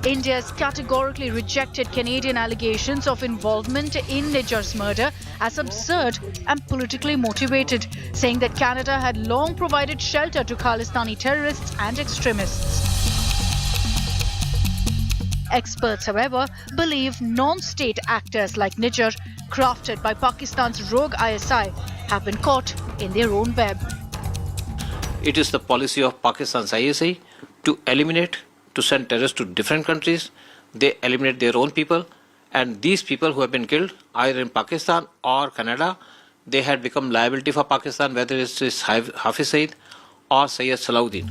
S15: India has categorically rejected Canadian allegations of involvement in Nijjar's murder as absurd and politically motivated, saying that Canada had long provided shelter to Khalistani terrorists and extremists. Experts, however, believe non-state actors like Nijjar, crafted by Pakistan's rogue ISI, have been caught in their own web.
S18: It is the policy of Pakistan's ISI to eliminate, to send terrorists to different countries. They eliminate their own people, and these people who have been killed either in Pakistan or Canada, they had become liability for Pakistan, whether it is Hafiz Saeed or Syed Salahuddin.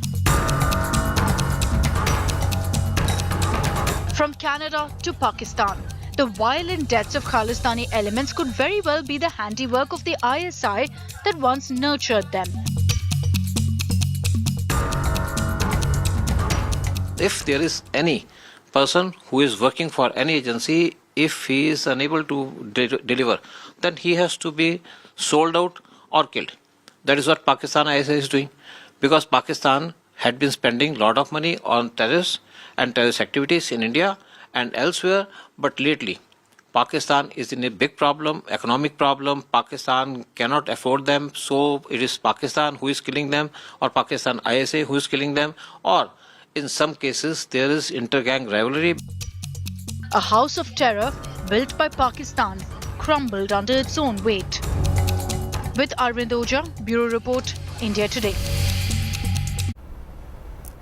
S15: From Canada to Pakistan, the violent deaths of Khalistani elements could very well be the handiwork of the ISI that once nurtured them.
S18: If there is any person who is working for any agency, if he is unable to deliver, then he has to be sold out or killed. That is what Pakistan ISI is doing, because Pakistan had been spending a lot of money on terrorists and terrorist activities in India, and elsewhere, but lately, Pakistan is in a big problem, economic problem. Pakistan cannot afford them, so it is Pakistan who is killing them, or Pakistan ISA who is killing them, or in some cases there is inter-gang rivalry.
S15: A house of terror built by Pakistan crumbled under its own weight. With Arvind Oja, Bureau Report, India Today.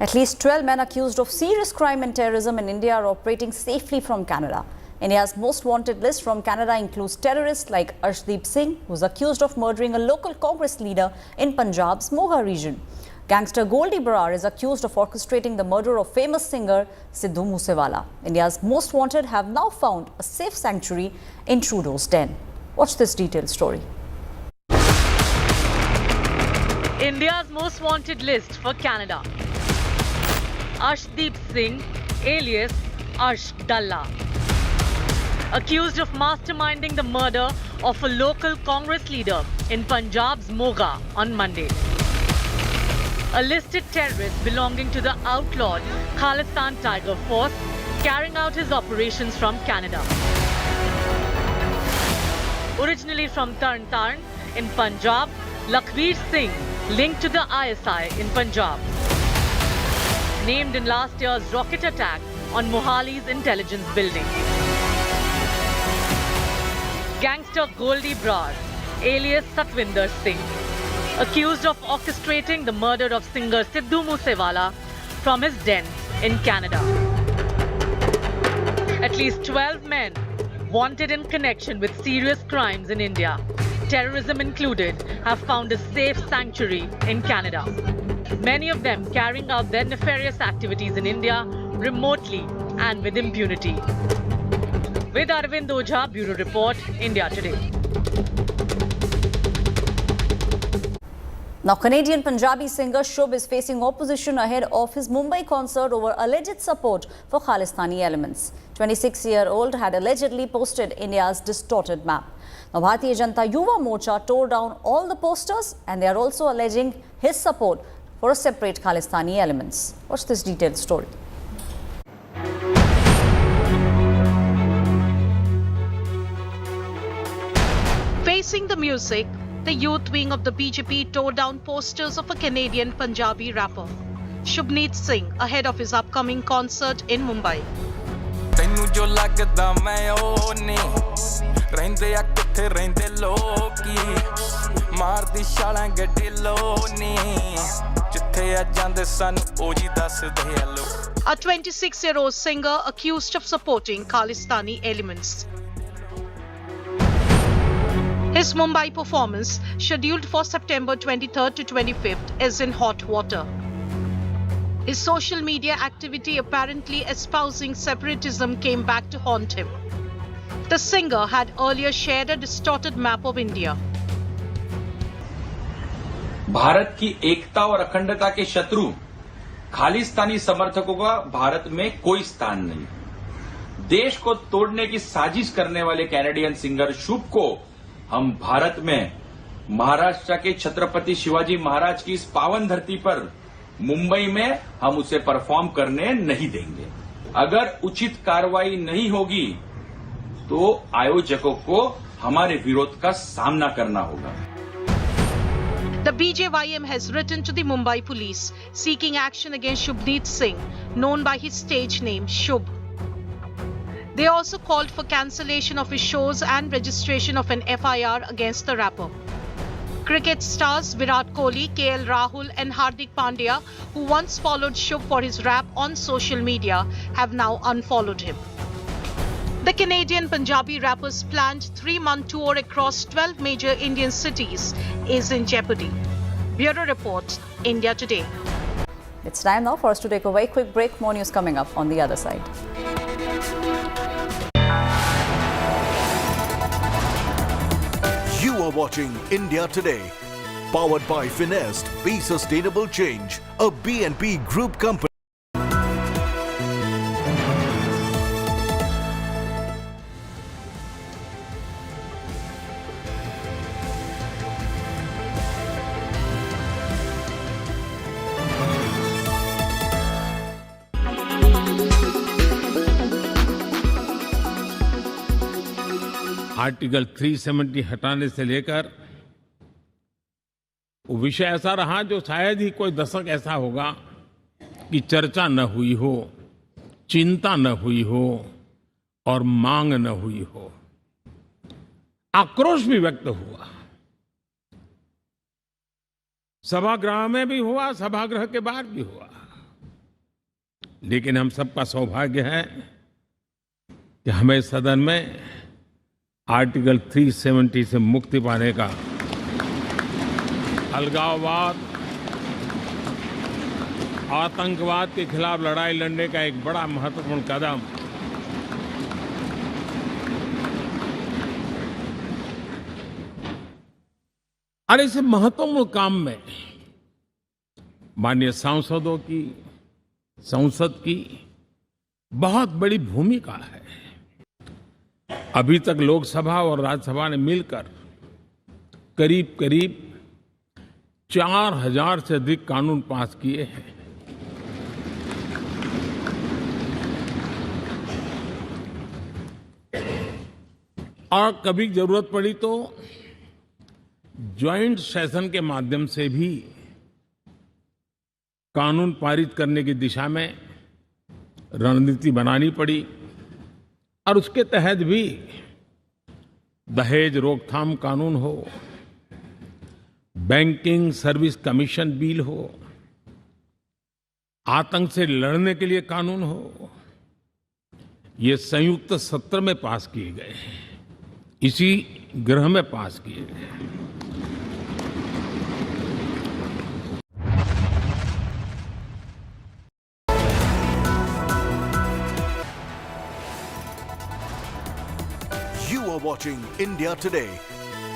S10: At least 12 men accused of serious crime and terrorism in India are operating safely from Canada. India's most wanted list from Canada includes terrorists like Arshdeep Singh, who is accused of murdering a local Congress leader in Punjab's Moga region. Gangster Goldie Brar is accused of orchestrating the murder of famous singer Sidhu Moosewala. India's most wanted have now found a safe sanctuary in Trudeau's den. Watch this detailed story.
S2: India's most wanted list for Canada. Arshdeep Singh, alias Arsh Dalla, accused of masterminding the murder of a local Congress leader in Punjab's Moga on Monday. A listed terrorist belonging to the outlawed Khalistan Tiger Force carrying out his operations from Canada. Originally from Tarn Taran in Punjab, Lakhbir Singh linked to the ISI in Punjab. Named in last year's rocket attack on Mohali's intelligence building. Gangster Goldie Brar, alias Satwinder Singh, accused of orchestrating the murder of singer Sidhu Moosewala from his den in Canada. At least 12 men wanted in connection with serious crimes in India, terrorism included, have found a safe sanctuary in Canada. Many of them carrying out their nefarious activities in India remotely and with impunity. With Arvind Oja, Bureau Report, India Today.
S10: Now, Canadian Punjabi singer Shubh is facing opposition ahead of his Mumbai concert over alleged support for Khalistani elements. 26-year-old had allegedly posted India's distorted map. Now, Bharatiya Janata Yuva Morcha tore down all the posters and they are also alleging his support for a separate Khalistani elements. Watch this detailed story.
S15: Facing the music, the youth wing of the BJP tore down posters of a Canadian Punjabi rapper, Shubhneet Singh, ahead of his upcoming concert in Mumbai. A 26-year-old singer accused of supporting Khalistani elements. His Mumbai performance, scheduled for September 23rd to 25th, is in hot water. His social media activity apparently espousing separatism came back to haunt him. The singer had earlier shared a distorted map of India.
S3: Bharat की एकता और अखंडता के शत्रु खालिस्तानी समर्थकों का भारत में कोई स्थान नहीं। देश को तोड़ने की साजिश करने वाले कैनेडियन सिंगर शुभ को हम भारत में महाराष्ट्र के छत्रपति शिवाजी महाराज की इस पावन धरती पर मुंबई में हम उसे परफॉर्म करने नहीं देंगे। अगर उचित कार्रवाई नहीं होगी तो आयोजकों को हमारे विरोध का सामना करना होगा।
S15: The BJYM has written to the Mumbai police seeking action against Shubhneet Singh, known by his stage name Shubh. They also called for cancellation of his shows and registration of an FIR against the rapper. Cricket stars Virat Kohli, KL Rahul and Hardik Pandya, who once followed Shubh for his rap on social media, have now unfollowed him. The Canadian Punjabi rapper's planned 3-month tour across 12 major Indian cities is in jeopardy. Bureau Report, India Today.
S10: It's time now for us to take a very quick break. More news coming up on the other side.
S22: You are watching India Today, powered by Finest, Be Sustainable Change, a BNP Group company.
S14: Article 370 हटाने से लेकर वो विषय ऐसा रहा जो शायद ही कोई दशक ऐसा होगा कि चर्चा न हुई हो, चिंता न हुई हो और मांग न हुई हो। आक्रोश भी व्यक्त हुआ, सभागृह में भी हुआ, सभागृह के बाहर भी हुआ। लेकिन हम सबका सौभाग्य है कि हमें सदन में आर्टिकल 370 से मुक्ति पाने का, अलगाववाद, आतंकवाद के खिलाफ लड़ाई लड़ने का एक बड़ा महत्वपूर्ण कदम और इस महत्वपूर्ण काम में माननीय सांसदों की, संसद की बहुत बड़ी भूमिका है। अभी तक लोकसभा और राज्यसभा ने मिलकर करीब करीब 4000 से अधिक कानून पास किए हैं। और कभी जरूरत पड़ी तो ज्वाइंट सेशन के माध्यम से भी कानून पारित करने की दिशा में रणनीति बनानी पड़ी और उसके तहत भी दहेज रोकथाम कानून हो, बैंकिंग सर्विस कमीशन बिल हो, आतंक से लड़ने के लिए कानून हो, ये संयुक्त सत्र में पास किए गए हैं, इसी गृह में पास किए गए।
S22: You are watching India Today,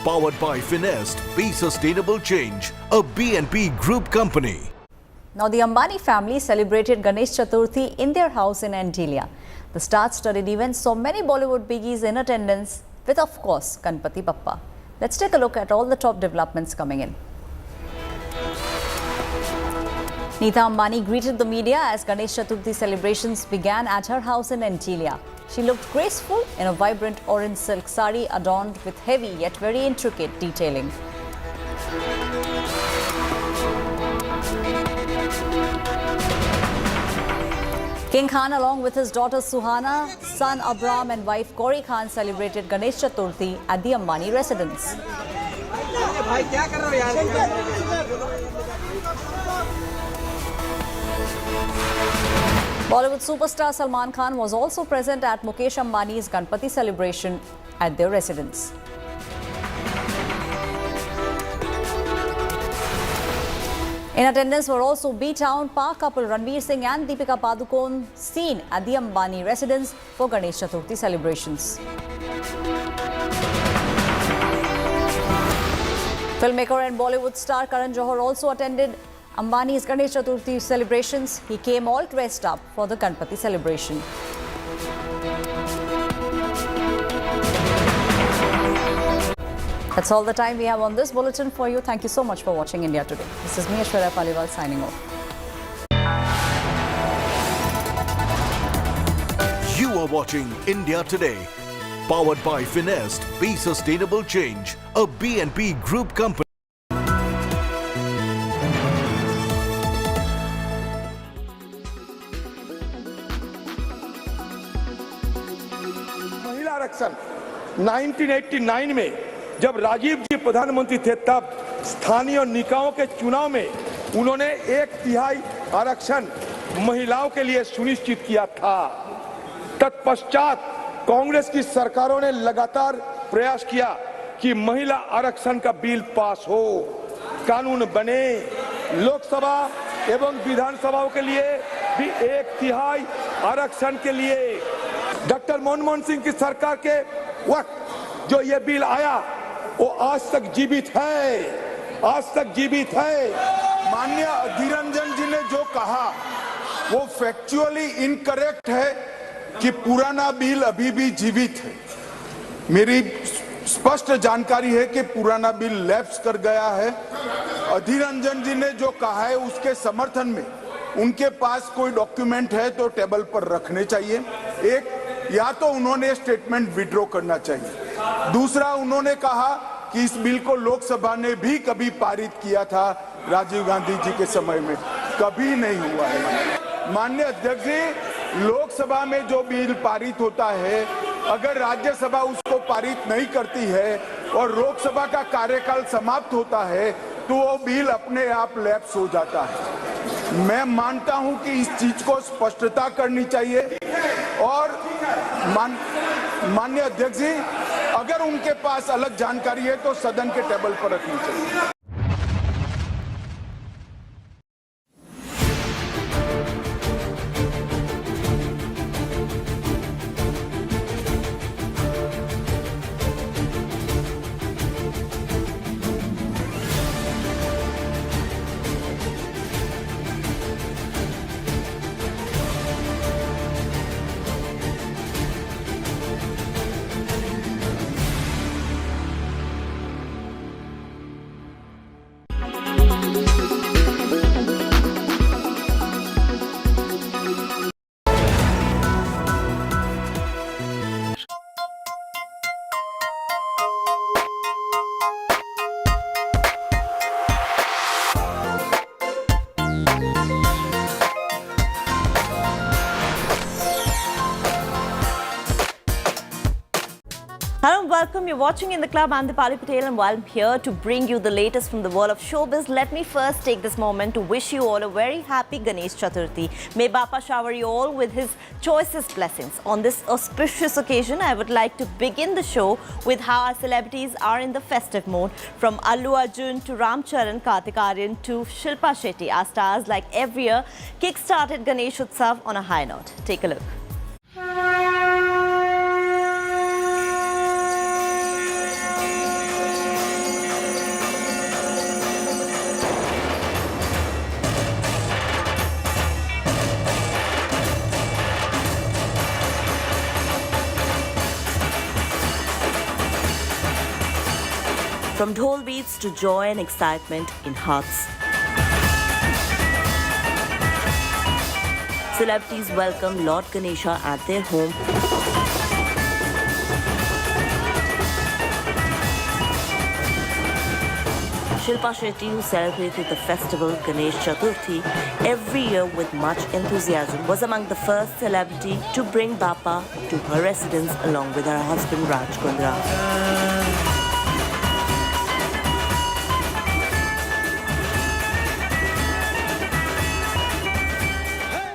S22: powered by Finest, Be Sustainable Change, a B&P Group company.
S10: Now the Ambani family celebrated Ganesh Chaturthi in their house in Antilia. The star-studded event saw many Bollywood biggies in attendance, with of course Ganpati Bappa. Let's take a look at all the top developments coming in. Neeta Ambani greeted the media as Ganesh Chaturthi celebrations began at her house in Antilia. She looked graceful in a vibrant orange silk sari adorned with heavy yet very intricate detailing. King Khan, along with his daughter Suhana, son Abram and wife Gauri Khan celebrated Ganesh Chaturthi at the Ambani residence. Bollywood superstar Salman Khan was also present at Mukesh Ambani's Ganpati celebration at their residence. In attendance were also B-Town Park couple Ranveer Singh and Deepika Padukone, seen at the Ambani residence for Ganesh Chaturthi celebrations. Filmmaker and Bollywood star Karan Johar also attended Ambani's Ganesh Chaturthi celebrations. He came all dressed up for the Ganpati celebration. That's all the time we have on this bulletin for you. Thank you so much for watching India Today. This is me, Aishwarya Paliwal, signing off.
S22: You are watching India Today, powered by Finest, Be Sustainable Change, a B&P Group company.
S6: महिला आरक्षण 1989 में जब राजीव जी प्रधानमंत्री थे तब स्थानीय निकायों के चुनाव में उन्होंने 1/3 आरक्षण महिलाओं के लिए सुनिश्चित किया था। तत्पश्चात कांग्रेस की सरकारों ने लगातार प्रयास किया कि महिला आरक्षण का बिल पास हो, कानून बने, लोकसभा एवं विधानसभाओं के लिए भी 1/3 आरक्षण के लिए डॉक्टर मनमोहन सिंह की सरकार के वक्त जो ये बिल आया वो आज तक जीवित है, आज तक जीवित है।
S4: माननीय अधीर रंजन जी ने जो कहा वो फैक्चुअली इनकरेक्ट है कि पुराना बिल अभी भी जीवित है। मेरी स्पष्ट जानकारी है कि पुराना बिल लैप्स कर गया है। अधीर रंजन जी ने जो कहा है उसके समर्थन में उनके पास कोई डॉक्यूमेंट है तो टेबल पर रखने चाहिए। एक या तो उन्होंने स्टेटमेंट विड्रॉ करना चाहिए। दूसरा, उन्होंने कहा कि इस बिल को लोकसभा ने भी कभी पारित किया था राजीव गांधी जी के समय में, कभी नहीं हुआ है। माननीय अध्यक्ष जी, लोकसभा में जो बिल पारित होता है, अगर राज्यसभा उसको पारित नहीं करती है और लोकसभा का कार्यकाल समाप्त होता है तो वो बिल अपने आप लैप्स हो जाता है। मैं मानता हूं कि इस चीज को स्पष्टता करनी चाहिए और माननीय अध्यक्ष जी, अगर उनके पास अलग जानकारी है तो सदन के टेबल पर रखनी चाहिए।
S5: Hello and welcome. You're watching In the Club. I'm Dipali Patel, and while I'm here to bring you the latest from the world of showbiz, let me first take this moment to wish you all a very happy Ganesh Chaturthi. May Bapa shower you all with his choicest blessings. On this auspicious occasion, I would like to begin the show with how our celebrities are in the festive mode. From Allu Arjun to Ram Charan, Kartik Aaryan to Shilpa Shetty, our stars, like every year, kick-started Ganesh Utsav on a high note. Take a look. From dhol beats to joy and excitement in hearts. Celebrities welcome Lord Ganesha at their home. Shilpa Shetty, who celebrated the festival Ganesh Chaturthi every year with much enthusiasm, was among the first celebrity to bring Bappa to her residence along with her husband Raj Kundra.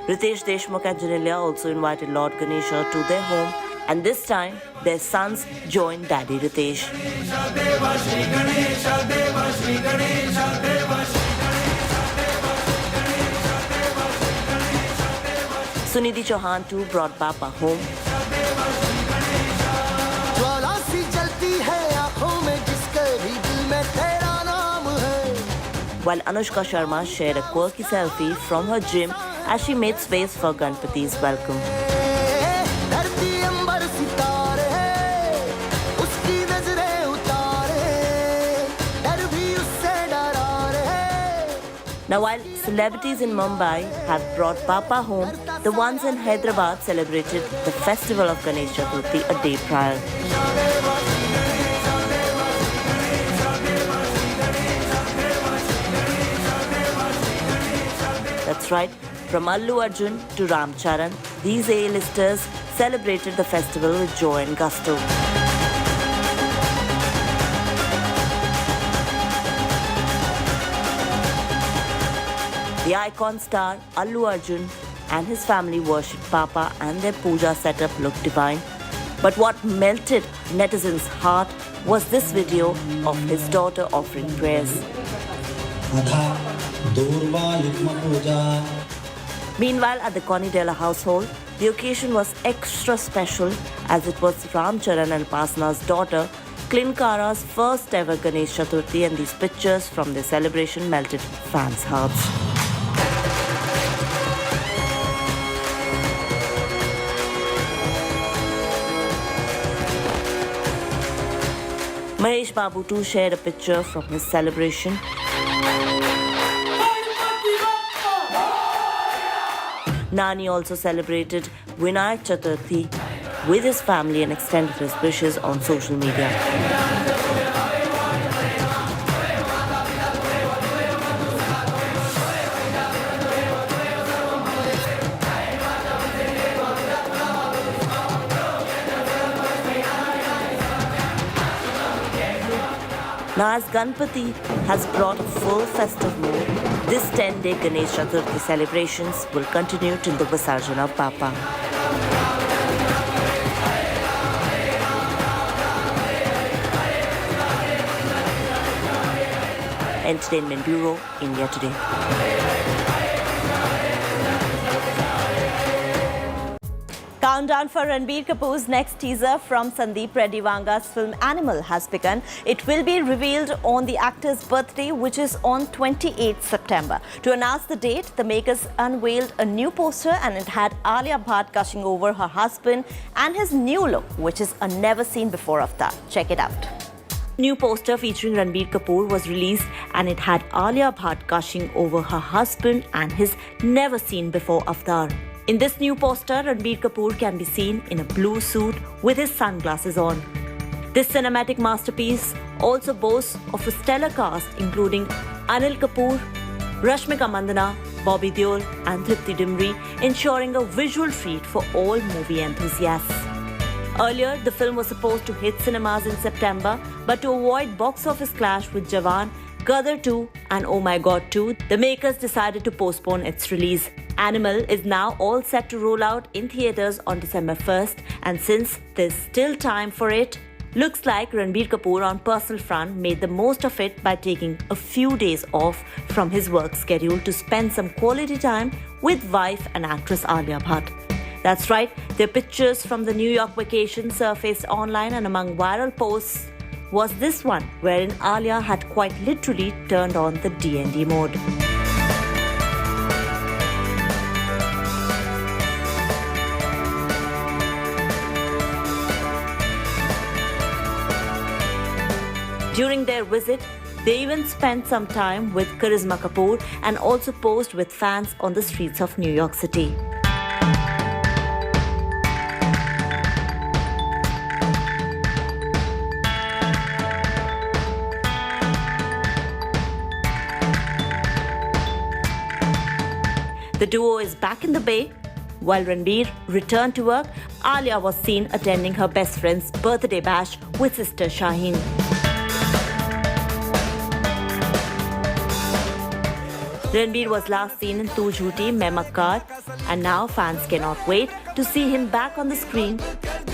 S5: Ritesh Deshmukh and Janelia also invited Lord Ganesha to their home, and this time their sons joined Daddy Ritesh. Sunidhi Chauhan too brought Bappa home. While Anushka Sharma shared a quirky selfie from her gym as she made space for Ganpati's welcome. Now, while celebrities in Mumbai have brought Bappa home, the ones in Hyderabad celebrated the festival of Ganesh Chaturthi a day prior. That's right, from Allu Arjun to Ram Charan, these A-listers celebrated the festival with joy and gusto. The icon star Allu Arjun and his family worshipped Bappa, and their puja setup looked divine. But what melted netizens' heart was this video of his daughter offering prayers. Meanwhile, at the Conidela household, the occasion was extra special as it was Ram Charan and Upasana's daughter, Klinkara's first ever Ganesh Chaturthi, and these pictures from their celebration melted fans' hearts. Mahesh Babu too shared a picture from his celebration. Nani also celebrated Vinayak Chaturthi. with his family and extended his wishes on social media. Now, as Ganpati has brought a full festive mood, this 10-day Ganesh Chaturthi celebrations will continue till the Visarjan of Bappa. Entertainment Bureau, India Today. Countdown for Ranbir Kapoor's next teaser from Sandeep Reddy Vanga's film Animal has begun. It will be revealed on the actor's birthday, which is on 28th September. To announce the date, the makers unveiled a new poster and it had Alia Bhatt gushing over her husband and his new look, which is a never-seen-before avatar. Check it out. New poster featuring Ranbir Kapoor was released and it had Alia Bhatt gushing over her husband and his never-seen-before avatar. In this new poster, Ranbir Kapoor can be seen in a blue suit with his sunglasses on. This cinematic masterpiece also boasts of a stellar cast including Anil Kapoor, Rashmika Mandanna, Bobby Deol and Tripti Dimri, ensuring a visual treat for all movie enthusiasts. Earlier, the film was supposed to hit cinemas in September, but to avoid box office clash with Jawan, Gadar 2 and Oh My God 2, the makers decided to postpone its release. Animal is now all set to roll out in theatres on December 1st, and since there's still time for it, looks like Ranbir Kapoor on personal front made the most of it by taking a few days off from his work schedule to spend some quality time with wife and actress Alia Bhatt. That's right, their pictures from the New York vacation surfaced online, and among viral posts was this one, wherein Alia had quite literally turned on the D&D mode. During their visit, they even spent some time with Karisma Kapoor and also posed with fans on the streets of New York City. The duo is back in the Bay. While Ranbir returned to work, Alia was seen attending her best friend's birthday bash with sister Shaheen. Ranbir was last seen in Tu Jhooti Main Makkar, and now fans cannot wait to see him back on the screen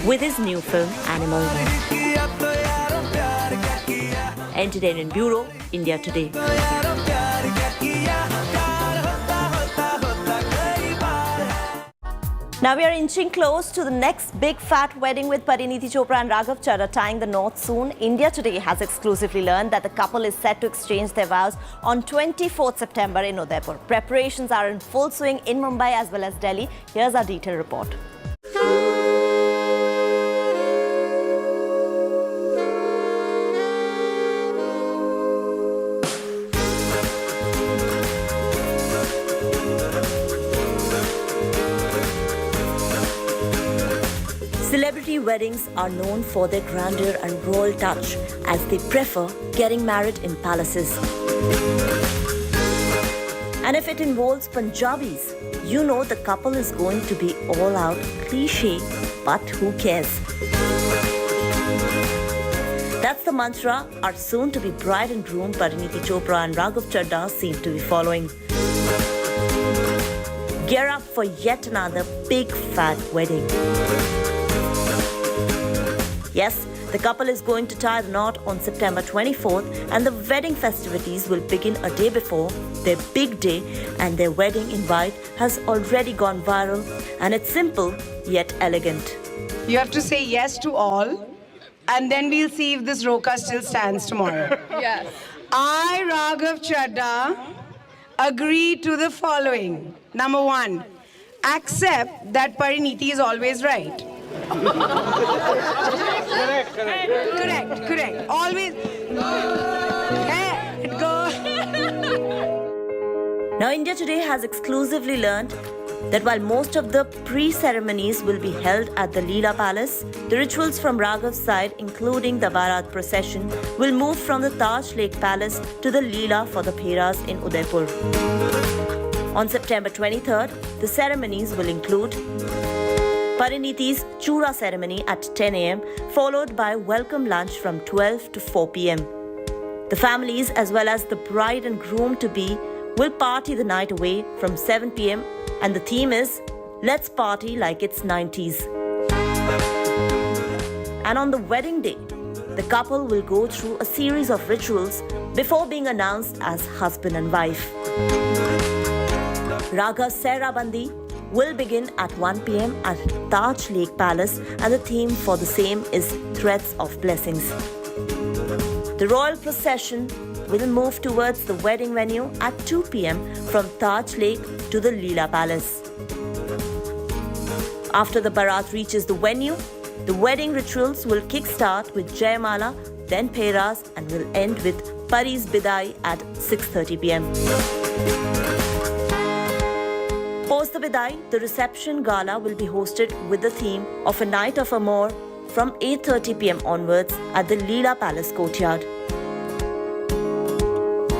S5: with his new film Animal. Entertainment Bureau, India Today. Now we are inching close to the next big fat wedding with Parineeti Chopra and Raghav Chadha tying the knot soon. India Today has exclusively learned that the couple is set to exchange their vows on 24th September in Udaipur. Preparations are in full swing in Mumbai as well as Delhi. Here's our detailed report. Celebrity weddings are known for their grandeur and royal touch, as they prefer getting married in palaces. And if it involves Punjabis, you know the couple is going to be all out cliché, but who cares? That's the mantra our soon-to-be bride and groom Parineeti Chopra and Raghav Chadha seem to be following. Gear up for yet another big fat wedding. Yes, the couple is going to tie the knot on September 24th, and the wedding festivities will begin a day before their big day, and their wedding invite has already gone viral, and it's simple yet elegant.
S11: You have to say yes to all, and then we'll see if this roka still stands tomorrow.
S13: Yes.
S11: I, Raghav Chadha, agree to the following. Number one, accept that Parineeti is always right. Correct. Always. Hey, go.
S5: Now, India Today has exclusively learned that while most of the pre-ceremonies will be held at the Leela Palace, the rituals from Raghav's side, including the Bharat procession, will move from the Taj Lake Palace to the Leela for the Pheras in Udaipur. On September 23rd, the ceremonies will include Pariniti's Chura ceremony at 10 a.m, followed by welcome lunch from 12 to 4 p.m. The families as well as the bride and groom-to-be will party the night away from 7 p.m, and the theme is Let's Party Like It's 90s. And on the wedding day, the couple will go through a series of rituals before being announced as husband and wife. Raghav's Sehra Bandi will begin at 1 p.m. at Taj Lake Palace, and the theme for the same is Threads of Blessings. The royal procession will move towards the wedding venue at 2 p.m. from Taj Lake to the Leela Palace. After the Bharat reaches the venue, the wedding rituals will kick-start with Jayamala, then Pheras, and will end with Pari's Bidai at 6:30 p.m. Post the Bidai, the reception gala will be hosted with the theme of A Night of Amour from 8:30 p.m. onwards at the Leela Palace courtyard.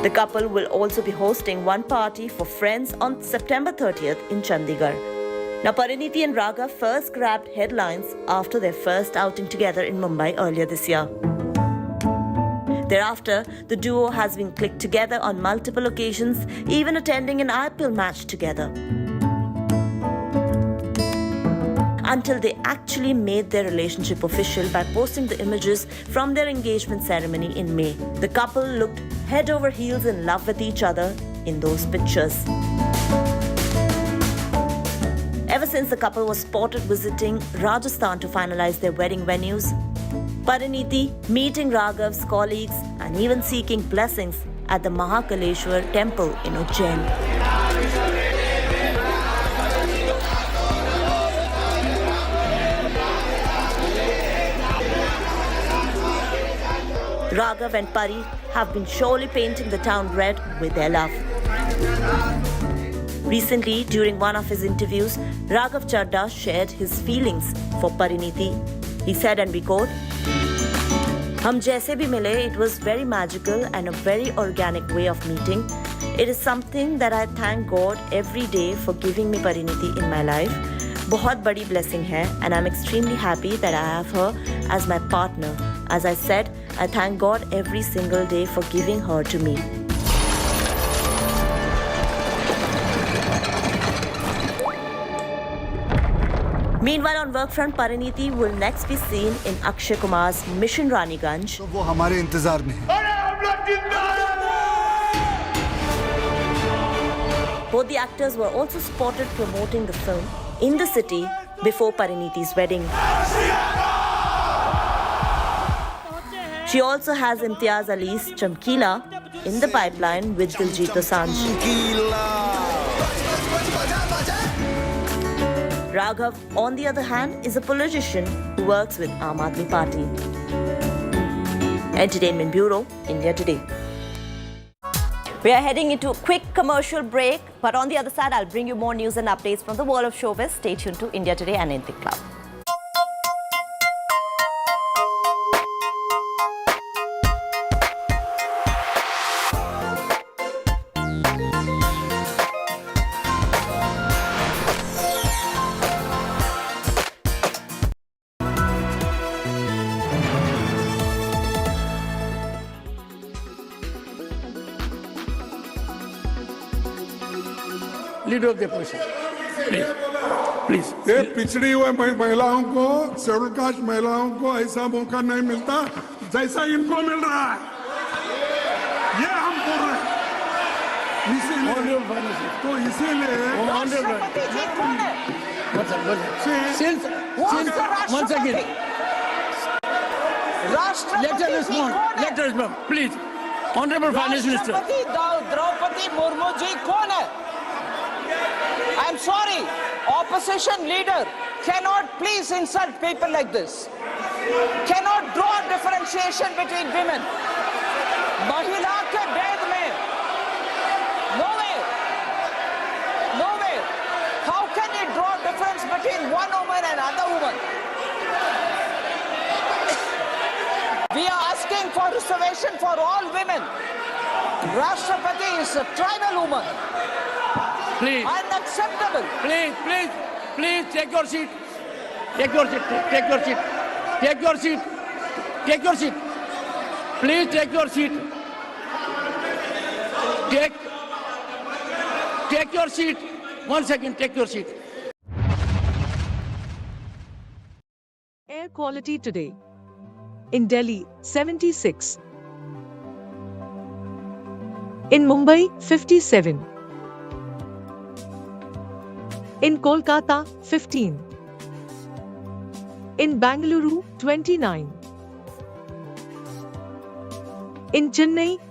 S5: The couple will also be hosting one party for friends on September 30th in Chandigarh. Now, Pariniti and Raghav first grabbed headlines after their first outing together in Mumbai earlier this year. Thereafter, the duo has been clicked together on multiple occasions, even attending an IPL match together. Until they actually made their relationship official by posting the images from their engagement ceremony in May. The couple looked head over heels in love with each other in those pictures. Ever since the couple was spotted visiting Rajasthan to finalize their wedding venues, Pariniti meeting Raghav's colleagues and even seeking blessings at the Mahakaleshwar temple in Ujjain. Raghav and Pari have been surely painting the town red with their love. Recently, during one of his interviews, Raghav Chadda shared his feelings for Pariniti. He said, and we quote, "Hum jaise bhi mile, it was very magical and a very organic way of meeting. It is something that I thank God every day for giving me Pariniti in my life. बहुत बड़ी blessing है, and I'm extremely happy that I have her as my partner. As I said, I thank God every single day for giving her to me." Meanwhile, on work front, Pariniti will next be seen in Akshay Kumar's Mission Raniganj.
S19: तो वो हमारे इंतजार में है।
S5: Both the actors were also spotted promoting the film in the city before Pariniti's wedding. She also has Imtiaz Ali's Chamkila in the pipeline with Diljit Dosanjh. Raghav, on the other hand, is a politician who works with Aam Aadmi Party. Entertainment Bureau, India Today. We are heading into a quick commercial break, but on the other side, I'll bring you more news and updates from the world of showbiz. Stay tuned to India Today and India Club.
S14: Leader of the opposition. Please.
S9: ये पिछड़ी हुए महिलाओं को, schedule caste महिलाओं को ऐसा मौका नहीं मिलता जैसा इनको मिल रहा है। ये हम बोल रहे हैं। इसीलिए
S14: once again, let us respond, please. Honorable Finance Minister.
S21: Draupadi Murmu ji कौन है? I'm sorry, opposition leader cannot please insult people like this. Cannot draw differentiation between women. महिला के भेद में, no way. How draw difference between one woman and another woman. We are asking for reservation for all women. Rashtrapati is a tribal woman.
S7: Please.
S21: Unacceptable.
S7: Please take your seat. Take your seat. Take your seat. Take your seat. Take your seat. Please take your seat. Take your seat. 1 second, take your seat.
S2: Air quality today. In Delhi, 76. In Mumbai, 57. In Kolkata, 15. In Bangalore, 29. In Chennai,